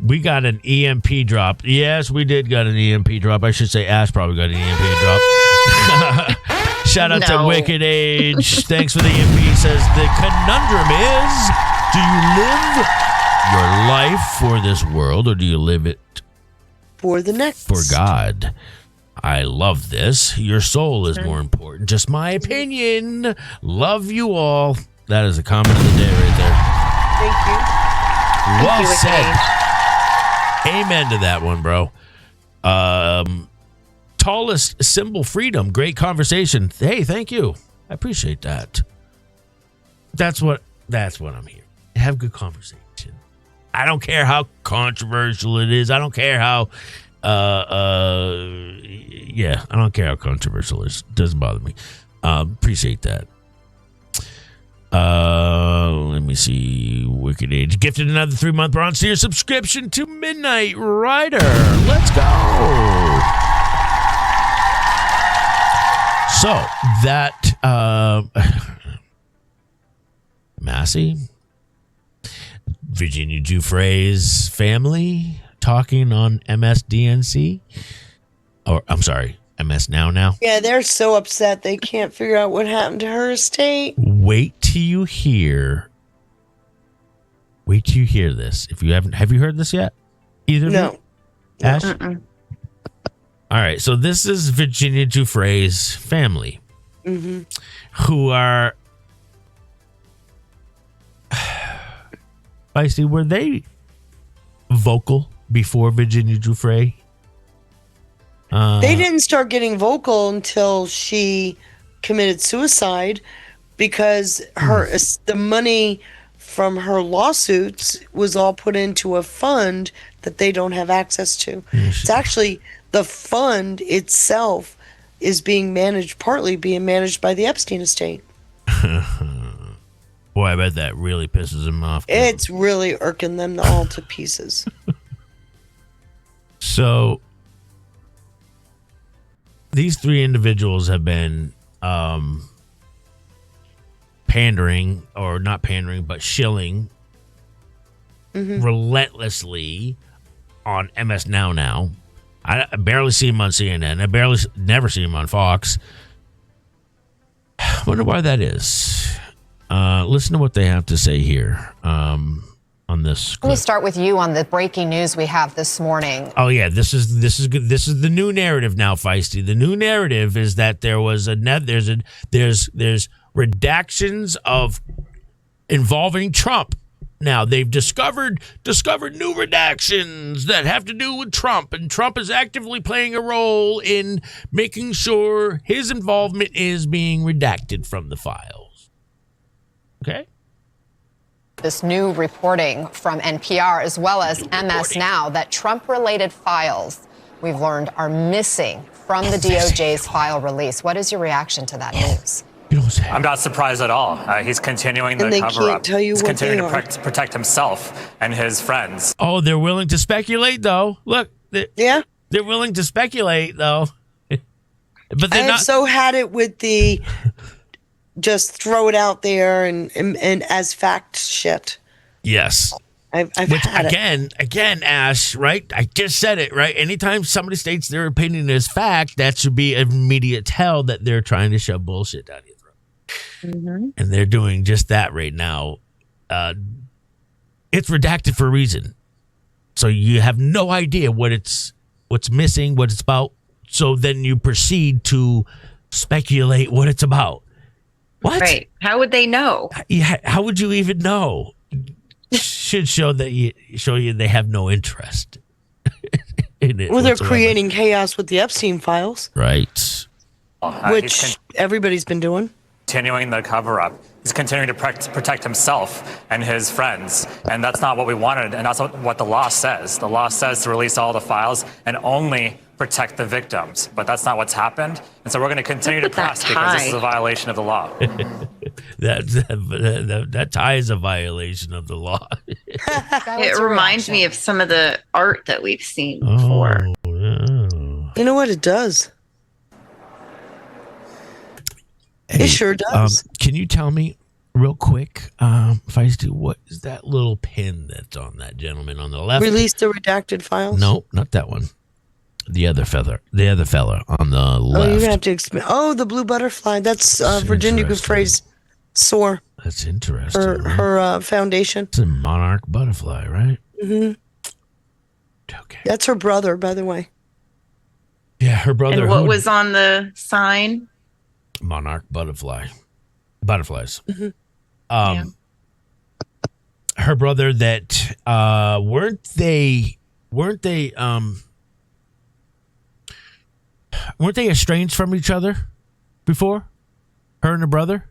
We got an EMP drop. Yes, we did got an EMP drop. I should say Ash probably got an EMP drop. Shout out to Wicked Age. Thanks for the EMP. Says the conundrum is, do you live your life for this world or do you live it for the next? For God. I love this. Your soul is more important. Just my opinion. Love you all. That is a comment of the day right there. Thank you. Well Thank you, said. Amen to that one, bro. Tallest symbol, freedom. Great conversation. Hey, thank you. I appreciate that. That's what I'm here. Have good conversation. I don't care how controversial it is. I don't care how I don't care how controversial it is. Doesn't bother me. Appreciate that. Let me see. Wicked Age gifted another 3-month bronze tier subscription to Midnight Rider. Let's go. So that Massey, Virginia Giuffre's family talking on MSDNC, or I'm sorry, MS Now. Yeah, they're so upset they can't figure out what happened to her estate. Wait till you hear this. If you have you heard this yet? Either no. of you? Ash? All right, so this is Virginia Giuffre's family, who are Feisty. Were they vocal before Virginia Giuffre? They didn't start getting vocal until she committed suicide because the money from her lawsuits was all put into a fund that they don't have access to. It's actually the fund itself is partly being managed by the Epstein estate. Boy, I bet that really pisses him off. It's really irking them all to pieces. So these three individuals have been pandering, or not pandering, but shilling relentlessly on MS Now. I barely see him on CNN. I never see him on Fox. I wonder why that is. Listen to what they have to say here on this. Let me start with you on the breaking news we have this morning. Oh yeah, this is good. This is the new narrative now, Feisty. The new narrative is that there's redactions of involving Trump. Now they've discovered new redactions that have to do with Trump, and Trump is actively playing a role in making sure his involvement is being redacted from the files. Okay. This new reporting from NPR as well as MS Now that Trump-related files we've learned are missing from the DOJ's file release. What is your reaction to that news? I'm not surprised at all. He's continuing the cover-up. He's continuing to protect himself and his friends. Oh, they're willing to speculate, though. Look, they're willing to speculate, though. But I have so had it with the just throw it out there and as fact shit. Yes. I've Which had again, Ash, right? I just said it, right? Anytime somebody states their opinion as fact, that should be an immediate tell that they're trying to shove bullshit down your throat. And they're doing just that right now. It's redacted for a reason. So you have no idea what's missing, what it's about. So then you proceed to speculate what it's about. What? Right. How would they know? Yeah, how would you even know? Should show you they have no interest in it. Well, they're whatsoever. creating chaos with the Epstein files, right? Which everybody's been doing. Continuing the cover-up. He's continuing to protect himself and his friends. And that's not what we wanted, and that's what the law says. The law says to release all the files and only protect the victims. But that's not what's happened. And so we're going to continue to press because this is a violation of the law. that tie is a violation of the law. It reminds me of some of the art that we've seen before. You know what it does? Hey, it sure does. Can you tell me real quick, Feisty, what is that little pin that's on that gentleman on the left? Release the redacted files? No, not that one. The other fella on the left. Oh, you're gonna have to explain. Oh, the blue butterfly. That's Virginia Giuffre's SOAR. That's interesting. Her foundation. It's a monarch butterfly, right? Okay. That's her brother, by the way. Yeah, her brother. And what was on the sign? Monarch butterfly. Butterflies. Her brother that weren't they estranged from each other before? Her and her brother?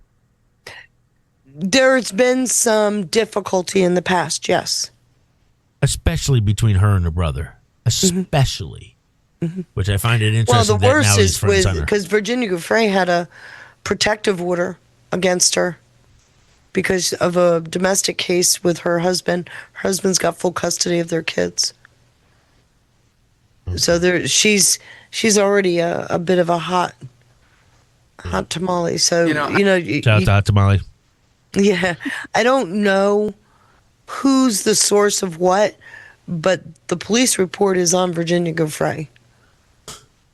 There's been some difficulty in the past, yes. Especially between her and her brother. Especially. Which I find it interesting. Well, the worst is because Virginia Giuffre had a protective order against her because of a domestic case with her husband. Her husband's got full custody of their kids. So she's already a bit of a hot tamale. So shout out tamale. Yeah, I don't know who's the source of what, but the police report is on Virginia Giuffre.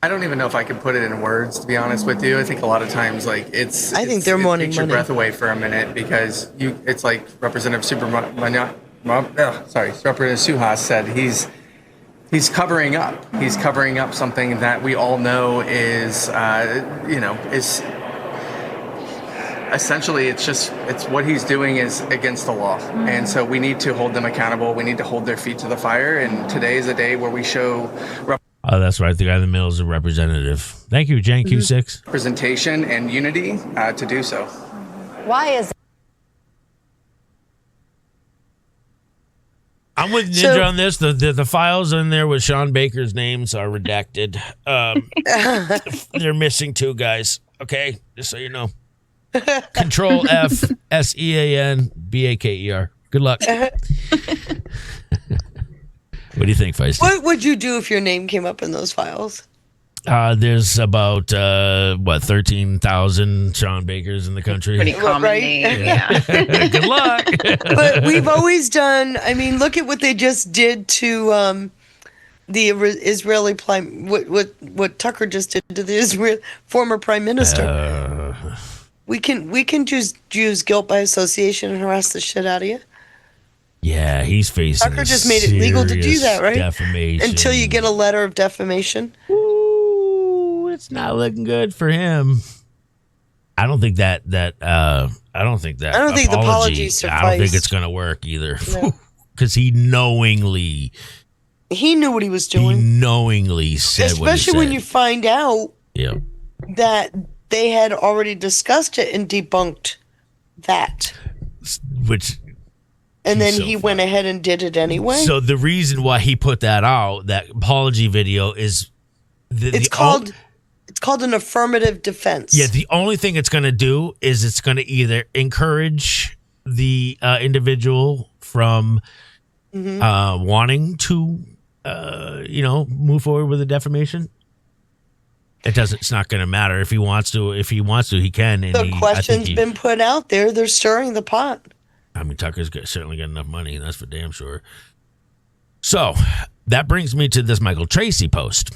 I don't even know if I can put it in words, to be honest with you. I think a lot of times, like I think they're wanting takes your money. breath away for a minute because it's like Representative Representative Suhas said. He's covering up. He's covering up something that we all know is essentially it's what he's doing is against the law. And so we need to hold them accountable. We need to hold their feet to the fire. And today is a day where we show Oh, that's right. The guy in the middle is a representative. Thank you, Jan Q6. representation and unity to do so. Why is I'm with Ninja on this. The files in there with Sean Baker's names are redacted. They're missing two guys. Okay, just so you know. Control F SEANBAKER. Good luck. What do you think, Feisty? What would you do if your name came up in those files? There's about 13,000 Sean Bakers in the country. Pretty common Right? name, yeah. Good luck. But we've always done. I mean, look at what they just did to the Israeli prime. What Tucker just did to the former prime minister. We can just use guilt by association and harass the shit out of you. Yeah, he's facing. Tucker just made it legal to do that, right? Defamation. Until you get a letter of defamation. Ooh, it's not looking good for him. I don't think that. I don't think the apologies suffice. I don't think it's going to work either. No. Because he knew what he was doing. He knowingly said what he Especially said. when you find out that they had already discussed it and debunked that. And then he went ahead and did it anyway. So the reason why he put that out, that apology video, is it's called an affirmative defense. Yeah, the only thing it's going to do is it's going to either encourage the individual from wanting to, move forward with a defamation. It's not going to matter if he wants to. If he wants to, he can. And the question's been put out there. They're stirring the pot. I mean, Tucker's certainly got enough money. That's for damn sure. So that brings me to this Michael Tracy post,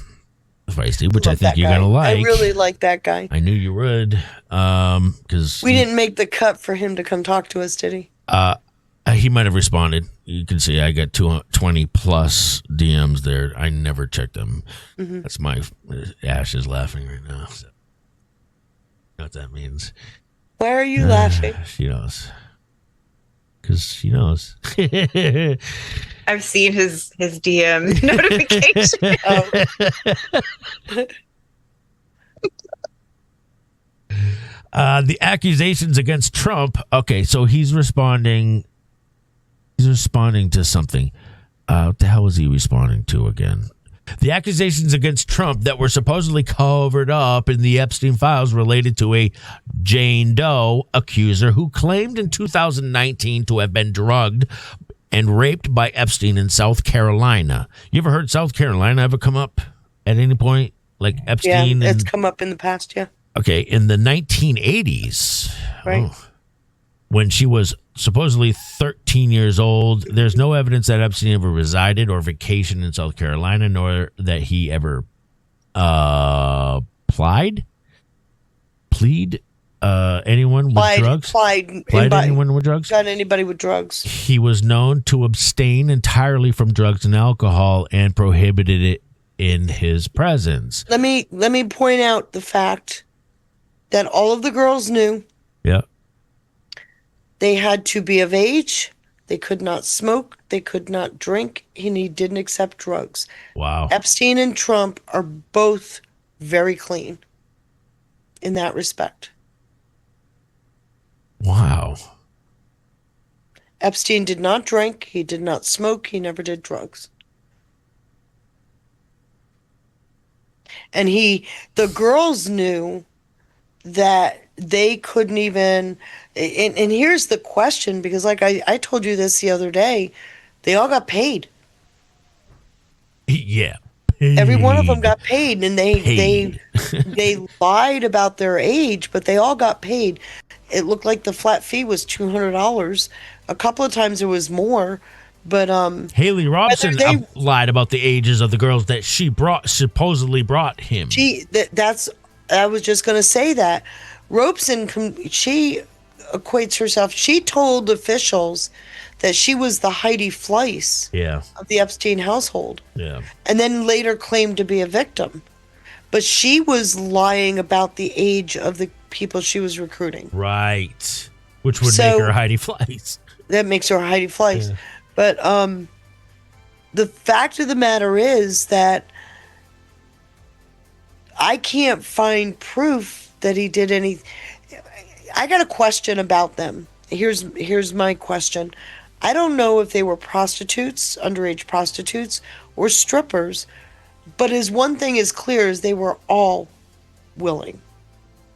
Feisty, which I think you're going to like. I really like that guy. I knew you would, because we didn't make the cut for him to come talk to us, did he? He might have responded. You can see I got 220 plus DMs there. I never checked them. Mm-hmm. That's my Ash is laughing right now. So. You know what that means? Why are you laughing? She knows. Because she knows. I've seen his DM notification. The accusations against Trump. Okay, so he's responding. He's responding to something. What the hell was he responding to again? The accusations against Trump that were supposedly covered up in the Epstein files related to a Jane Doe accuser who claimed in 2019 to have been drugged and raped by Epstein in South Carolina. You ever heard South Carolina ever come up at any point? Like Epstein? Yeah, it's come up in the past, yeah. Okay, in the 1980s, right, when she was supposedly 13 years old, there's no evidence that Epstein ever resided or vacationed in South Carolina, nor that he ever plead anyone with drugs. Plead anyone with drugs? Got anybody with drugs. He was known to abstain entirely from drugs and alcohol and prohibited it in his presence. Let me point out the fact that all of the girls knew. Yeah. They had to be of age. They could not smoke. They could not drink. And he didn't accept drugs. Wow. Epstein and Trump are both very clean in that respect. Wow. Epstein did not drink. He did not smoke. He never did drugs. And the girls knew that they couldn't even, and here's the question, because like I told you this the other day, they all got paid. Yeah. Every one of them got paid, and they lied about their age, but they all got paid. It looked like the flat fee was $200. A couple of times it was more, but Haley Robson lied about the ages of the girls that she supposedly brought him. I was just going to say that. Robeson, she equates herself. She told officials that she was the Heidi Fleiss of the Epstein household. Yeah. And then later claimed to be a victim. But she was lying about the age of the people she was recruiting. Right. Which would make her Heidi Fleiss. That makes her Heidi Fleiss. Yeah. But the fact of the matter is that I can't find proof that he did any. I got a question about them. Here's my question. I don't know if they were prostitutes, underage prostitutes, or strippers, but one thing is clear is they were all willing.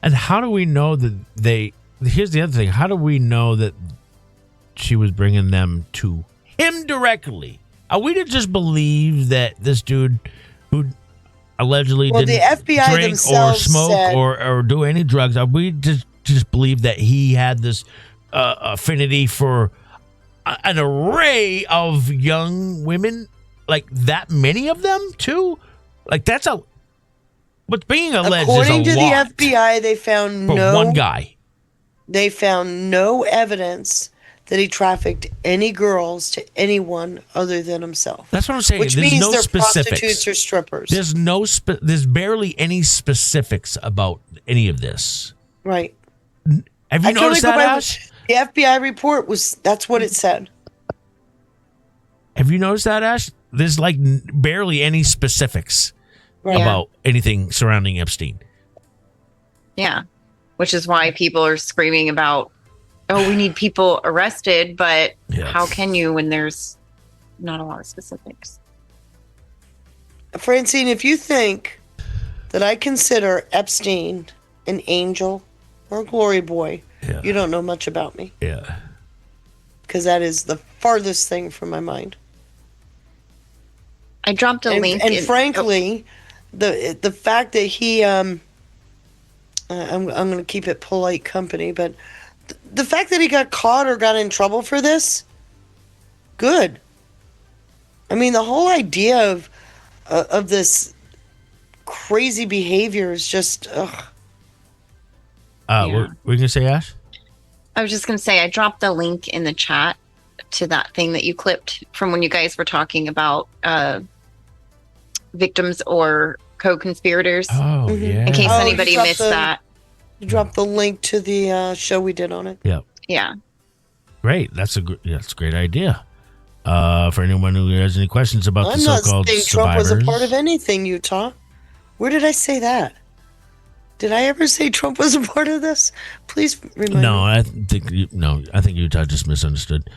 And how do we know that they here's the other thing. How do we know that she was bringing them to him directly? Are we to just believe that this dude who allegedly didn't the FBI drink or themselves smoke said- or do any drugs, are we just believe that he had this affinity for an array of young women, like that many of them too? Like that's what's being alleged According is to a lot the FBI, they found for one guy. They found no evidence that he trafficked any girls to anyone other than himself. That's what I'm saying. Which There's means no they're specifics. prostitutes or strippers. There's barely any specifics about any of this. Right. Have you I can only noticed go that, by Ash? The FBI report that's what it said. Have you noticed that, Ash? There's like barely any specifics about anything surrounding Epstein. Yeah. Which is why people are screaming about, oh, we need people arrested, but how can you when there's not a lot of specifics? Francine, if you think that I consider Epstein an angel or a glory boy, you don't know much about me. Yeah. Because that is the farthest thing from my mind. I dropped a link. And frankly, the fact that he, I'm going to keep it polite company, but the fact that he got caught or got in trouble for this, good. I mean, the whole idea of this crazy behavior is just, ugh. What were you going to say, Ash? I was just going to say, I dropped the link in the chat to that thing that you clipped from when you guys were talking about victims or co-conspirators. Oh, yeah. In case anybody missed that. You dropped the link to the show we did on it. Yeah. Yeah. Great. That's a great idea. For anyone who has any questions about the I'm not so-called saying Trump was survivors. a part of anything, Utah. Where did I say that? Did I ever say Trump was a part of this? Please remind No, me. I think Utah just misunderstood.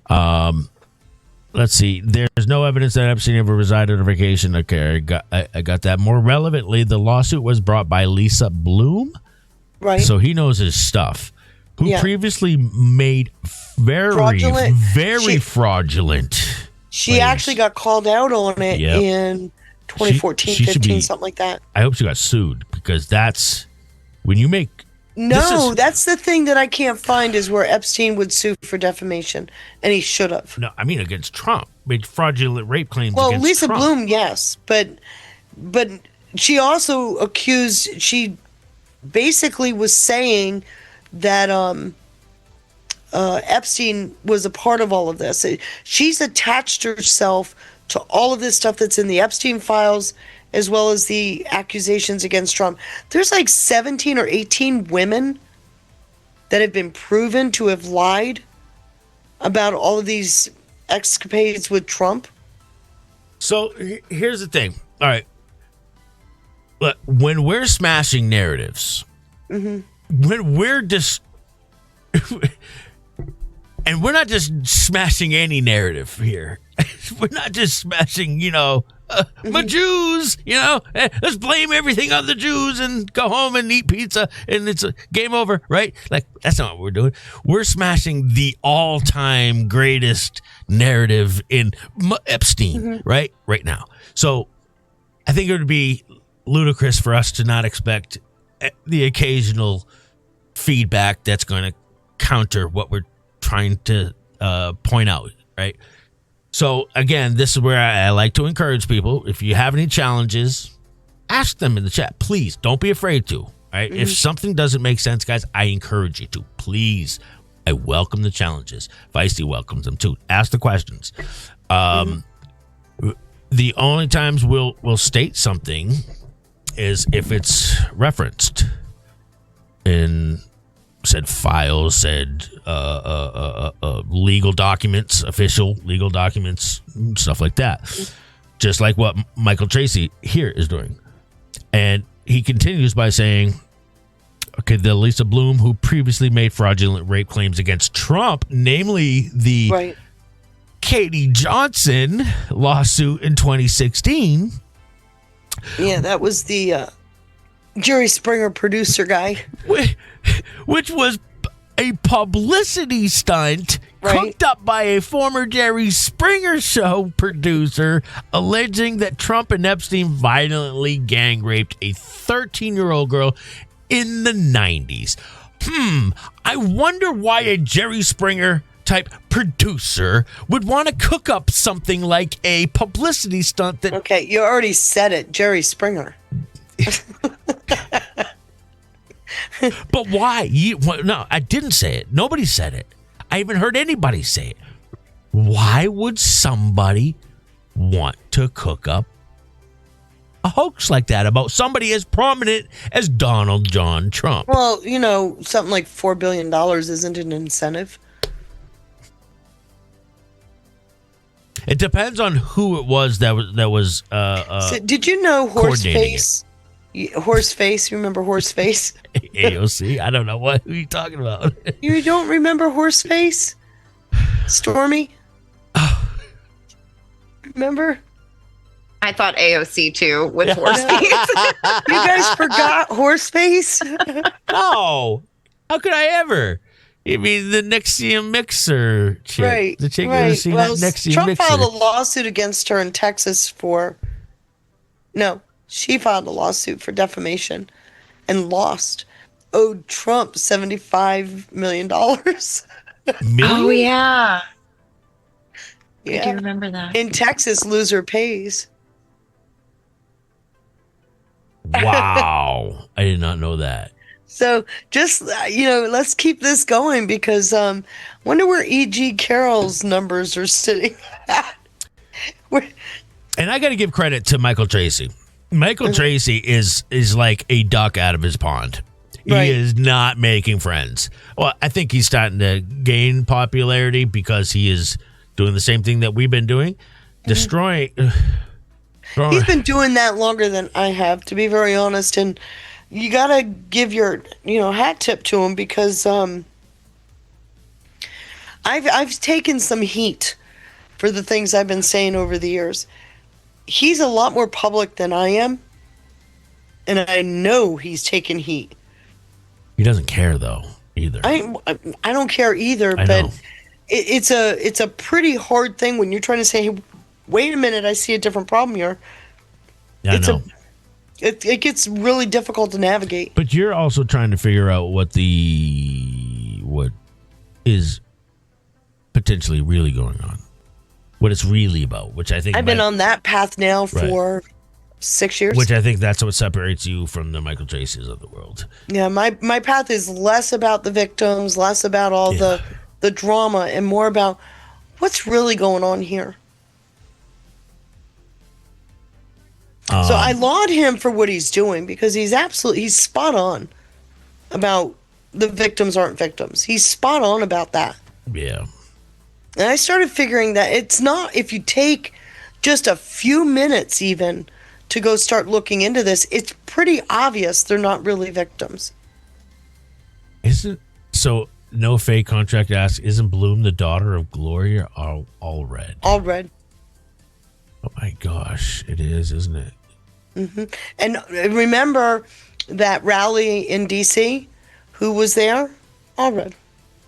Let's see. There's no evidence that Epstein ever resided on vacation. Okay, I got that. More relevantly, the lawsuit was brought by Lisa Bloom. Right. So he knows his stuff. Who Yeah. previously made very Fraudulent. fraudulent. She claims. actually got called out on it Yep. in 2014, She should 15, be- something like that. I hope she got sued because that's when you make. No, that's the thing that I can't find is where Epstein would sue for defamation, and he should have. No, I mean against Trump. Made fraudulent rape claims Well, against Lisa Trump. Bloom, yes, but she also accused. She basically was saying that Epstein was a part of all of this. She's attached herself to all of this stuff that's in the Epstein files, as well as the accusations against Trump. There's like 17 or 18 women that have been proven to have lied about all of these escapades with Trump. So here's the thing. All right. Look, when we're smashing narratives, Mm-hmm. when we're just, and we're not just smashing any narrative here. We're not just smashing, the Jews, let's blame everything on the Jews and go home and eat pizza and it's a game over, right? Like, that's not what we're doing. We're smashing the all-time greatest narrative in Epstein, right now. So I think it would be ludicrous for us to not expect the occasional feedback that's going to counter what we're trying to point out, right? So again, this is where I like to encourage people. If you have any challenges, ask them in the chat. Please don't be afraid to. Right? If something doesn't make sense, guys, I encourage you to. Please, I welcome the challenges. Feisty welcomes them too. Ask the questions. The only times we'll state something is if it's referenced in said files, said legal documents, official legal documents, stuff like that. Just like what Michael Tracy here is doing. And he continues by saying, okay, the Lisa Bloom who previously made fraudulent rape claims against Trump, namely the Katie Johnson lawsuit in 2016. Yeah, that was the Jerry Springer producer guy. Which was a publicity stunt cooked up by a former Jerry Springer show producer alleging that Trump and Epstein violently gang raped a 13-year-old girl in the 90s. I wonder why a Jerry Springer type producer would want to cook up something like a publicity stunt that... Okay, you already said it, Jerry Springer. But why? No, I didn't say it. Nobody said it. I haven't heard anybody say it. Why would somebody want to cook up a hoax like that about somebody as prominent as Donald John Trump? Well, something like $4 billion isn't an incentive. It depends on who it was that was. So did you know Horseface? Horseface, you remember Horseface? AOC? I don't know who are you talking about. You don't remember Horseface? Stormy? Remember? I thought AOC too with Horseface. You guys forgot Horseface? No. How could I ever? You mean the Nexium Mixer chick? Right. The chick right. seen Well, that Nexium Trump Mixer. filed a lawsuit against her in Texas she filed a lawsuit for defamation and lost. Owed Trump $75 million. Oh, yeah. Yeah. I do remember that. In Texas, loser pays. Wow. I did not know that. So just, let's keep this going because wonder where E.G. Carroll's numbers are sitting at. And I got to give credit to Michael Tracy. Michael Tracy is like a duck out of his pond. He is not making friends. Well, I think he's starting to gain popularity because he is doing the same thing that we've been doing, destroying. He's been doing that longer than I have, to be very honest. And you got to give your, hat tip to him because I've taken some heat for the things I've been saying over the years. He's a lot more public than I am, and I know he's taken heat. He doesn't care though either. I don't care either, but it's a pretty hard thing when you're trying to say, hey, wait a minute, I see a different problem here. Yeah, I know. It gets really difficult to navigate. But you're also trying to figure out what is potentially really going on. What it's really about, which I think I've been on that path now for 6 years. Which I think that's what separates you from the Michael Tracy's of the world. Yeah, my path is less about the victims, less about all the drama, and more about what's really going on here. So I laud him for what he's doing because he's spot on about the victims aren't victims. He's spot on about that. Yeah. And I started figuring that it's not, if you take just a few minutes even to go start looking into this, it's pretty obvious they're not really victims. No fake contract asks, isn't Bloom the daughter of Gloria Allred? Allred. Oh my gosh, it is, isn't it? Mm-hmm. And remember that rally in D.C.? Who was there? Allred.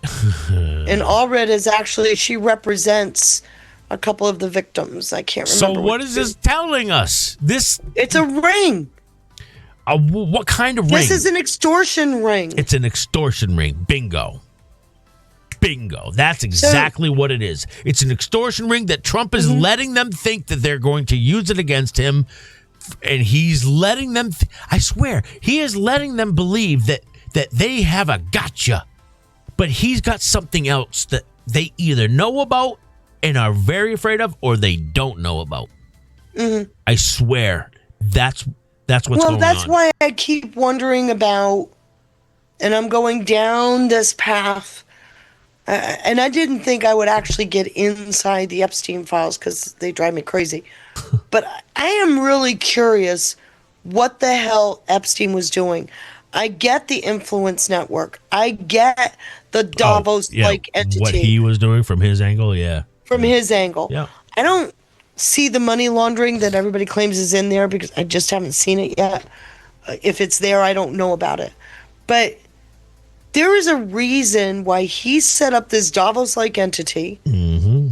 And Allred is actually, she represents a couple of the victims. I can't remember. So what is this telling us? It's a ring. What kind of ring? This is an extortion ring. It's an extortion ring. Bingo. That's exactly what it is. It's an extortion ring that Trump is letting them think that they're going to use it against him. And he's letting them, I swear, he is letting them believe that they have a gotcha. But he's got something else that they either know about and are very afraid of, or they don't know about. Mm-hmm. I swear, that's what's going on. Well, that's why I keep wondering about, and I'm going down this path. And I didn't think I would actually get inside the Epstein files because they drive me crazy. But I am really curious what the hell Epstein was doing. I get the influence network. I get the Davos-like entity. What he was doing from his angle, From his angle. Yeah. I don't see the money laundering that everybody claims is in there because I just haven't seen it yet. If it's there, I don't know about it. But there is a reason why he set up this Davos-like entity. Mm-hmm.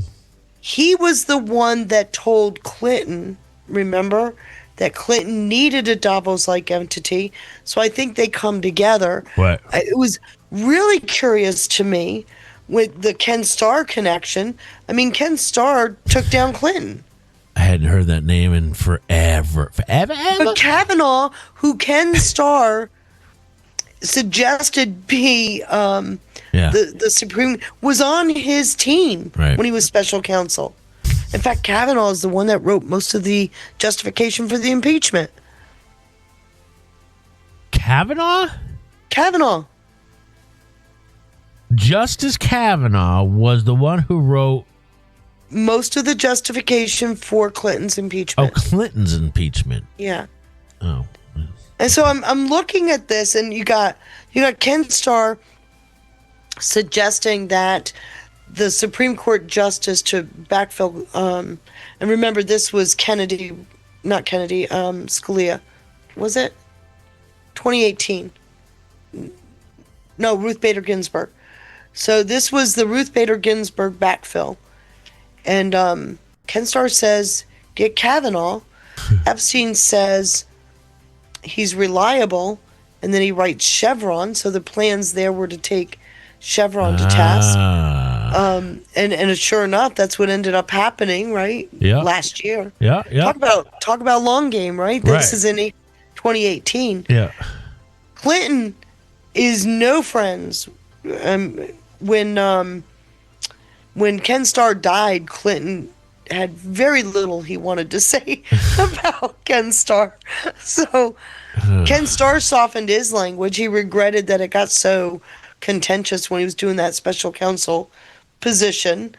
He was the one that told Clinton, remember, that Clinton needed a Davos-like entity. So I think they come together. Right. It was really curious to me with the Ken Starr connection. I mean, Ken Starr took down Clinton. I hadn't heard that name in forever. But Kavanaugh, who Ken Starr suggested be the Supreme, was on his team when he was special counsel. In fact, Kavanaugh is the one that wrote most of the justification for the impeachment. Kavanaugh? Kavanaugh. Justice Kavanaugh was the one who wrote most of the justification for Clinton's impeachment. Oh, Clinton's impeachment. Yeah. Oh. And so I'm looking at this, and you got Ken Starr suggesting that the Supreme Court justice to backfill, and remember this was Scalia, was it? 2018. No, Ruth Bader Ginsburg. So this was the Ruth Bader Ginsburg backfill. And Ken Starr says, get Kavanaugh. Epstein says he's reliable, and then he writes Chevron. So the plans there were to take Chevron to task. And sure enough, that's what ended up happening, right? Yeah. Last year. Yeah, yeah. Talk about long game, right? This is in 2018. Yeah. Clinton is no friends. When Ken Starr died, Clinton had very little he wanted to say about Ken Starr. So Ken Starr softened his language. He regretted that it got so contentious when he was doing that special counsel position.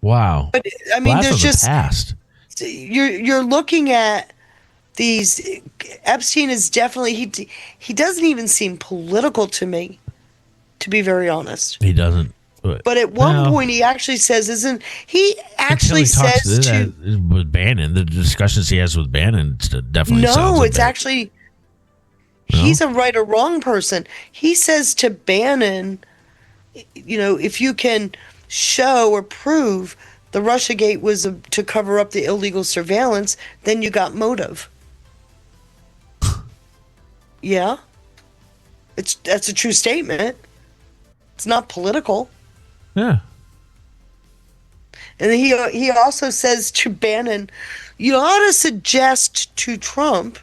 Wow. But I mean, Blast there's of the just past. you're looking at these. Epstein is definitely he doesn't even seem political to me, to be very honest. He doesn't. But at one point, he actually says, says to with Bannon, the discussions he has with Bannon definitely sounds it's actually he's a right or wrong person. He says to Bannon, if you can show or prove the Russiagate was to cover up the illegal surveillance, then you got motive. Yeah, that's a true statement. It's not political. Yeah. And he also says to Bannon, you ought to suggest to Trump,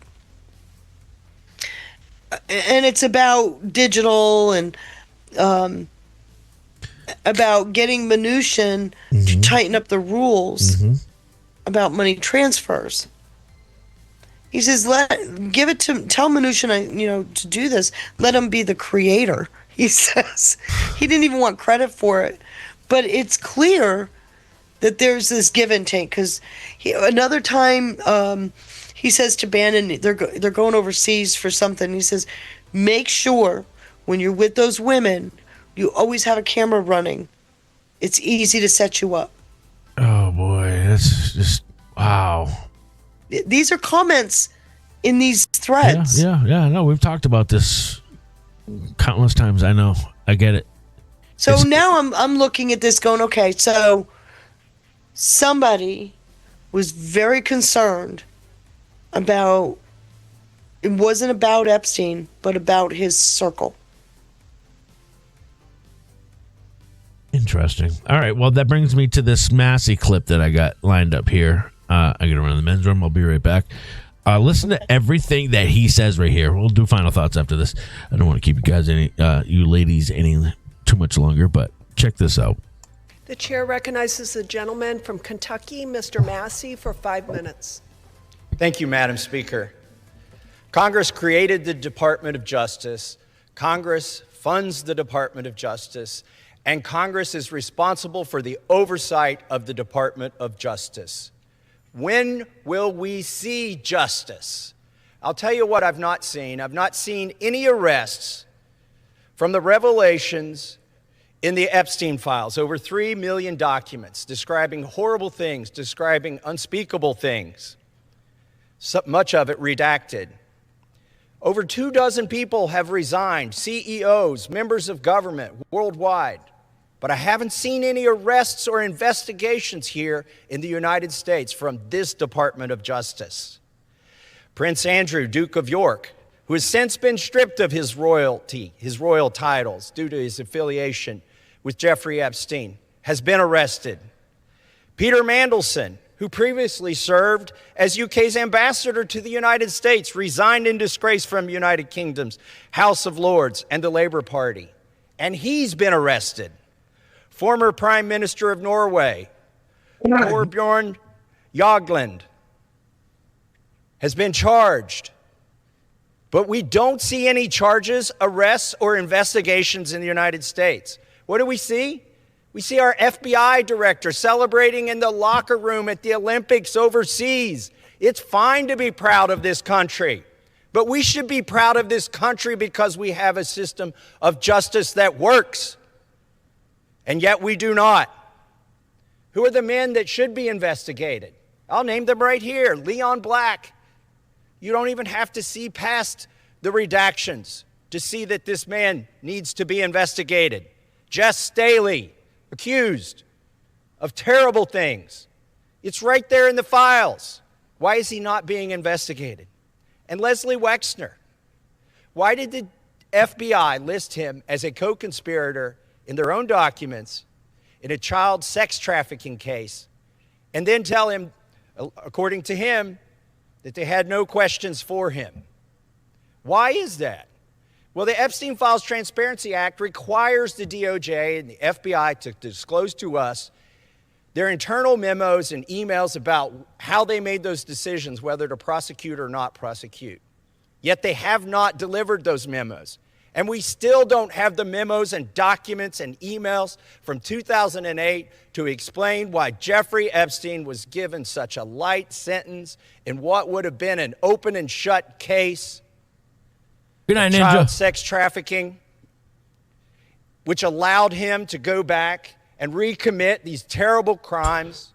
and it's about digital and about getting Mnuchin to tighten up the rules about money transfers. He says, tell Mnuchin, to do this. Let him be the creator. He says he didn't even want credit for it, but it's clear that there's this give and take. Because another time he says to Bannon, they're going overseas for something. He says, make sure when you're with those women, you always have a camera running. It's easy to set you up. Oh boy, that's just wow. These are comments in these threads. Yeah. No, we've talked about this countless times. I know. I get it. So now I'm looking at this going, okay, so somebody was very concerned about, it wasn't about Epstein, but about his circle. Interesting. All right. Well, that brings me to this Massey clip that I got lined up here. I got to run in the men's room. I'll be right back. Listen to everything that he says right here. We'll do final thoughts after this. I don't want to keep you guys you ladies any too much longer, but check this out. The chair recognizes the gentleman from Kentucky, Mr. Massey, for 5 minutes. Thank you, Madam Speaker. Congress created the Department of Justice. Congress funds the Department of Justice. And Congress is responsible for the oversight of the Department of Justice. When will we see justice? I'll tell you what I've not seen. I've not seen any arrests from the revelations in the Epstein files, over 3 million documents describing horrible things, describing unspeakable things, so much of it redacted. Over 24 people have resigned, CEOs, members of government worldwide. But I haven't seen any arrests or investigations here in the United States from this Department of Justice. Prince Andrew, Duke of York, who has since been stripped of his royal titles due to his affiliation with Jeffrey Epstein, has been arrested. Peter Mandelson, who previously served as UK's ambassador to the United States, resigned in disgrace from United Kingdom's House of Lords and the Labour Party, and he's been arrested. Former Prime Minister of Norway, Torbjorn Jagland, has been charged. But we don't see any charges, arrests, or investigations in the United States. What do we see? We see our FBI director celebrating in the locker room at the Olympics overseas. It's fine to be proud of this country, but we should be proud of this country because we have a system of justice that works. And yet we do not. Who are the men that should be investigated? I'll name them right here. Leon Black. You don't even have to see past the redactions to see that this man needs to be investigated. Jess Staley, accused of terrible things. It's right there in the files. Why is he not being investigated? And Leslie Wexner. Why did the FBI list him as a co-conspirator in their own documents in a child sex trafficking case, and then tell him, according to him, that they had no questions for him? Why is that? Well, the Epstein Files Transparency Act requires the DOJ and the FBI to disclose to us their internal memos and emails about how they made those decisions, whether to prosecute or not prosecute. Yet they have not delivered those memos. And we still don't have the memos and documents and emails from 2008 to explain why Jeffrey Epstein was given such a light sentence in what would have been an open and shut case. Good night, child Ninja. Sex trafficking, which allowed him to go back and recommit these terrible crimes,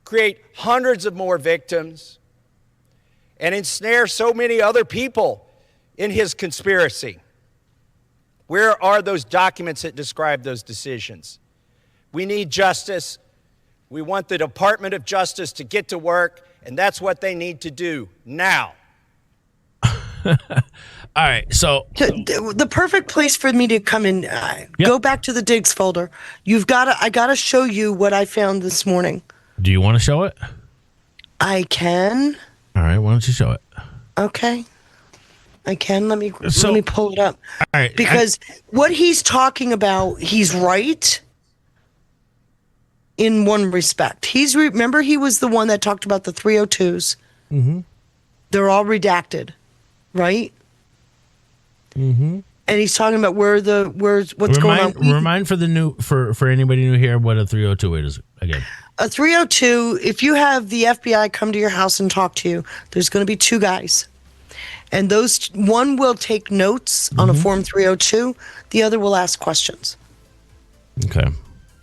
create hundreds of more victims, and ensnare so many other people in his conspiracy. Where are those documents that describe those decisions? We need justice. We want the Department of Justice to get to work, and that's what they need to do now. All right, so the perfect place for me to come in, go back to the digs folder. I gotta show you what I found this morning. do you want to show it? I can. All right, why don't you show it? Okay. I can. Let me pull it up. All right, because what he's talking about, he's right in one respect. Remember he was the one that talked about the 302s. Mm-hmm. They're all redacted, right? Mm-hmm. And he's talking about what's going on. Remind for anybody new here what a 302 is again. A 302, if you have the FBI come to your house and talk to you, there's going to be two guys. And one will take notes on a Form 302. The other will ask questions. Okay.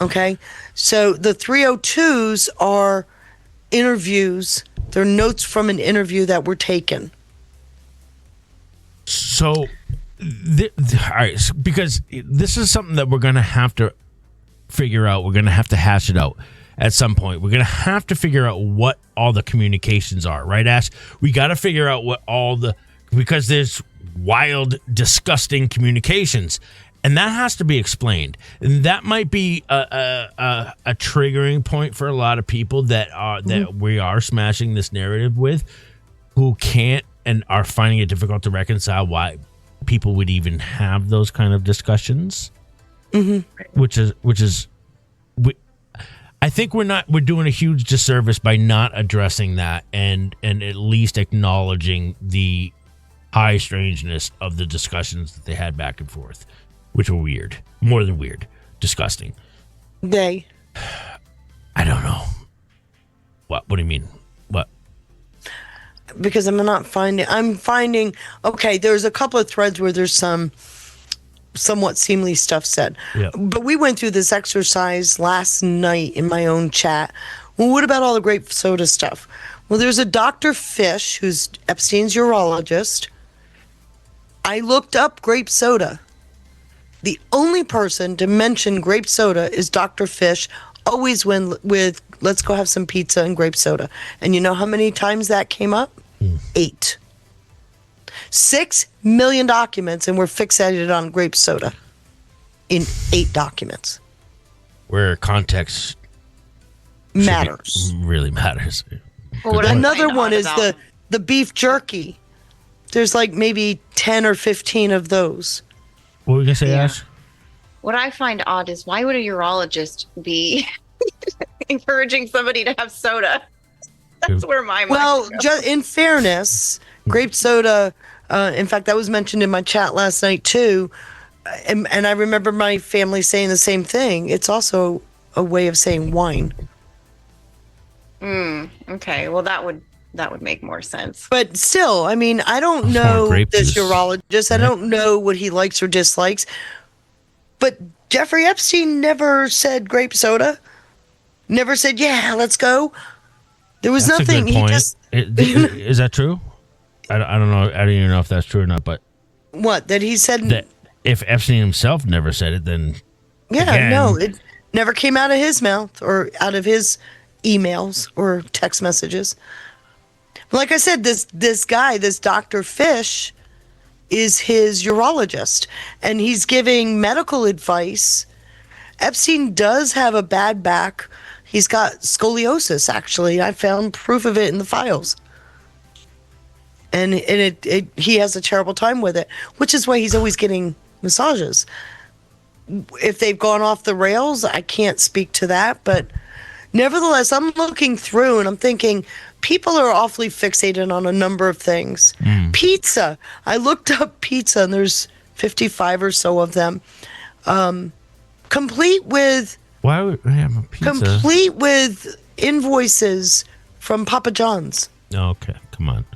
Okay. So the 302s are interviews. They're notes from an interview that were taken. So, all right, because this is something that we're going to have to figure out. We're going to have to hash it out at some point. We're going to have to figure out what all the communications are, right, Ash? We got to figure out because there's wild, disgusting communications, and that has to be explained. And that might be a triggering point for a lot of people that we are smashing this narrative with, who can't and are finding it difficult to reconcile why people would even have those kind of discussions. Mm-hmm. I think we're doing a huge disservice by not addressing that and at least acknowledging the high strangeness of the discussions that they had back and forth, which were weird, more than weird, disgusting. I don't know. What do you mean? What? Because I'm finding, okay, there's a couple of threads where there's some somewhat seemly stuff said. Yeah. But we went through this exercise last night in my own chat. Well, what about all the grape soda stuff? Well, there's a Dr. Fish, who's Epstein's urologist, I looked up grape soda. The only person to mention grape soda is Dr. Fish, always with let's go have some pizza and grape soda. And you know how many times that came up? 8. 6 million documents, and we're fixated on grape soda in 8 documents. Where context matters. Really matters. Well, another one is the beef jerky. There's like maybe 10 or 15 of those. What were you going to say, Ash? What I find odd is why would a urologist be encouraging somebody to have soda? That's where my mind goes. In fairness, grape soda, in fact, that was mentioned in my chat last night too. And I remember my family saying the same thing. It's also a way of saying wine. Okay. Well, that would make more sense. But still, I mean, I don't know this urologist. I don't know what he likes or dislikes. But Jeffrey Epstein never said grape soda. Never said, yeah, let's go. There was That's nothing. A good point. He just is that true? I don't know. I don't even know if that's true or not. But what that he said that if Epstein himself never said it, then no, it never came out of his mouth or out of his emails or text messages. Like I said, this guy, this Dr. Fish, is his urologist, and he's giving medical advice. Epstein does have a bad back. He's got scoliosis, actually. I found proof of it in the files. And he has a terrible time with it, which is why he's always getting massages. If they've gone off the rails, I can't speak to that, but nevertheless, I'm looking through and I'm thinking people are awfully fixated on a number of things. Pizza. I looked up pizza, and there's 55 or so of them. Complete with why would I have a pizza? Complete with invoices from Papa John's. Okay, come on.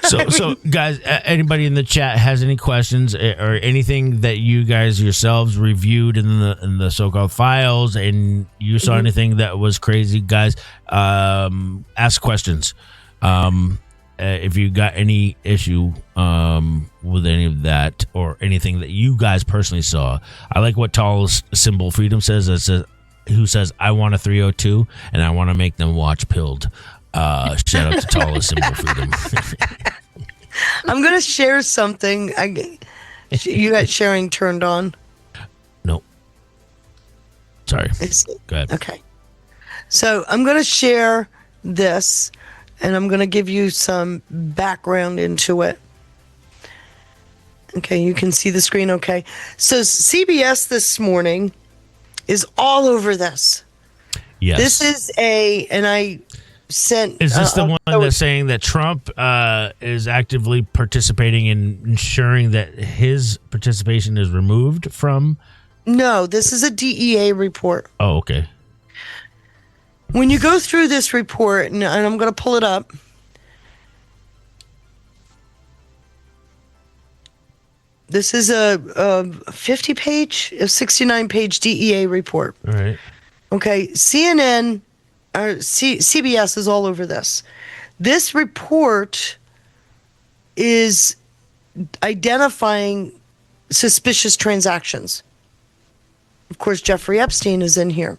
So guys, anybody in the chat has any questions or anything that you guys yourselves reviewed in the so-called files, and you saw anything that was crazy, guys, ask questions. If you got any issue with any of that or anything that you guys personally saw. I like what Tall's Symbol Freedom says. It says, who says, I want a 302 and I want to make them watch Pilled. Shout out to Tall's Symbol Freedom. I'm going to share something. You got sharing turned on? Nope. Sorry. Go ahead. Okay. So I'm going to share this, and I'm going to give you some background into it. Okay, you can see the screen okay. So CBS this morning is all over this. Yes. This is and I sent... Is this the one that's saying that Trump is actively participating in ensuring that his participation is removed from... No, this is a DEA report. Oh, okay. When you go through this report, and I'm going to pull it up. This is a 50-page, a 69-page DEA report. All right. Okay, CNN or CBS is all over this. This report is identifying suspicious transactions. Of course, Jeffrey Epstein is in here.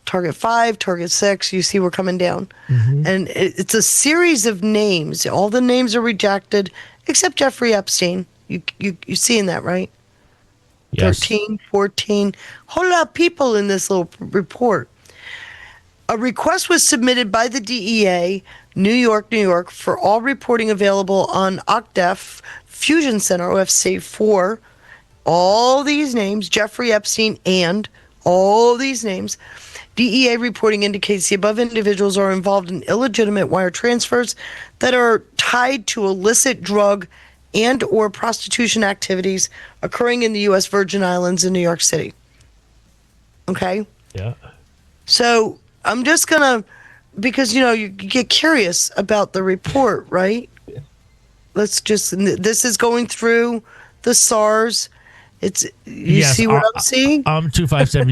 Target 5, Target 6, you see we're coming down. Mm-hmm. And it's a series of names. All the names are rejected except Jeffrey Epstein. You seeing that, right? Yes. 13, 14, whole lot of people in this little report. A request was submitted by the DEA, New York, for all reporting available on OCDEF Fusion Center, OFC 4. All these names, Jeffrey Epstein and all these names. DEA reporting indicates the above individuals are involved in illegitimate wire transfers that are tied to illicit drug and or prostitution activities occurring in the U.S. Virgin Islands and New York City. Okay? Yeah. So I'm just going to, because, you get curious about the report, right? Yeah. This is going through the SARS It's see what I'm seeing? I'm 257.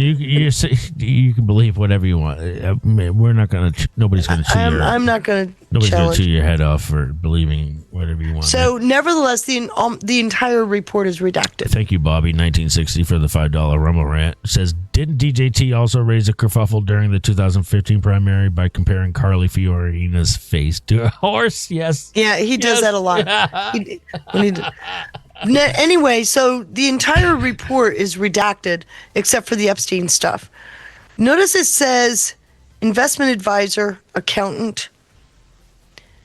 You can believe whatever you want. We're not gonna. Nobody's gonna chew your. I'm not gonna. Nobody's challenge. gonna chew your head off for believing whatever you want. So, nevertheless, the entire report is redacted. Thank you, Bobby, 1960, for the $5 Rumble rant. It says, didn't DJT also raise a kerfuffle during the 2015 primary by comparing Carly Fiorina's face to a horse? Yes. Yeah, he does that a lot. Anyway, so the entire report is redacted except for the Epstein stuff. Notice it says investment advisor, accountant.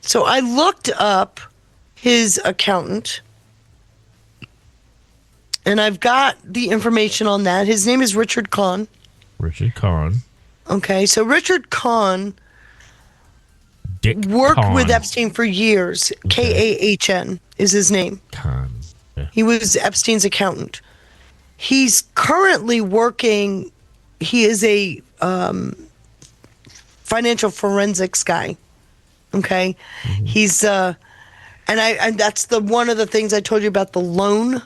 So I looked up his accountant, and I've got the information on that. His name is Richard Kahn. Richard Kahn. Okay, so Richard Kahn worked with Epstein for years. Okay. Kahn is his name. Kahn. Yeah. He was Epstein's accountant. He's currently working. He is a financial forensics guy. Okay, he's and that's one of the things I told you about the loan.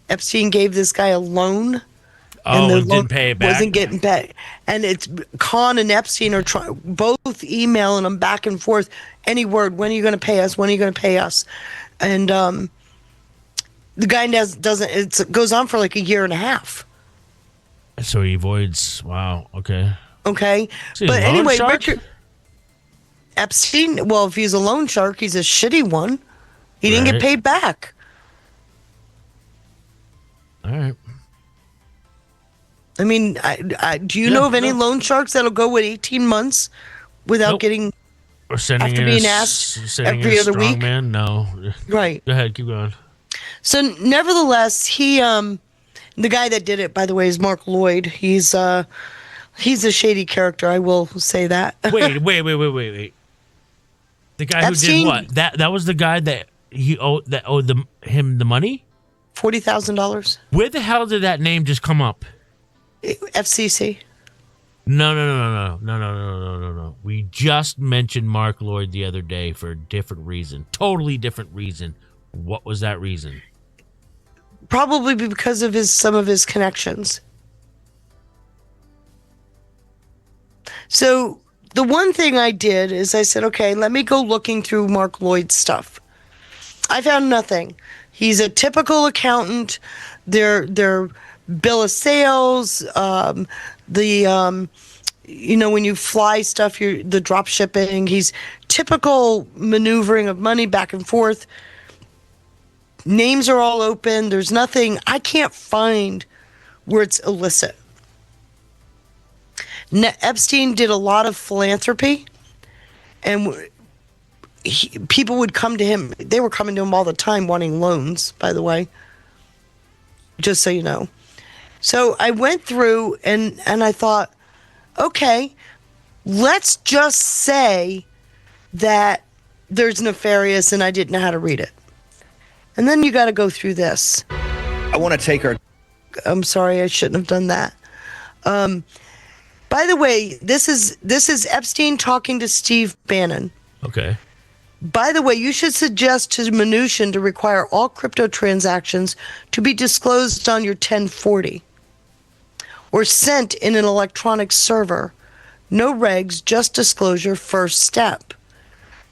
Epstein gave this guy a loan. And the loan didn't pay it back. Wasn't getting paid, and it's Kahn and Epstein are both emailing him back and forth. Any word? When are you going to pay us? When are you going to pay us? And the guy doesn't. It goes on for like a year and a half. So he avoids. Wow. Okay. Okay, but anyway, Richard Epstein. Well, if he's a loan shark, he's a shitty one. He didn't get paid back. All right. I mean, do you know of any loan sharks that'll go with 18 months without getting or sending after being asked every other week? Man, no. Right. Go ahead, keep going. So, nevertheless, he, the guy that did it, by the way, is Mark Lloyd. He's a shady character. I will say that. Wait. The guy Epstein, who did what? That was the guy that owed him the money? $40,000. Where the hell did that name just come up? FCC. No. We just mentioned Mark Lloyd the other day for a different reason. Totally different reason. What was that reason? Probably because of some of his connections. So the one thing I did is I said, okay, let me go looking through Mark Lloyd's stuff. I found nothing. He's a typical accountant. Their bill of sales, when you fly stuff, the drop shipping, he's typical maneuvering of money back and forth. Names are all open. There's nothing, I can't find where it's illicit. Epstein did a lot of philanthropy, and people would come to him. They were coming to him all the time wanting loans, by the way, just so you know. So I went through and I thought, okay, let's just say that there's nefarious and I didn't know how to read it. And then you got to go through this. I want to take her. I'm sorry, I shouldn't have done that. By the way, this is Epstein talking to Steve Bannon. Okay. By the way, you should suggest to Mnuchin to require all crypto transactions to be disclosed on your 1040 or sent in an electronic server. No regs, just disclosure, first step.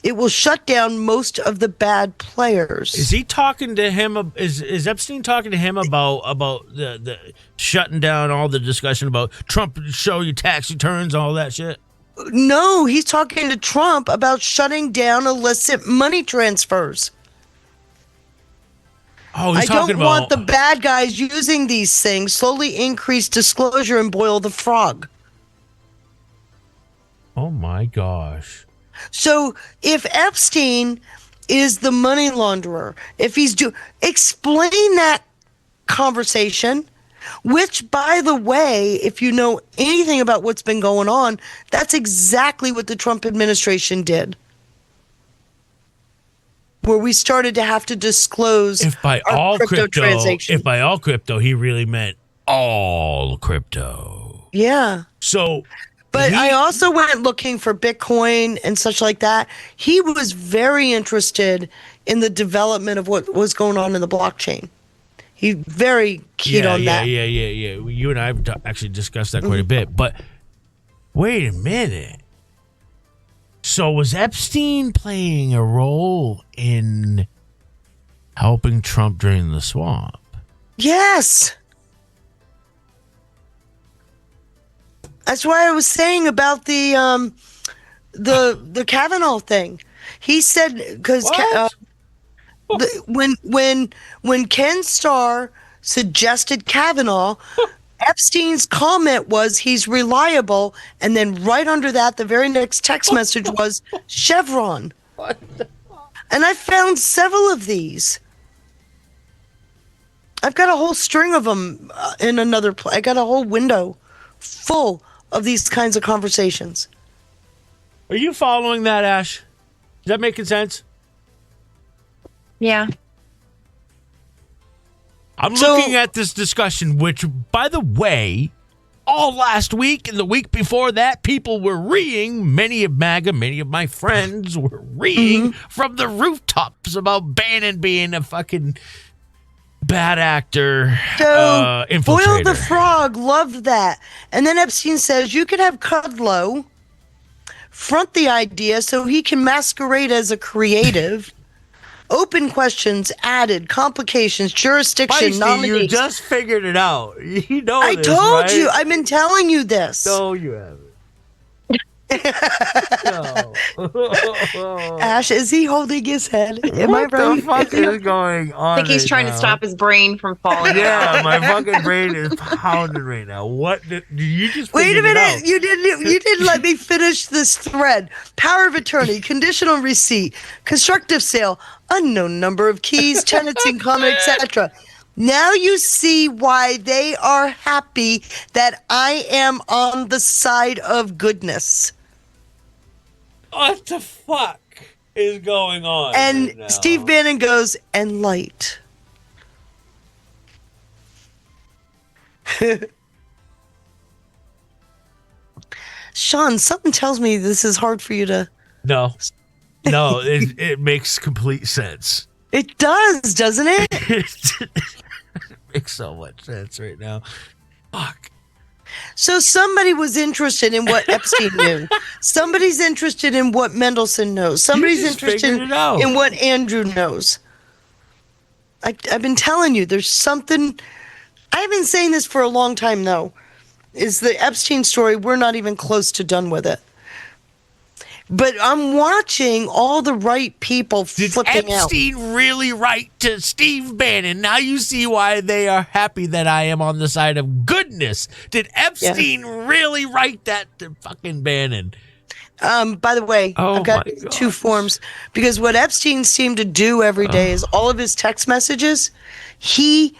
It will shut down most of the bad players. Is he talking to him? Is Epstein talking to him about the shutting down all the discussion about Trump show you tax returns, all that shit? No, he's talking to Trump about shutting down illicit money transfers. Oh, he's I talking don't want the bad guys using these things. Slowly increase disclosure and boil the frog. Oh my gosh. So if Epstein is the money launderer, if he's explain that conversation, which, by the way, if you know anything about what's been going on, that's exactly what the Trump administration did. Where we started to have to disclose if by our all crypto transactions. If by all crypto, he really meant all crypto. Yeah. So, but I also went looking for Bitcoin and such like that. He was very interested in the development of what was going on in the blockchain. He very keen on that. Yeah. You and I have actually discussed that quite a bit. But wait a minute. So was Epstein playing a role in helping Trump drain the swamp? Yes. That's why I was saying about the Kavanaugh thing. He said because when Ken Starr suggested Kavanaugh, Epstein's comment was he's reliable, and then right under that, the very next text message was Chevron. And I found several of these. I've got a whole string of them in another place. I got a whole window full of these kinds of conversations. Are you following that, Ash? Is that making sense? Yeah. I'm looking at this discussion, which, by the way, all last week and the week before that, people were reeing, many of my friends were reeing from the rooftops about Bannon being a fucking bad actor, infiltrator. Boyle the Frog loved that. And then Epstein says, you could have Kudlow front the idea so he can masquerade as a creative. Open questions added, complications, jurisdiction, nominees. You just figured it out. You know I this, told right? you. I've been telling you this. No, you haven't. No. Ash, is he holding his head? Am I What right? the fuck is going on? I think he's trying to stop his brain from falling Yeah, out. my fucking brain is pounding right now. What did you just Wait a figured it minute. out? You didn't let me finish this thread. Power of attorney, conditional receipt, constructive sale, unknown number of keys, tenants in common, etc. Now you see why they are happy that I am on the side of goodness. What the fuck is going on? And right now? Steve Bannon goes, and light. Sean, something tells me this is hard for you to... No, it makes complete sense. It does, doesn't it? It makes so much sense right now. Fuck. So somebody was interested in what Epstein knew. Somebody's interested in what Mendelsohn knows. Somebody's interested in what Andrew knows. I've been telling you, there's something... I've been saying this for a long time, though. Is the Epstein story, we're not even close to done with it. But I'm watching all the right people flipping out. Did Epstein really write to Steve Bannon? Now you see why they are happy that I am on the side of goodness. Did Epstein really write that to fucking Bannon? By the way, I've got two forms. Because what Epstein seemed to do every day is all of his text messages, he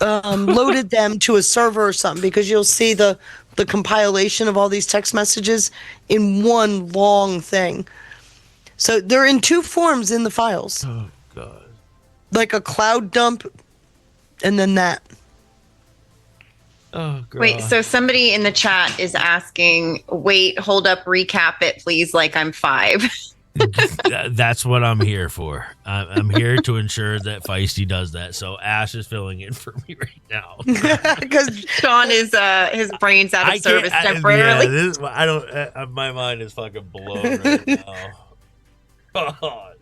loaded them to a server or something, because you'll see the compilation of all these text messages in one long thing. So they're in two forms in the files. Oh, God. Like a cloud dump and then that. Oh, God. Wait, so somebody in the chat is asking, wait, hold up, recap it, please, like I'm 5. That's what I'm here for. I'm here to ensure that Feisty does that. So Ash is filling in for me right now. Because Sean is his brain's out of service temporarily. I don't. My mind is fucking blown right now. God.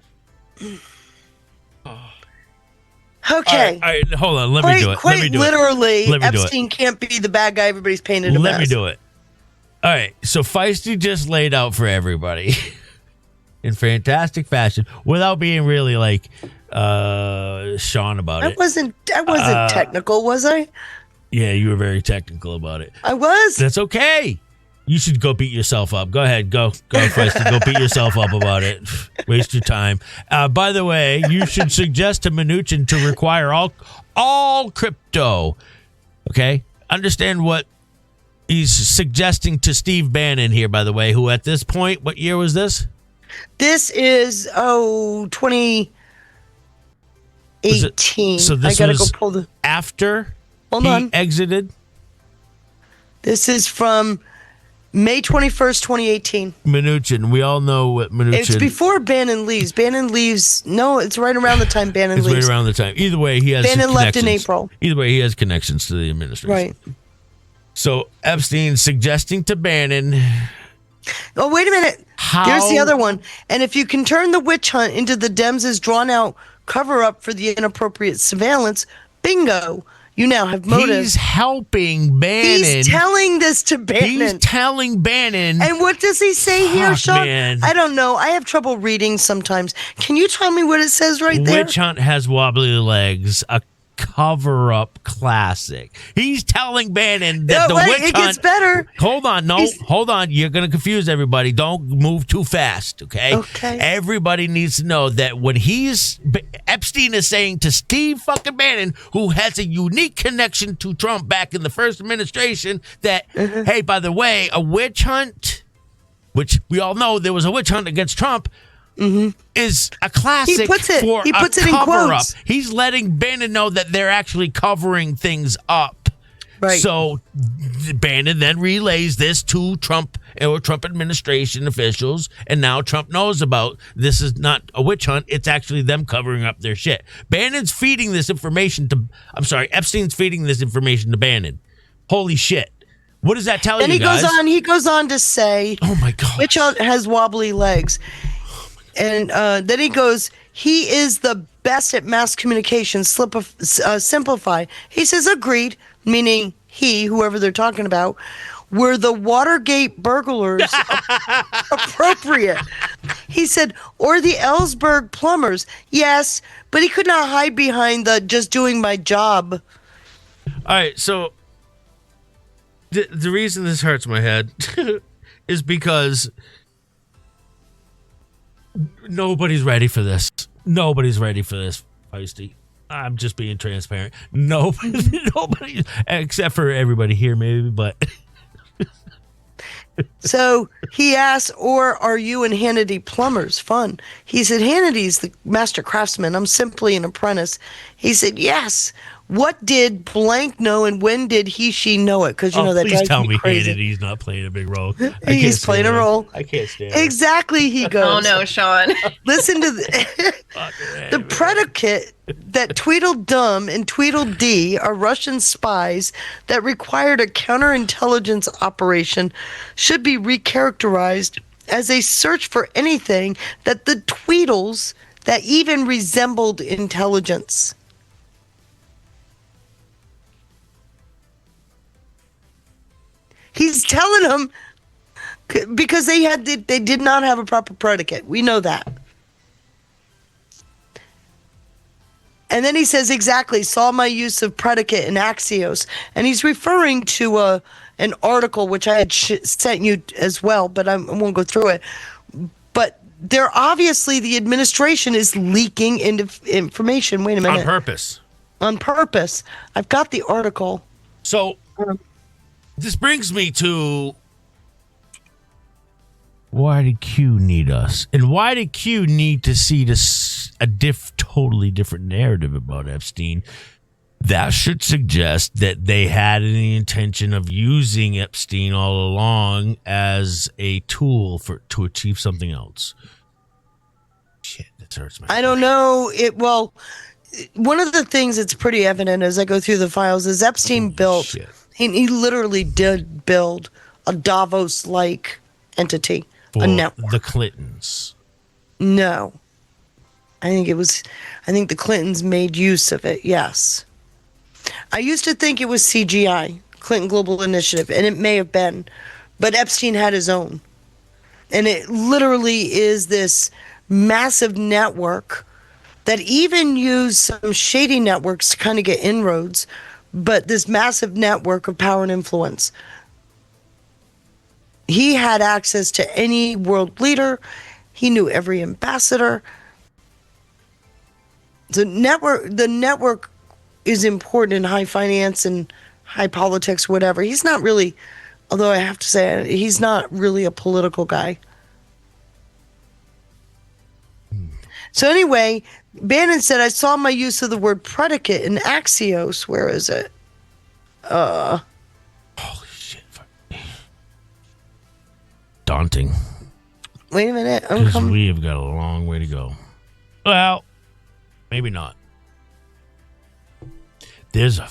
Okay. All right, hold on. Let me do it. Quite Let me do literally, it. Let me do it. Epstein can't be the bad guy everybody's painted him Let as. me do it. All right. So Feisty just laid out for everybody in fantastic fashion without being really like Sean about I it. wasn't technical, was I? Yeah, you were very technical about it. I was. That's okay. You should go beat yourself up. Go ahead. Go, Feisty. Go beat yourself up about it. Waste your time. By the way, you should suggest to Mnuchin to require all crypto. Okay? Understand what he's suggesting to Steve Bannon here, by the way, who at this point, what year was this? This is 2018. So this I gotta was go pull the after Hold he on. exited? This is from May 21st, 2018. Mnuchin. We all know what Mnuchin. It's before Bannon leaves. Bannon leaves. No, it's right around the time Bannon leaves. It's right around the time. Either way, he has Bannon left in connections. April. Either way, he has connections to the administration. Right. So Epstein suggesting to Bannon. Oh, wait a minute. Here's the other one. And if you can turn the witch hunt into the Dems' drawn-out cover-up for the inappropriate surveillance, bingo. You now have motive. He's helping Bannon. He's telling this to Bannon. He's telling Bannon. And what does he say here, Sean? Man. I don't know. I have trouble reading sometimes. Can you tell me what it says right there? Witch hunt has wobbly legs. A cover-up classic. He's telling Bannon that witch hunt. It gets better. Hold on. Hold on. You're going to confuse everybody. Don't move too fast, okay? Okay. Everybody needs to know that when Epstein is saying to Steve fucking Bannon, who has a unique connection to Trump back in the first administration, that, hey, by the way, a witch hunt, which we all know there was a witch hunt against Trump, is a classic. He puts it a in cover-up. quotes. He's letting Bannon know that they're actually covering things up. Right. So Bannon then relays this to Trump or Trump administration officials, and now Trump knows about this is not a witch hunt. It's actually them covering up their shit. Epstein's feeding this information to Bannon. Holy shit. What does that tell you guys? And he goes on to say, oh my God, witch hunt has wobbly legs. And then he goes, he is the best at mass communication, simplify. He says, agreed, meaning he, whoever they're talking about, were the Watergate burglars appropriate? He said, or the Ellsberg plumbers. Yes, but he could not hide behind the just doing my job. All right, so the reason this hurts my head is because nobody's ready for this. Nobody's ready for this, Feisty. I'm just being transparent. Nobody, except for everybody here, maybe, but. So he asked, or are you and Hannity plumbers? Fun. He said, Hannity's the master craftsman. I'm simply an apprentice. He said, yes. What did blank know and when did she know it? Because you know that please drives tell me crazy. Hannity's not playing a big role. He's playing a role. I can't stand it. Exactly, he goes. Oh no, Sean. Listen to the predicate that Tweedledum and Tweedledee are Russian spies that required a counterintelligence operation should be recharacterized as a search for anything that the Tweedles that even resembled intelligence. He's telling them because they did not have a proper predicate. We know that. And then he says, exactly, saw my use of predicate in Axios. And he's referring to an article, which I had sent you as well, but I won't go through it. But they're obviously, the administration is leaking into information. Wait a minute. On purpose. On purpose. I've got the article. So this brings me to, why did Q need us? And why did Q need to see this a totally different narrative about Epstein? That should suggest that they had any intention of using Epstein all along as a tool to achieve something else. Shit, that hurts my I don't know. Well, one of the things that's pretty evident as I go through the files is Epstein built, he literally did build a Davos-like entity, for a network. The Clintons. No. I think the Clintons made use of it, yes. I used to think it was CGI, Clinton Global Initiative, and it may have been, but Epstein had his own. And it literally is this massive network that even used some shady networks to kind of get inroads, but this massive network of power and influence. He had access to any world leader. He knew every ambassador. The network is important in high finance and high politics, whatever. He's not really, although I have to say, he's not really a political guy. So anyway, Bannon said, I saw my use of the word predicate in Axios. Where is it? Holy shit. daunting. Wait a minute. I'm Because coming. we have got a long way to go. Well, maybe not. There's a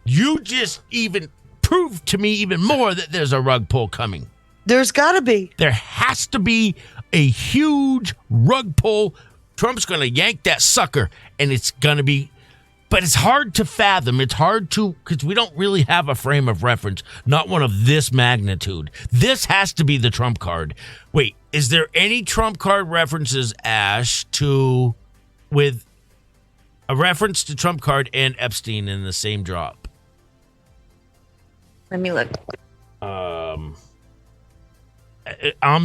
You just even proved to me even more that there's a rug pull coming. There's got to be. There has to be a huge rug pull. Trump's going to yank that sucker, and it's going to be... But it's hard to fathom. It's hard to... Because we don't really have a frame of reference. Not one of this magnitude. This has to be the Trump card. Wait, is there any Trump card references, Ash, with a reference to Trump card and Epstein in the same drop? Let me look. I'm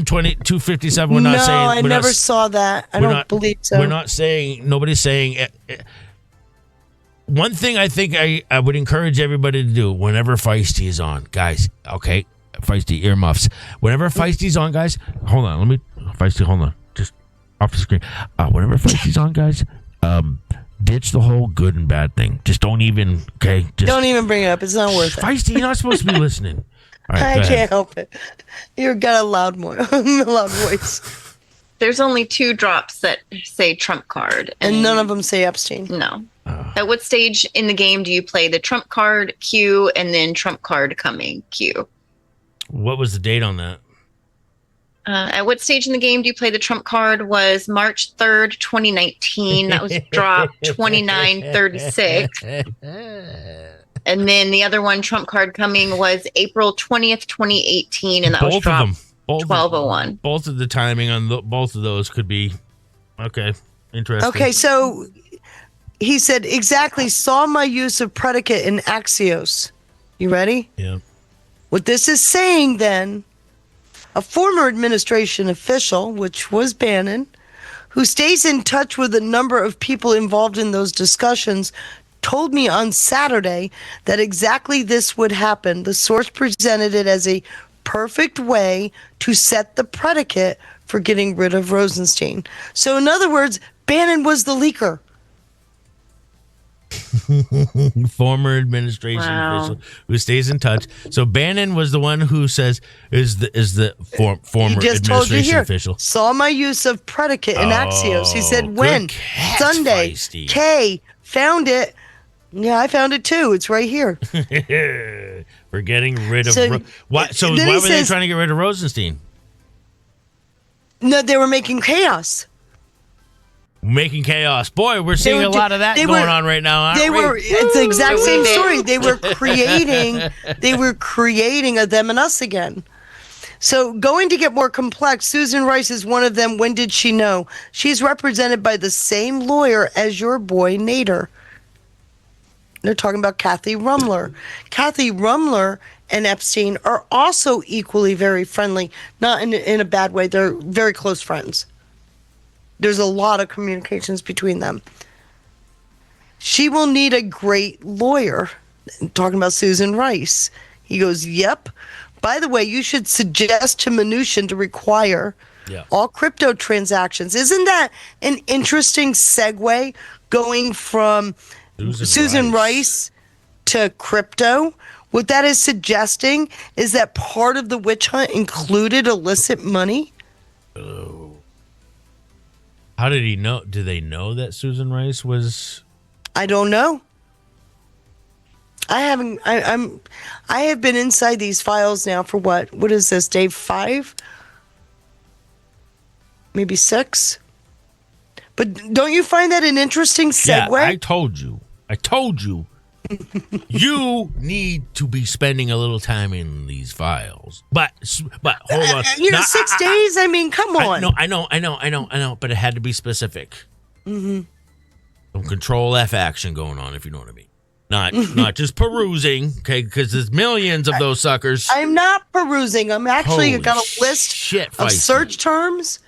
2257. We're not no, saying. I never saw that. I don't believe so. We're not saying. Nobody's saying. One thing I think I would encourage everybody to do whenever Feisty is on, guys. Okay, Feisty earmuffs. Whenever Feisty's on, guys. Hold on. Let me. Feisty. Hold on. Just off the screen. Whenever Feisty's on, guys. Ditch the whole good and bad thing. Just don't even. Okay. Just don't even bring it up. It's not worth it. Feisty, you're not supposed to be listening. All right, I can't help it. You've got a loud voice. There's only 2 drops that say Trump card. And none of them say Epstein. No. At what stage in the game do you play the Trump card, Q, and then Trump card coming, Q? What was the date on that? At what stage in the game do you play the Trump card? Was March 3rd, 2019. That was drop 2936. And then the other one, Trump card coming, was April 20th, 2018, and that was drop 1201. Both of the timing on both of those could be okay. Interesting. Okay, so he said exactly. Saw my use of predicate in Axios. You ready? Yeah. What this is saying then, a former administration official, which was Bannon, who stays in touch with a number of people involved in those discussions, told me on Saturday that exactly this would happen. The source presented it as a perfect way to set the predicate for getting rid of Rosenstein. So in other words, Bannon was the leaker. Former administration official who stays in touch. So Bannon was the one who says is the former administration official. Saw my use of predicate in Axios. He said when? Sunday. Feisty. K found it. Yeah, I found it too. It's right here. We're getting rid of. Why were they trying to get rid of Rosenstein? No, they were making chaos. Making chaos. Boy, we're seeing a lot of that going on right now. Aren't we? It's the exact same story. They were creating a them and us again. So going to get more complex, Susan Rice is one of them. When did she know? She's represented by the same lawyer as your boy Nader. They're talking about Kathy Rumler. Kathy Rumler and Epstein are also equally very friendly, not in a bad way. They're very close friends. There's a lot of communications between them. She will need a great lawyer. Talking about Susan Rice. He goes, yep. By the way, you should suggest to Mnuchin to require all crypto transactions. Isn't that an interesting segue going from Susan Rice to crypto? What that is suggesting is that part of the witch hunt included illicit money. Oh. How did he know? Do they know that Susan Rice was? I don't know. I have been inside these files now for what? What is this? Day 5? Maybe 6? But don't you find that an interesting segue? Yeah, I told you. You need to be spending a little time in these files. But hold on. 6 days? I mean, come on. I know. But it had to be specific. Mm-hmm. Some control F action going on, if you know what I mean. Not just perusing, okay? Because there's millions of those suckers. I'm not perusing. I'm actually got a list of search terms.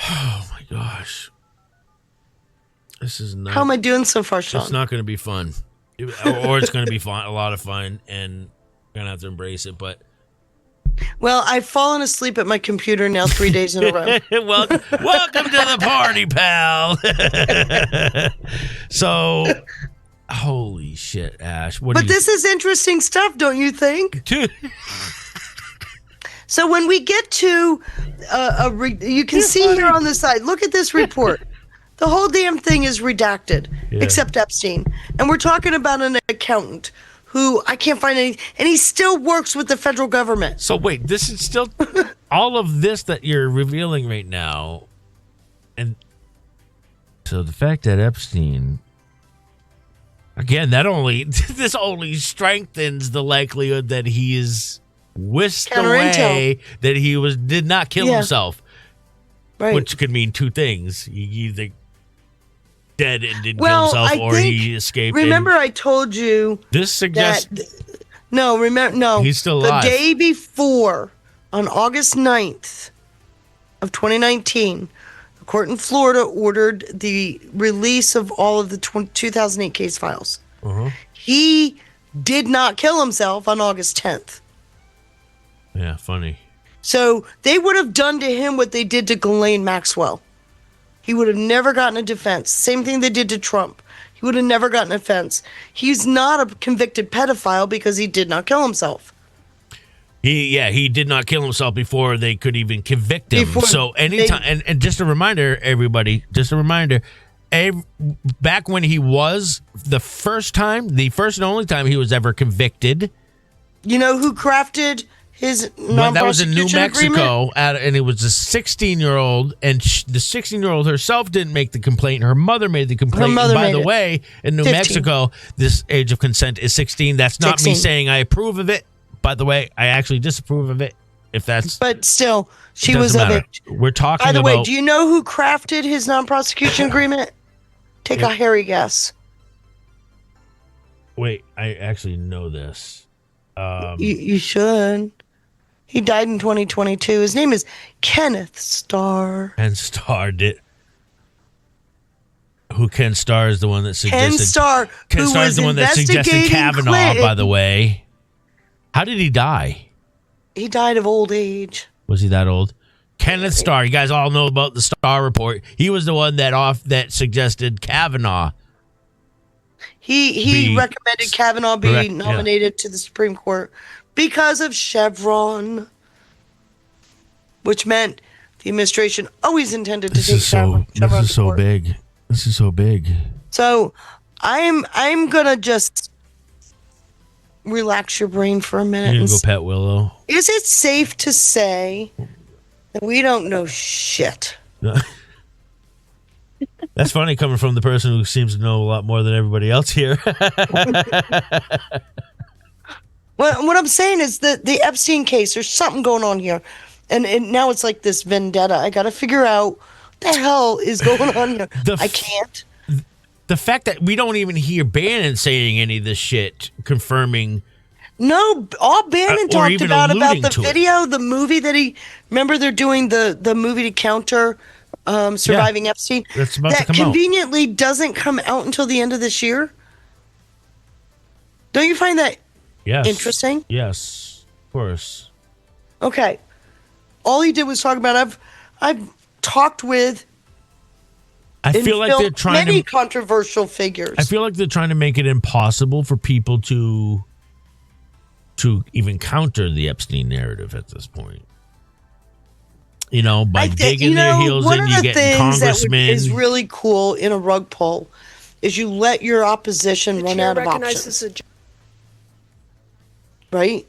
Oh my gosh. This is not. How am I doing so far, Sean? It's not going to be fun. Or it's going to be fun, a lot of fun, and we're going to have to embrace it. But well, I've fallen asleep at my computer now 3 days in a row. welcome to the party, pal. So, holy shit, Ash. But this is interesting stuff, don't you think? So when we get to you can see here on the side, look at this report. The whole damn thing is redacted, except Epstein. And we're talking about an accountant who I can't find any, and he still works with the federal government. So wait, this is still all of this that you're revealing right now. And so the fact that Epstein, again, this only strengthens the likelihood that he is whisked away, that he did not kill himself. Right. Which could mean two things. He either dead and didn't kill himself, or he escaped. Remember, I told you this suggests he's still alive. The day before, on August 9th of 2019, the court in Florida ordered the release of all of the 2008 case files. He did not kill himself on August 10th. Yeah, funny. So they would have done to him what they did to Ghislaine Maxwell. He would have never gotten a defense. Same thing they did to Trump. He would have never gotten a defense. He's not a convicted pedophile because he did not kill himself. He did not kill himself before they could even convict him. So anytime, and just a reminder, everybody, back when he was the first and only time he was ever convicted. You know who crafted his non-prosecution that was in New Mexico, agreement? And it was a 16-year-old, and the 16-year-old herself didn't make the complaint. Her mother made the complaint. And by the way, in New 15. Mexico, this age of consent is 16. That's not 16. me saying I approve of it. By the way, I actually disapprove of it. But still, she was of of it. We're talking By the about. way, do you know who crafted his non-prosecution agreement? Take a hairy guess. Wait, I actually know this. You should. He died in 2022. His name is Kenneth Starr. Ken Starr did. Who Ken Starr is the one that suggested. Ken Starr is the one that suggested Kavanaugh, Clinton. by the way. How did he die? He died of old age. Was he that old? Kenneth Starr. You guys all know about the Starr report. He was the one that suggested Kavanaugh. He recommended Kavanaugh be nominated to the Supreme Court because of Chevron, which meant the administration always intended to take Chevron. This is so big. This is so big. So I'm gonna just relax your brain for a minute. You're gonna go pet Willow. Is it safe to say that we don't know shit? That's funny coming from the person who seems to know a lot more than everybody else here. What I'm saying is that the Epstein case, there's something going on here. And now it's like this vendetta. I got to figure out what the hell is going on here. I can't. The fact that we don't even hear Bannon saying any of this shit, confirming. No, all Bannon talked about the video, it. the movie that remember they're doing the movie to counter Surviving Epstein. That's about that to come conveniently doesn't come out until the end of this year. Don't you find that interesting? Yes, of course. Okay. All he did was talk about I've talked with I feel like they're trying many controversial figures. I feel like they're trying to make it impossible for people to even counter the Epstein narrative at this point. You know, by digging their heels in, you get congressmen. That is really cool in a rug pull is you let your opposition run out of options. Right?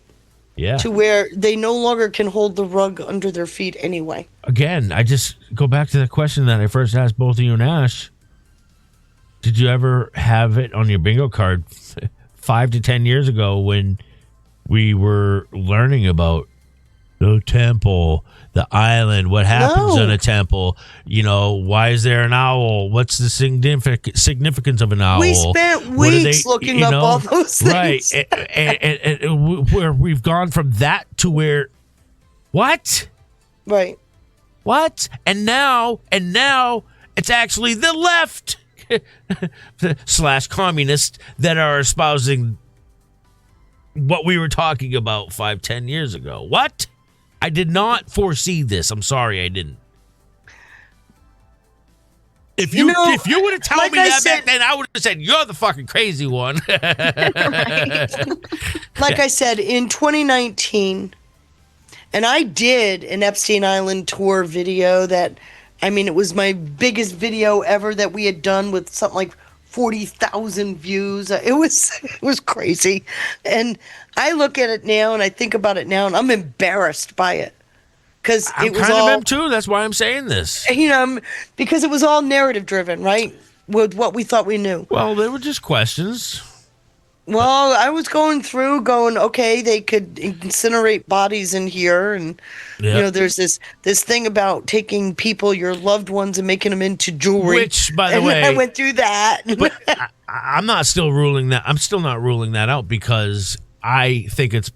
Yeah. To where they no longer can hold the rug under their feet anyway. Again, I just go back to the question that I first asked both of you and Ash. Did you ever have it on your bingo card 5 to 10 years ago when we were learning about the temple, the island, what happens in a temple? You know, why is there an owl? What's the significance of an owl? We spent weeks looking up all those things. Right. and where we've gone from that to where, what? Right. What? And now it's actually the left / communists that are espousing what we were talking about 5-10 years ago. What? I did not foresee this. I'm sorry I didn't. If you would have told me that back then, I would have said, you're the fucking crazy one. Like I said, in 2019, And I did an Epstein Island tour video that, I mean, it was my biggest video ever that we had done with something like 40,000 views. It was crazy. And I look at it now and I think about it now and I'm embarrassed by it. Because I'm it was kind all, of am too. That's why I'm saying this. you know, because it was all narrative driven, right? With what we thought we knew. Well, they were just questions. Well, I was going, okay, they could incinerate bodies in here, and you know, there's this thing about taking people, your loved ones, and making them into jewelry. Which, by the way, I went through that. But I'm still not ruling that out because I think it's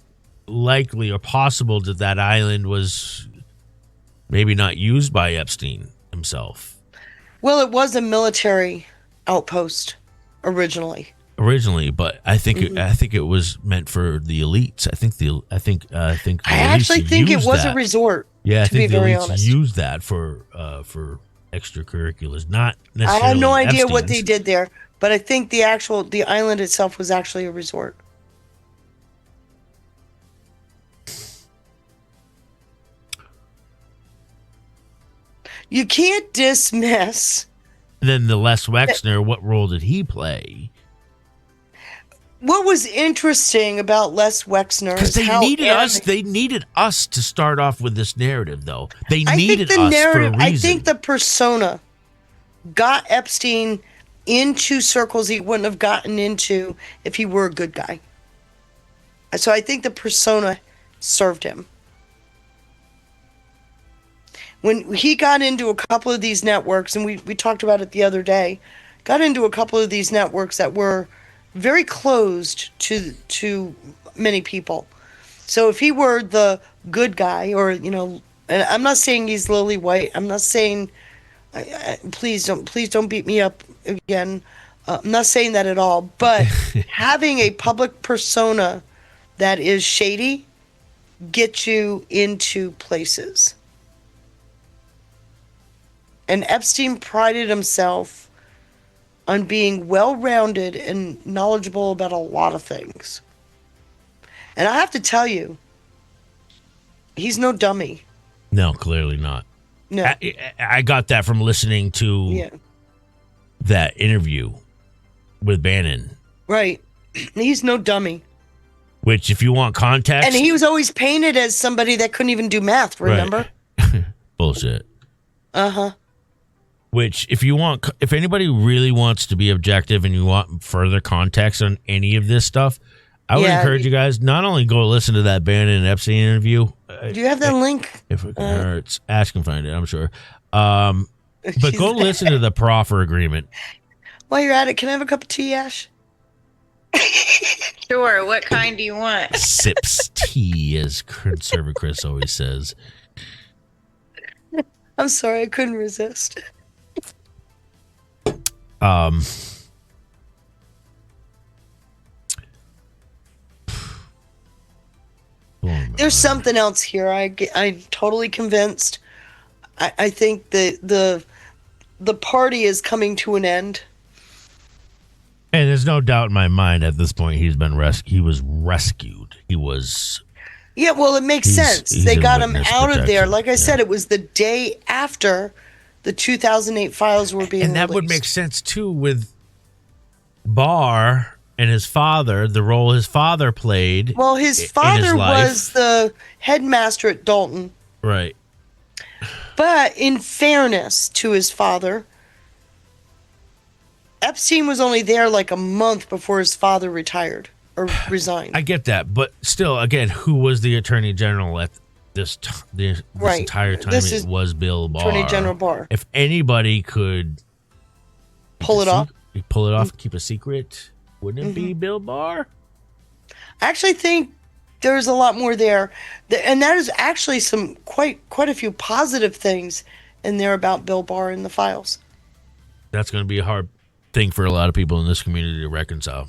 likely or possible that island was maybe not used by Epstein himself. Well, it was a military outpost originally. But I think it was meant for the elites. I actually think it was a resort. Yeah, I to think be the very elites honest, used that for extracurriculars, not necessarily. I have no idea what Epstein's. they did there, but I think the island itself was actually a resort. You can't dismiss. Then the Les Wexner, what role did he play? What was interesting about Les Wexner Because is they how needed us. They needed us to start off with this narrative, though. They I needed think the us narrative, for a reason. I think the persona got Epstein into circles he wouldn't have gotten into if he were a good guy. So I think the persona served him. When he got into a couple of these networks, and we talked about it the other day, got into a couple of these networks that were very closed to many people. So if he were the good guy, or, you know, and I'm not saying he's lily white. I'm not saying, please don't beat me up again. I'm not saying that at all. But having a public persona that is shady gets you into places. And Epstein prided himself on being well-rounded and knowledgeable about a lot of things. And I have to tell you, he's no dummy. No, clearly not. No. I got that from listening to that interview with Bannon. Right. He's no dummy. Which, if you want context... And he was always painted as somebody that couldn't even do math, remember? Right. Bullshit. Uh-huh. Which, if anybody really wants to be objective and you want further context on any of this stuff, I would encourage you guys not only go listen to that Bannon and Epstein interview. Do you have that link? If it hurts, Ash can find it, I'm sure. But go listen to the proffer agreement. While you're at it, can I have a cup of tea, Ash? Sure. What kind do you want? Sips tea, as Server Chris always says. I'm sorry, I couldn't resist. There's something else here. I'm totally convinced. I think the party is coming to an end. And there's no doubt in my mind at this point he was rescued. He was. Yeah, well, it makes sense. They got him out of there. Like I said, it was the day after the 2008 files were being released. And that would make sense, too, with Barr and his father, the role his father played. Well, his father was the headmaster at Dalton. Right. But in fairness to his father, Epstein was only there like a month before his father retired or resigned. I get that. But still, again, who was the attorney general at this entire time? It was Bill Barr. Attorney General Barr. If anybody could pull it off, keep a secret, wouldn't it be Bill Barr? I actually think there's a lot more there. And that is actually some quite a few positive things in there about Bill Barr in the files. That's going to be a hard thing for a lot of people in this community to reconcile.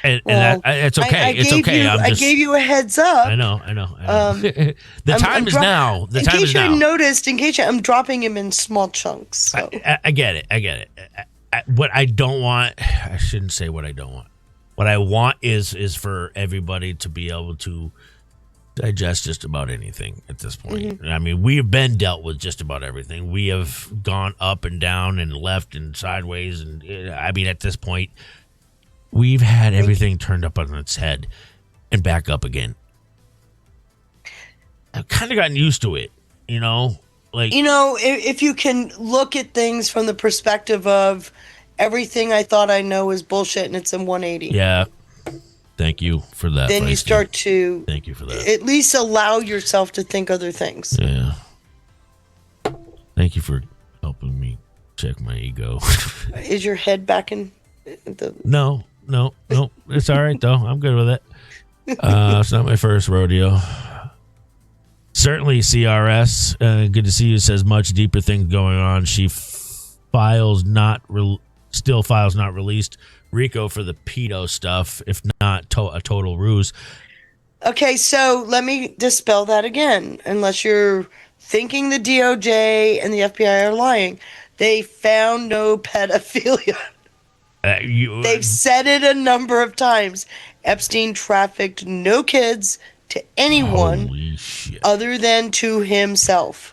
And it's okay. I gave you a heads up. I know. The time is now. The time is now. In case you noticed, I'm dropping him in small chunks. So. I get it. What I don't want, I shouldn't say what I don't want. What I want is for everybody to be able to digest just about anything at this point. I mean, we have been dealt with just about everything. We have gone up and down and left and sideways. And I mean, at this point, we've had everything turned up on its head and back up again. I've kind of gotten used to it, you know? Like, you know, if you can look at things from the perspective of everything I thought I know is bullshit and it's in 180. Yeah. Thank you for that. Then you Feisty. start to Thank you for that. at least allow yourself to think other things. Yeah. Thank you for helping me check my ego. Is your head back in the... No. It's all right, though. I'm good with it. It's not my first rodeo. Certainly, CRS. Good to see you. Says much deeper things going on. She files not released. Rico for the pedo stuff, if not a total ruse. Okay, so let me dispel that again. Unless you're thinking the DOJ and the FBI are lying, they found no pedophilia. They've said it a number of times. Epstein trafficked no kids to anyone other than to himself.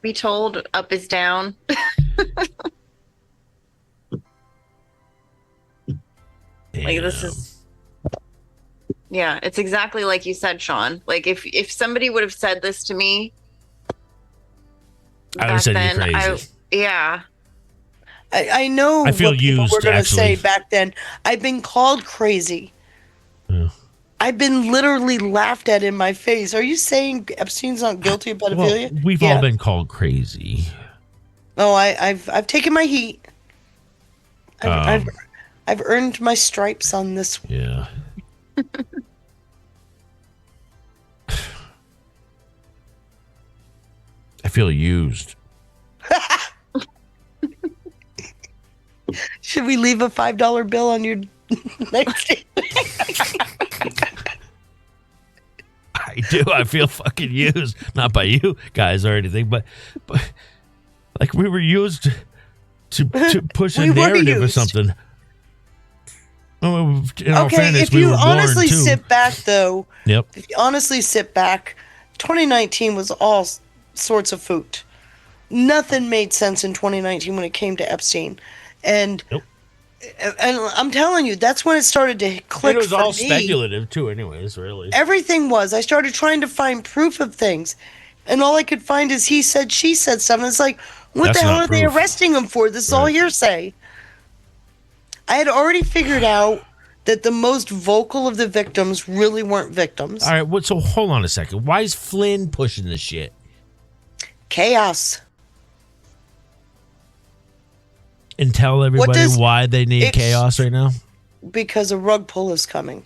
Be told up is down. Like, this is, yeah, it's exactly like you said, Sean. Like, if somebody would have said this to me I would have said you're crazy. I know I feel what people used, were going to say actually. back then. I've been called crazy. Yeah. I've been literally laughed at in my face. Are you saying Epstein's not guilty of pedophilia? Well, we've all been called crazy. Oh, I've taken my heat. I've earned my stripes on this one. Yeah. I feel used. Should we leave a $5 bill on your nightstand? I do. I feel fucking used. Not by you guys or anything, but like we were used to push a narrative or something. Oh, in all Okay, fairness, if we you were honestly born too. sit back, though, Yep. if you honestly sit back, 2019 was all sorts of foot. Nothing made sense in 2019 when it came to Epstein. And I'm telling you, that's when it started to click It was for all me. speculative too, anyways. Really, Everything was. I started trying to find proof of things. And all I could find is he said, she said stuff. And it's like, what That's the hell not are they proof. arresting him for? This is all hearsay. I had already figured out that the most vocal of the victims really weren't victims. all right. So hold on a second. Why is Flynn pushing this shit? Chaos. And tell everybody does- why they need it's- chaos right now. Because a rug pull is coming.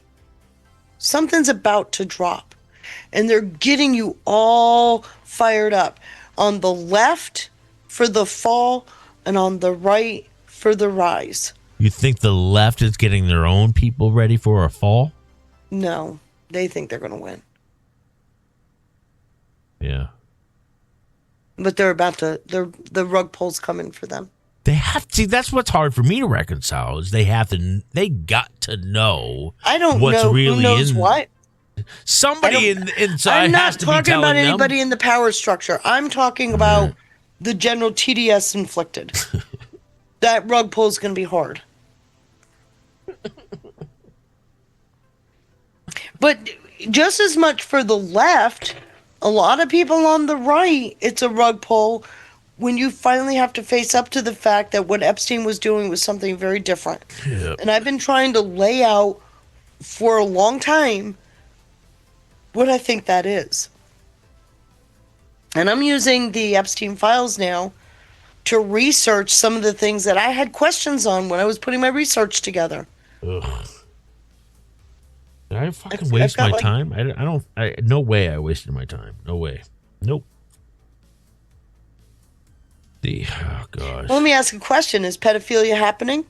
Something's about to drop. And they're getting you all fired up. On the left for the fall, and on the right for the rise. You think the left is getting their own people ready for a fall? No, they think they're going to win. Yeah. But they're about to, the rug pull's coming for them. They have to see. That's what's hard for me to reconcile. Is they got to know. I don't what's know really who knows in, what. Somebody inside I'm has not to be talking telling about them. anybody in the power structure. I'm talking about the general TDS inflicted. That rug pull is going to be hard. But just as much for the left, a lot of people on the right, it's a rug pull when you finally have to face up to the fact that what Epstein was doing was something very different. Yep. And I've been trying to lay out for a long time what I think that is. And I'm using the Epstein files now to research some of the things that I had questions on when I was putting my research together. Ugh. Did I fucking waste my time? I don't. No way I wasted my time. No way. Nope. Oh gosh. Well, let me ask a question. Is pedophilia happening?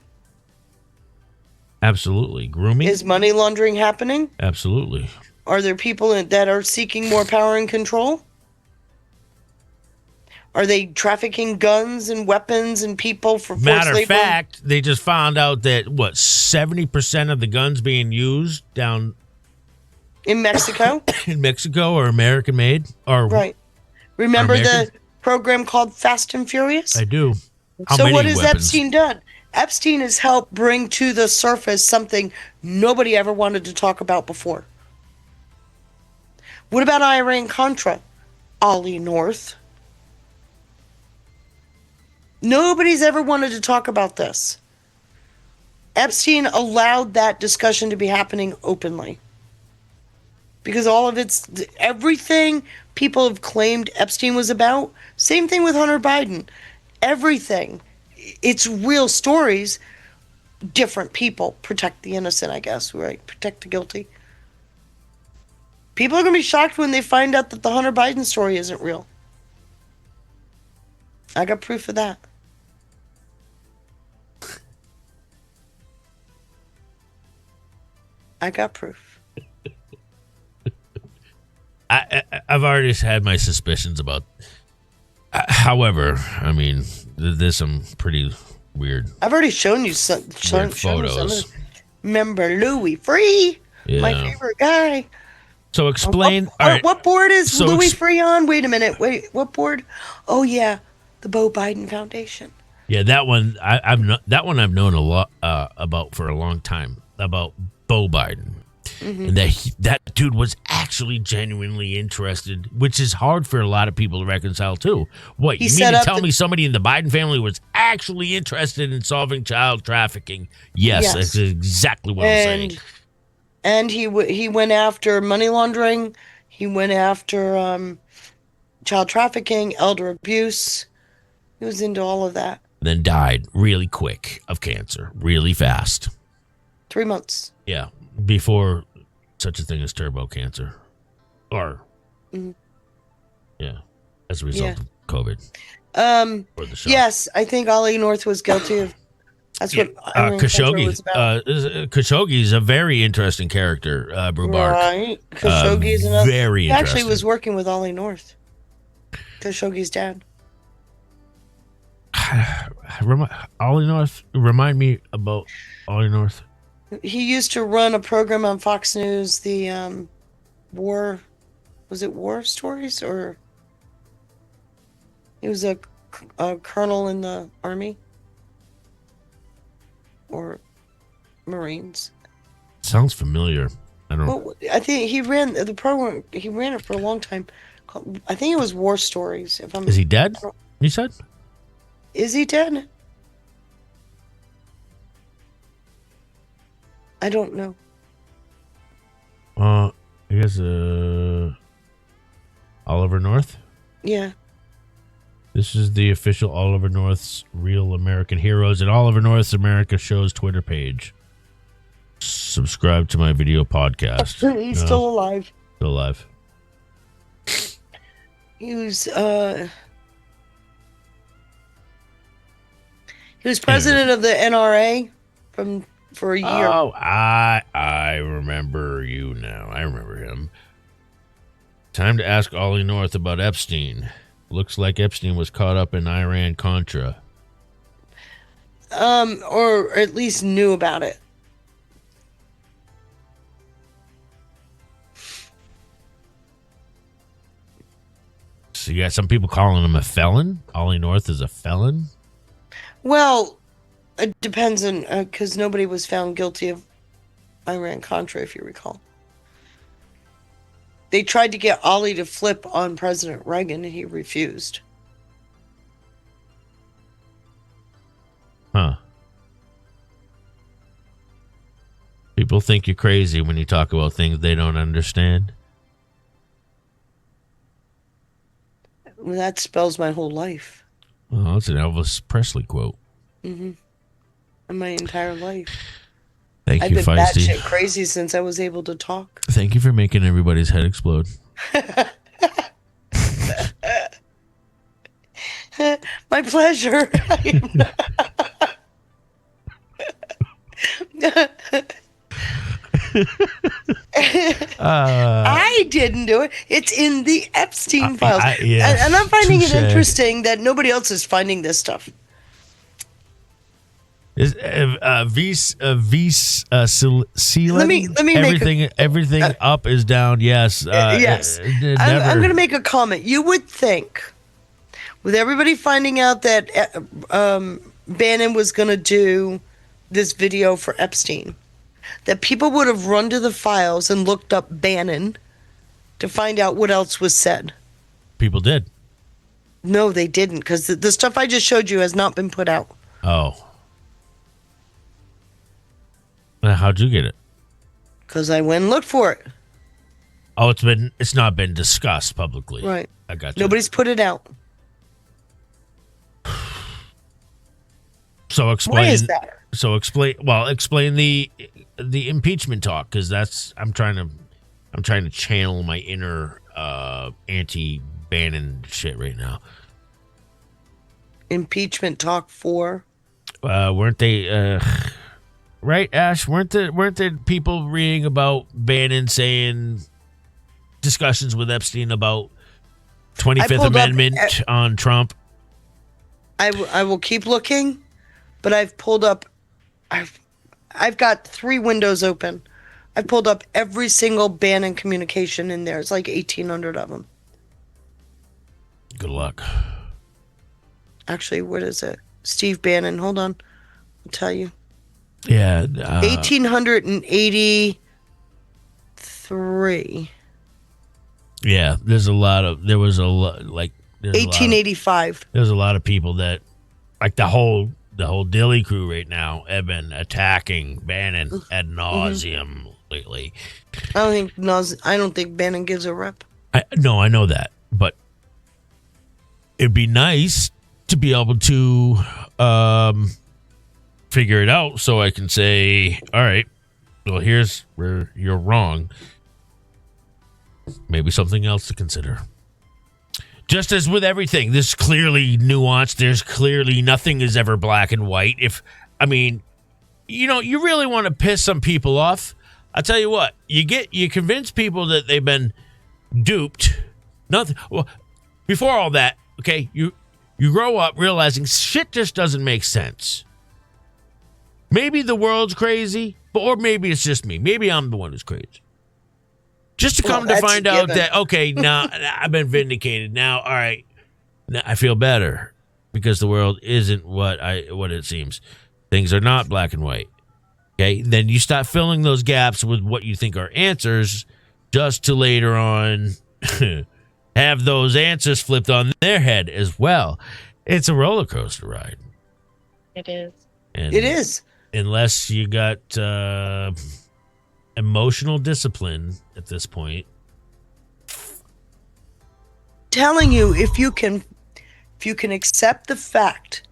Absolutely. Grooming? Is money laundering happening? Absolutely. Are there people that are seeking more power and control? Are they trafficking guns and weapons and people for forced Matter of labor? fact, they just found out that 70% of the guns being used down In Mexico. In Mexico, or American made, or Right. Remember American? the program called Fast and Furious? I do. How So many what has weapons? Epstein done? Epstein has helped bring to the surface something nobody ever wanted to talk about before. What about Iran-Contra? Ollie North. Nobody's ever wanted to talk about this. Epstein allowed that discussion to be happening openly. Because everything people have claimed Epstein was about, same thing with Hunter Biden. Everything. It's real stories, different people. Protect the innocent, I guess, right? Protect the guilty. People are going to be shocked when they find out that the Hunter Biden story isn't real. I got proof of that. I got proof. I've already had my suspicions about. However, I mean, there's some pretty weird. I've already shown you some photos. Remember Louis Free, my favorite guy. So explain. What board is Louis Free on? Wait a minute. Wait, what board? Oh yeah, the Beau Biden Foundation. Yeah, that one I've known a lot about for a long time, about Beau Biden. And that dude was actually genuinely interested, which is hard for a lot of people to reconcile too. What, you mean to tell me somebody in the Biden family was actually interested in solving child trafficking? Yes. That's exactly what I'm saying. And he went after money laundering. He went after child trafficking, elder abuse. He was into all of that. Then died really quick of cancer, really fast. 3 months. Yeah, before such a thing as turbo cancer. Or, yeah, as a result of COVID. Or the shock. Yes, I think Ollie North was guilty of. That's what Khashoggi was about. Khashoggi is a very interesting character, Brubark. Right. Khashoggi is another. Very he interesting. actually was working with Ollie North. Khashoggi's dad. Ollie North, remind me about Ollie North. He used to run a program on Fox News, the war stories, or he was a colonel in the army or Marines. Sounds familiar. I don't. Well, I think he ran the program. He ran it for a long time. I think it was War Stories. Is he dead? You said? Is he dead? I don't know. I guess Oliver North? Yeah. This is the official Oliver North's Real American Heroes and Oliver North's America Show's Twitter page. Subscribe to my video podcast. He's still alive. Still alive. He was president of the NRA for a year. Oh, I remember you now. I remember him. Time to ask Ollie North about Epstein. Looks like Epstein was caught up in Iran-Contra. Or at least knew about it. So you got some people calling him a felon? Ollie North is a felon? Well, it depends on, because nobody was found guilty of Iran-Contra, if you recall. They tried to get Ollie to flip on President Reagan, and he refused. Huh. People think you're crazy when you talk about things they don't understand. Well, that spells my whole life. Oh, that's an Elvis Presley quote. Mm-hmm. In my entire life. Thank you, Feisty. I've been batshit crazy since I was able to talk. Thank you for making everybody's head explode. My pleasure. I didn't do it. It's in the Epstein files. And I'm finding it interesting that nobody else is finding this stuff. Is ceiling? Let me everything up is down. Yes. Yes. I'm going to make a comment. You would think, with everybody finding out that Bannon was going to do this video for Epstein, that people would have run to the files and looked up Bannon to find out what else was said. People did. No, they didn't, because the stuff I just showed you has not been put out. Oh. How'd you get it? Because I went and looked for it. Oh, it's not been discussed publicly. Right. I got you. Nobody's put it out. So explain. Why is that? So explain the impeachment talk, because I'm trying to channel my inner anti-Bannon shit right now. Impeachment talk for? Weren't they? Right, Ash? Weren't there people reading about Bannon saying discussions with Epstein about 25th Amendment on Trump? I will keep looking, but I've pulled up. I've got 3 windows open. I've pulled up every single Bannon communication in there. It's like 1,800 of them. Good luck. Actually, what is it? Steve Bannon. Hold on. I'll tell you. Yeah. 1,883. Yeah, there was a lot 1885. There's a lot of people that, like the whole Dilly crew right now, have been attacking Bannon ad nauseum lately. I don't think Bannon gives a rep. I know that, but it'd be nice to be able to figure it out, so I can say, all right, well, here's where you're wrong. Maybe something else to consider. Just as with everything, there's clearly nuance. There's clearly nothing is ever black and white. You really want to piss some people off. I'll tell you what, you convince people that they've been duped. Well, before all that, okay, you grow up realizing shit just doesn't make sense. Maybe the world's crazy, or maybe it's just me. Maybe I'm the one who's crazy. Just to come to find out that, okay, now I've been vindicated. Now, all right, now I feel better because the world isn't what it seems. Things are not black and white. Okay, then you start filling those gaps with what you think are answers, just to later on have those answers flipped on their head as well. It's a roller coaster ride. It is. And it is. Unless you got emotional discipline at this point. Telling you, if you can accept the fact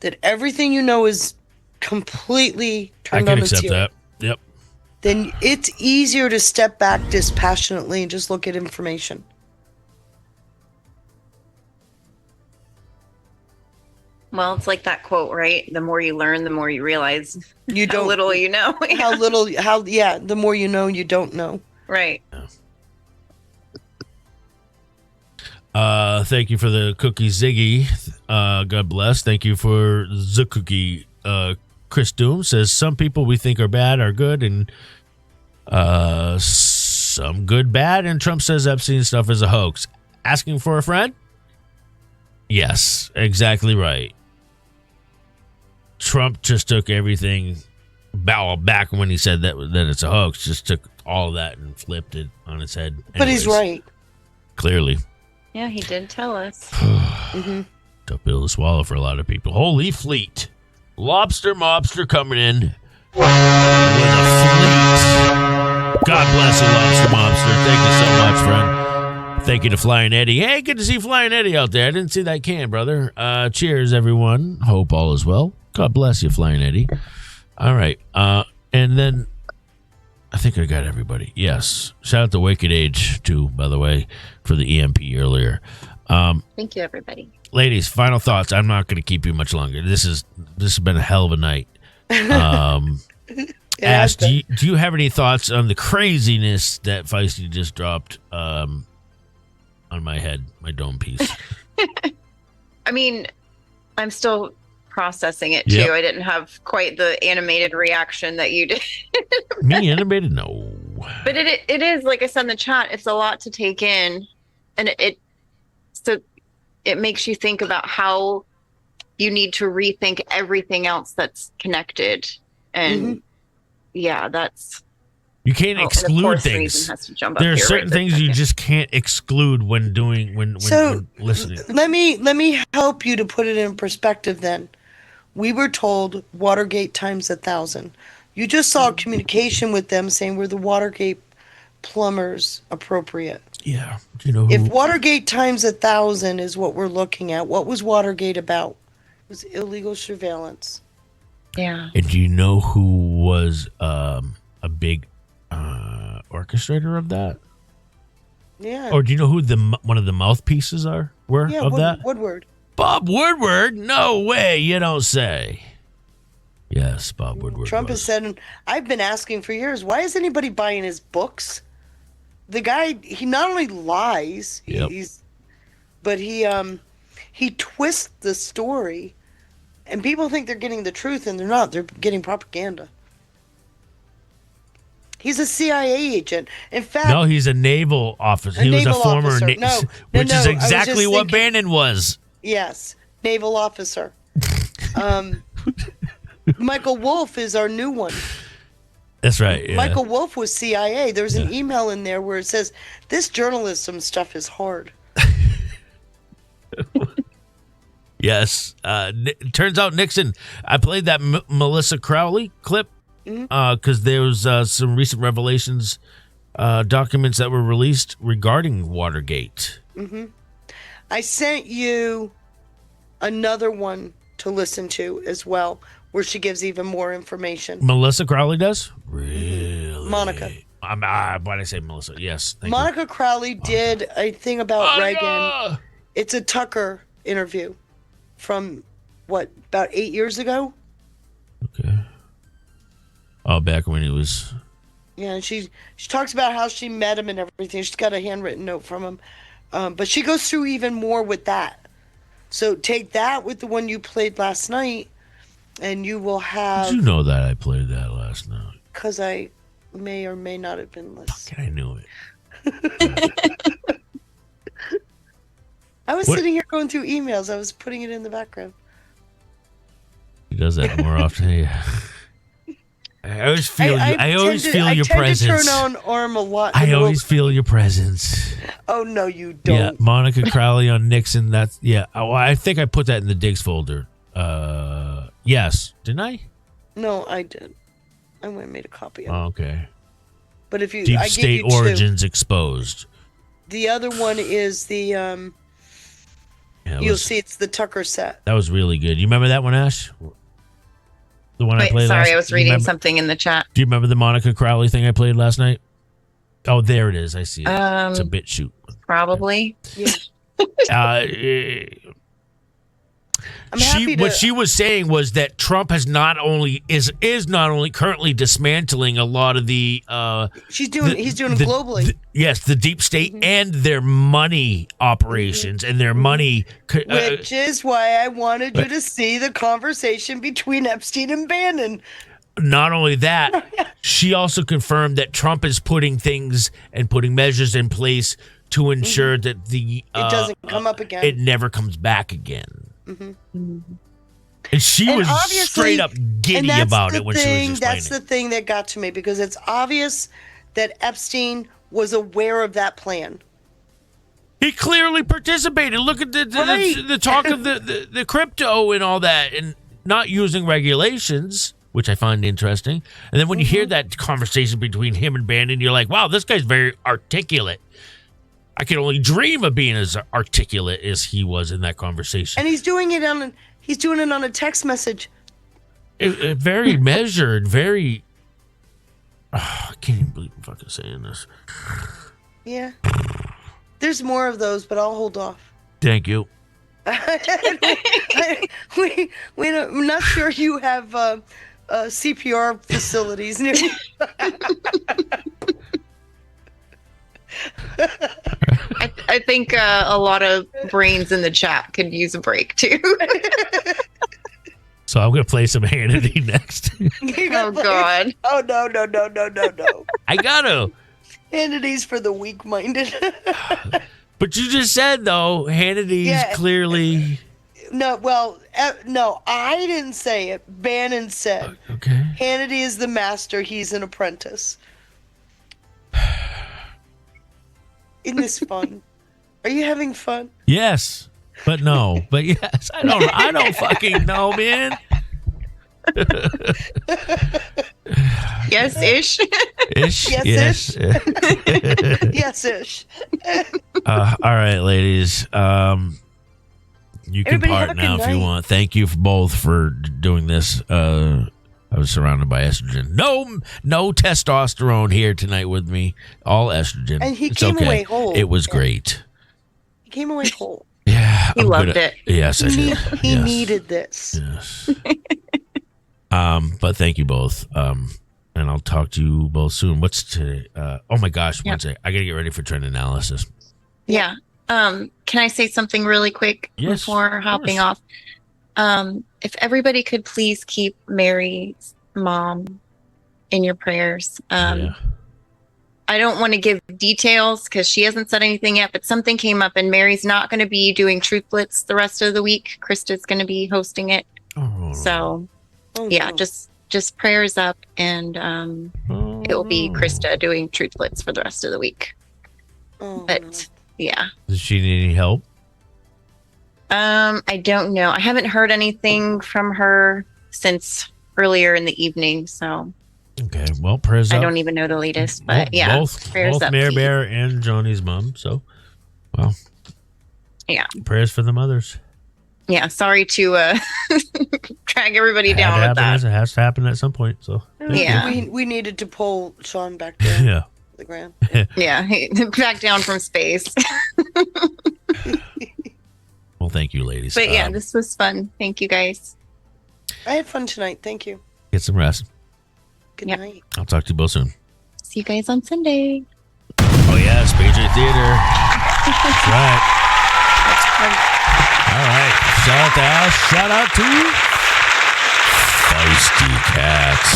that everything you know is completely turned on its heel. I can accept that. Yep. Then it's easier to step back dispassionately and just look at information. Well, it's like that quote, right? The more you learn, the more you realize how little you know. The more you know, you don't know. Right. Thank you for the cookie, Ziggy. God bless. Thank you for the cookie. Chris Doom says some people we think are bad are good, and some good bad. And Trump says Epstein stuff is a hoax. Asking for a friend? Yes, exactly right. Trump just took everything back when he said that it's a hoax. Just took all of that and flipped it on its head. But he's right. Clearly. Yeah, he did tell us. Tough pill to swallow for a lot of people. Holy fleet. Lobster mobster coming in with a fleet. God bless you, Lobster Mobster. Thank you so much, friend. Thank you to Flying Eddie. Hey, good to see Flying Eddie out there. I didn't see that can, brother. Cheers, everyone. Hope all is well. God bless you, Flying Eddie. All right. And then I think I got everybody. Yes. Shout out to Wicked Age, too, by the way, for the EMP earlier. Thank you, everybody. Ladies, final thoughts. I'm not going to keep you much longer. This has been a hell of a night. Ash, do you have any thoughts on the craziness that Feisty just dropped on my head, my dome piece? I mean, I'm still processing it too. Yep. I didn't have quite the animated reaction that you did. Me animated? No. But it is, like I said in the chat, it's a lot to take in, and it makes you think about how you need to rethink everything else that's connected. And yeah, that's You can't exclude things. Reason has to jump up There are here certain right things you just can't exclude when listening. Let me help you to put it in perspective then. We were told Watergate times 1,000. You just saw communication with them saying we're the Watergate plumbers appropriate. Yeah. Do you know If Watergate times 1,000 is what we're looking at, what was Watergate about? It was illegal surveillance. Yeah. And do you know who was a big orchestrator of that? Yeah. Or do you know who one of the mouthpieces were Yeah, of that? Woodward. Bob Woodward? No way, you don't say. Yes, Bob Woodward. Trump has said, and I've been asking for years, why is anybody buying his books? The guy, he not only lies, but he twists the story, and people think they're getting the truth, and they're not. They're getting propaganda. He's a CIA agent. In fact, No, he's a naval officer. He was a former, officer. which is exactly what Bannon was. Yes, naval officer. Michael Wolff is our new one. That's right. Yeah. Michael Wolff was CIA. There's an email in there where it says, this journalism stuff is hard. Yes. It turns out Nixon, I played that Melissa Crowley clip because there was some recent revelations, documents that were released regarding Watergate. I sent you another one to listen to as well, where she gives even more information. Melissa Crowley does? Really? Monica. Why did I say Melissa? Yes. Thank Monica Crowley did a thing about Reagan. It's a Tucker interview from, about 8 years ago? Okay. Oh, back when he was... Yeah, and she talks about how she met him and everything. She's got a handwritten note from him. But she goes through even more with that. So take that with the one you played last night, and you will have... Did you know that I played that last night? Because I may or may not have been listening. I knew it. I was sitting here going through emails. I was putting it in the background. He does that more often. Yeah. I always feel you. I always feel your presence. I tend to turn on Orm a lot. I always feel your presence. Oh, no, you don't. Yeah, Monica Crowley on Nixon. That's I think I put that in the Diggs folder. Yes, didn't I? No, I did. I went and made a copy of it. Oh, okay. But if you Deep I State gave you Origins Exposed. The other one is the you'll see it's the Tucker set. That was really good. You remember that one, Ash? The one I played. Sorry, last, I was reading something in the chat. Do you remember the Monica Crowley thing I played last night? Oh, there it is. I see it. It's a bit shoot. Probably. Yeah. What she was saying was that Trump has not only is not only currently dismantling a lot of the he's doing it globally. Yes, the deep state and their money operations and their money, which is why I wanted you to see the conversation between Epstein and Bannon. Not only that, she also confirmed that Trump is putting things and putting measures in place to ensure that it doesn't come up again. It never comes back again. And she was straight up giddy about it when she was explaining. That's the thing that got to me, because it's obvious that Epstein was aware of that plan. He clearly participated. Look at the talk of the crypto and all that, and not using regulations, which I find interesting. And then when you hear that conversation between him and Bannon, you're like, wow, this guy's very articulate. I can only dream of being as articulate as he was in that conversation. And he's doing it on a text message. Very measured, very... I can't even believe I'm fucking saying this. Yeah. There's more of those, but I'll hold off. Thank you. I'm not sure you have CPR facilities near you. I think a lot of brains in the chat could use a break too. So I'm going to play some Hannity next. Oh, God. Oh, no. I got to. Hannity's for the weak-minded. But you just said, though, Hannity's clearly... No, I didn't say it. Bannon said. Okay. Hannity is the master. He's an apprentice. Isn't this fun? Are you having fun? Yes, but no. But yes, I don't fucking know, man. Yes, ish. Ish. Yes, Yes. Yes, ish. All right, ladies. You can Everybody have part a now good if you night. want. Thank you both for doing this. I was surrounded by estrogen. No testosterone here tonight with me. All estrogen. And he It's came okay. away whole. It was great. He came away whole. Yeah, He loved it. Yes, I did. He Yes. needed this. Yes. But thank you both. And I'll talk to you both soon. What's today? Oh my gosh, Wednesday. I gotta get ready for trend analysis. Yeah. Can I say something really quick before hopping off? If everybody could please keep Mary's mom in your prayers. I don't want to give details because she hasn't said anything yet, but something came up and Mary's not going to be doing Truth Blitz the rest of the week. Krista's going to be hosting it. So yeah, just prayers up, and it will be Krista doing Truth Blitz for the rest of the week. But yeah. Does she need any help? I don't know. I haven't heard anything from her since earlier in the evening, so Okay, well, prayers up. I don't even know the latest, but yeah, both prayers up. Mary please. Bear and Johnny's mom. So, well, Yeah, prayers for the mothers. yeah. Sorry to drag everybody down with that. It has to happen at some point. So Yeah. We needed to pull Sean back down. Yeah. The ground. Yeah, back down from space. Well, thank you, ladies. But yeah, this was fun. Thank you guys. I had fun tonight. Thank you. Get some rest. Good night. I'll talk to you both soon. See you guys on Sunday. Oh yes, BJ Theater. That's right. All right. Shout out to Ash. Shout out to Feisty Cats.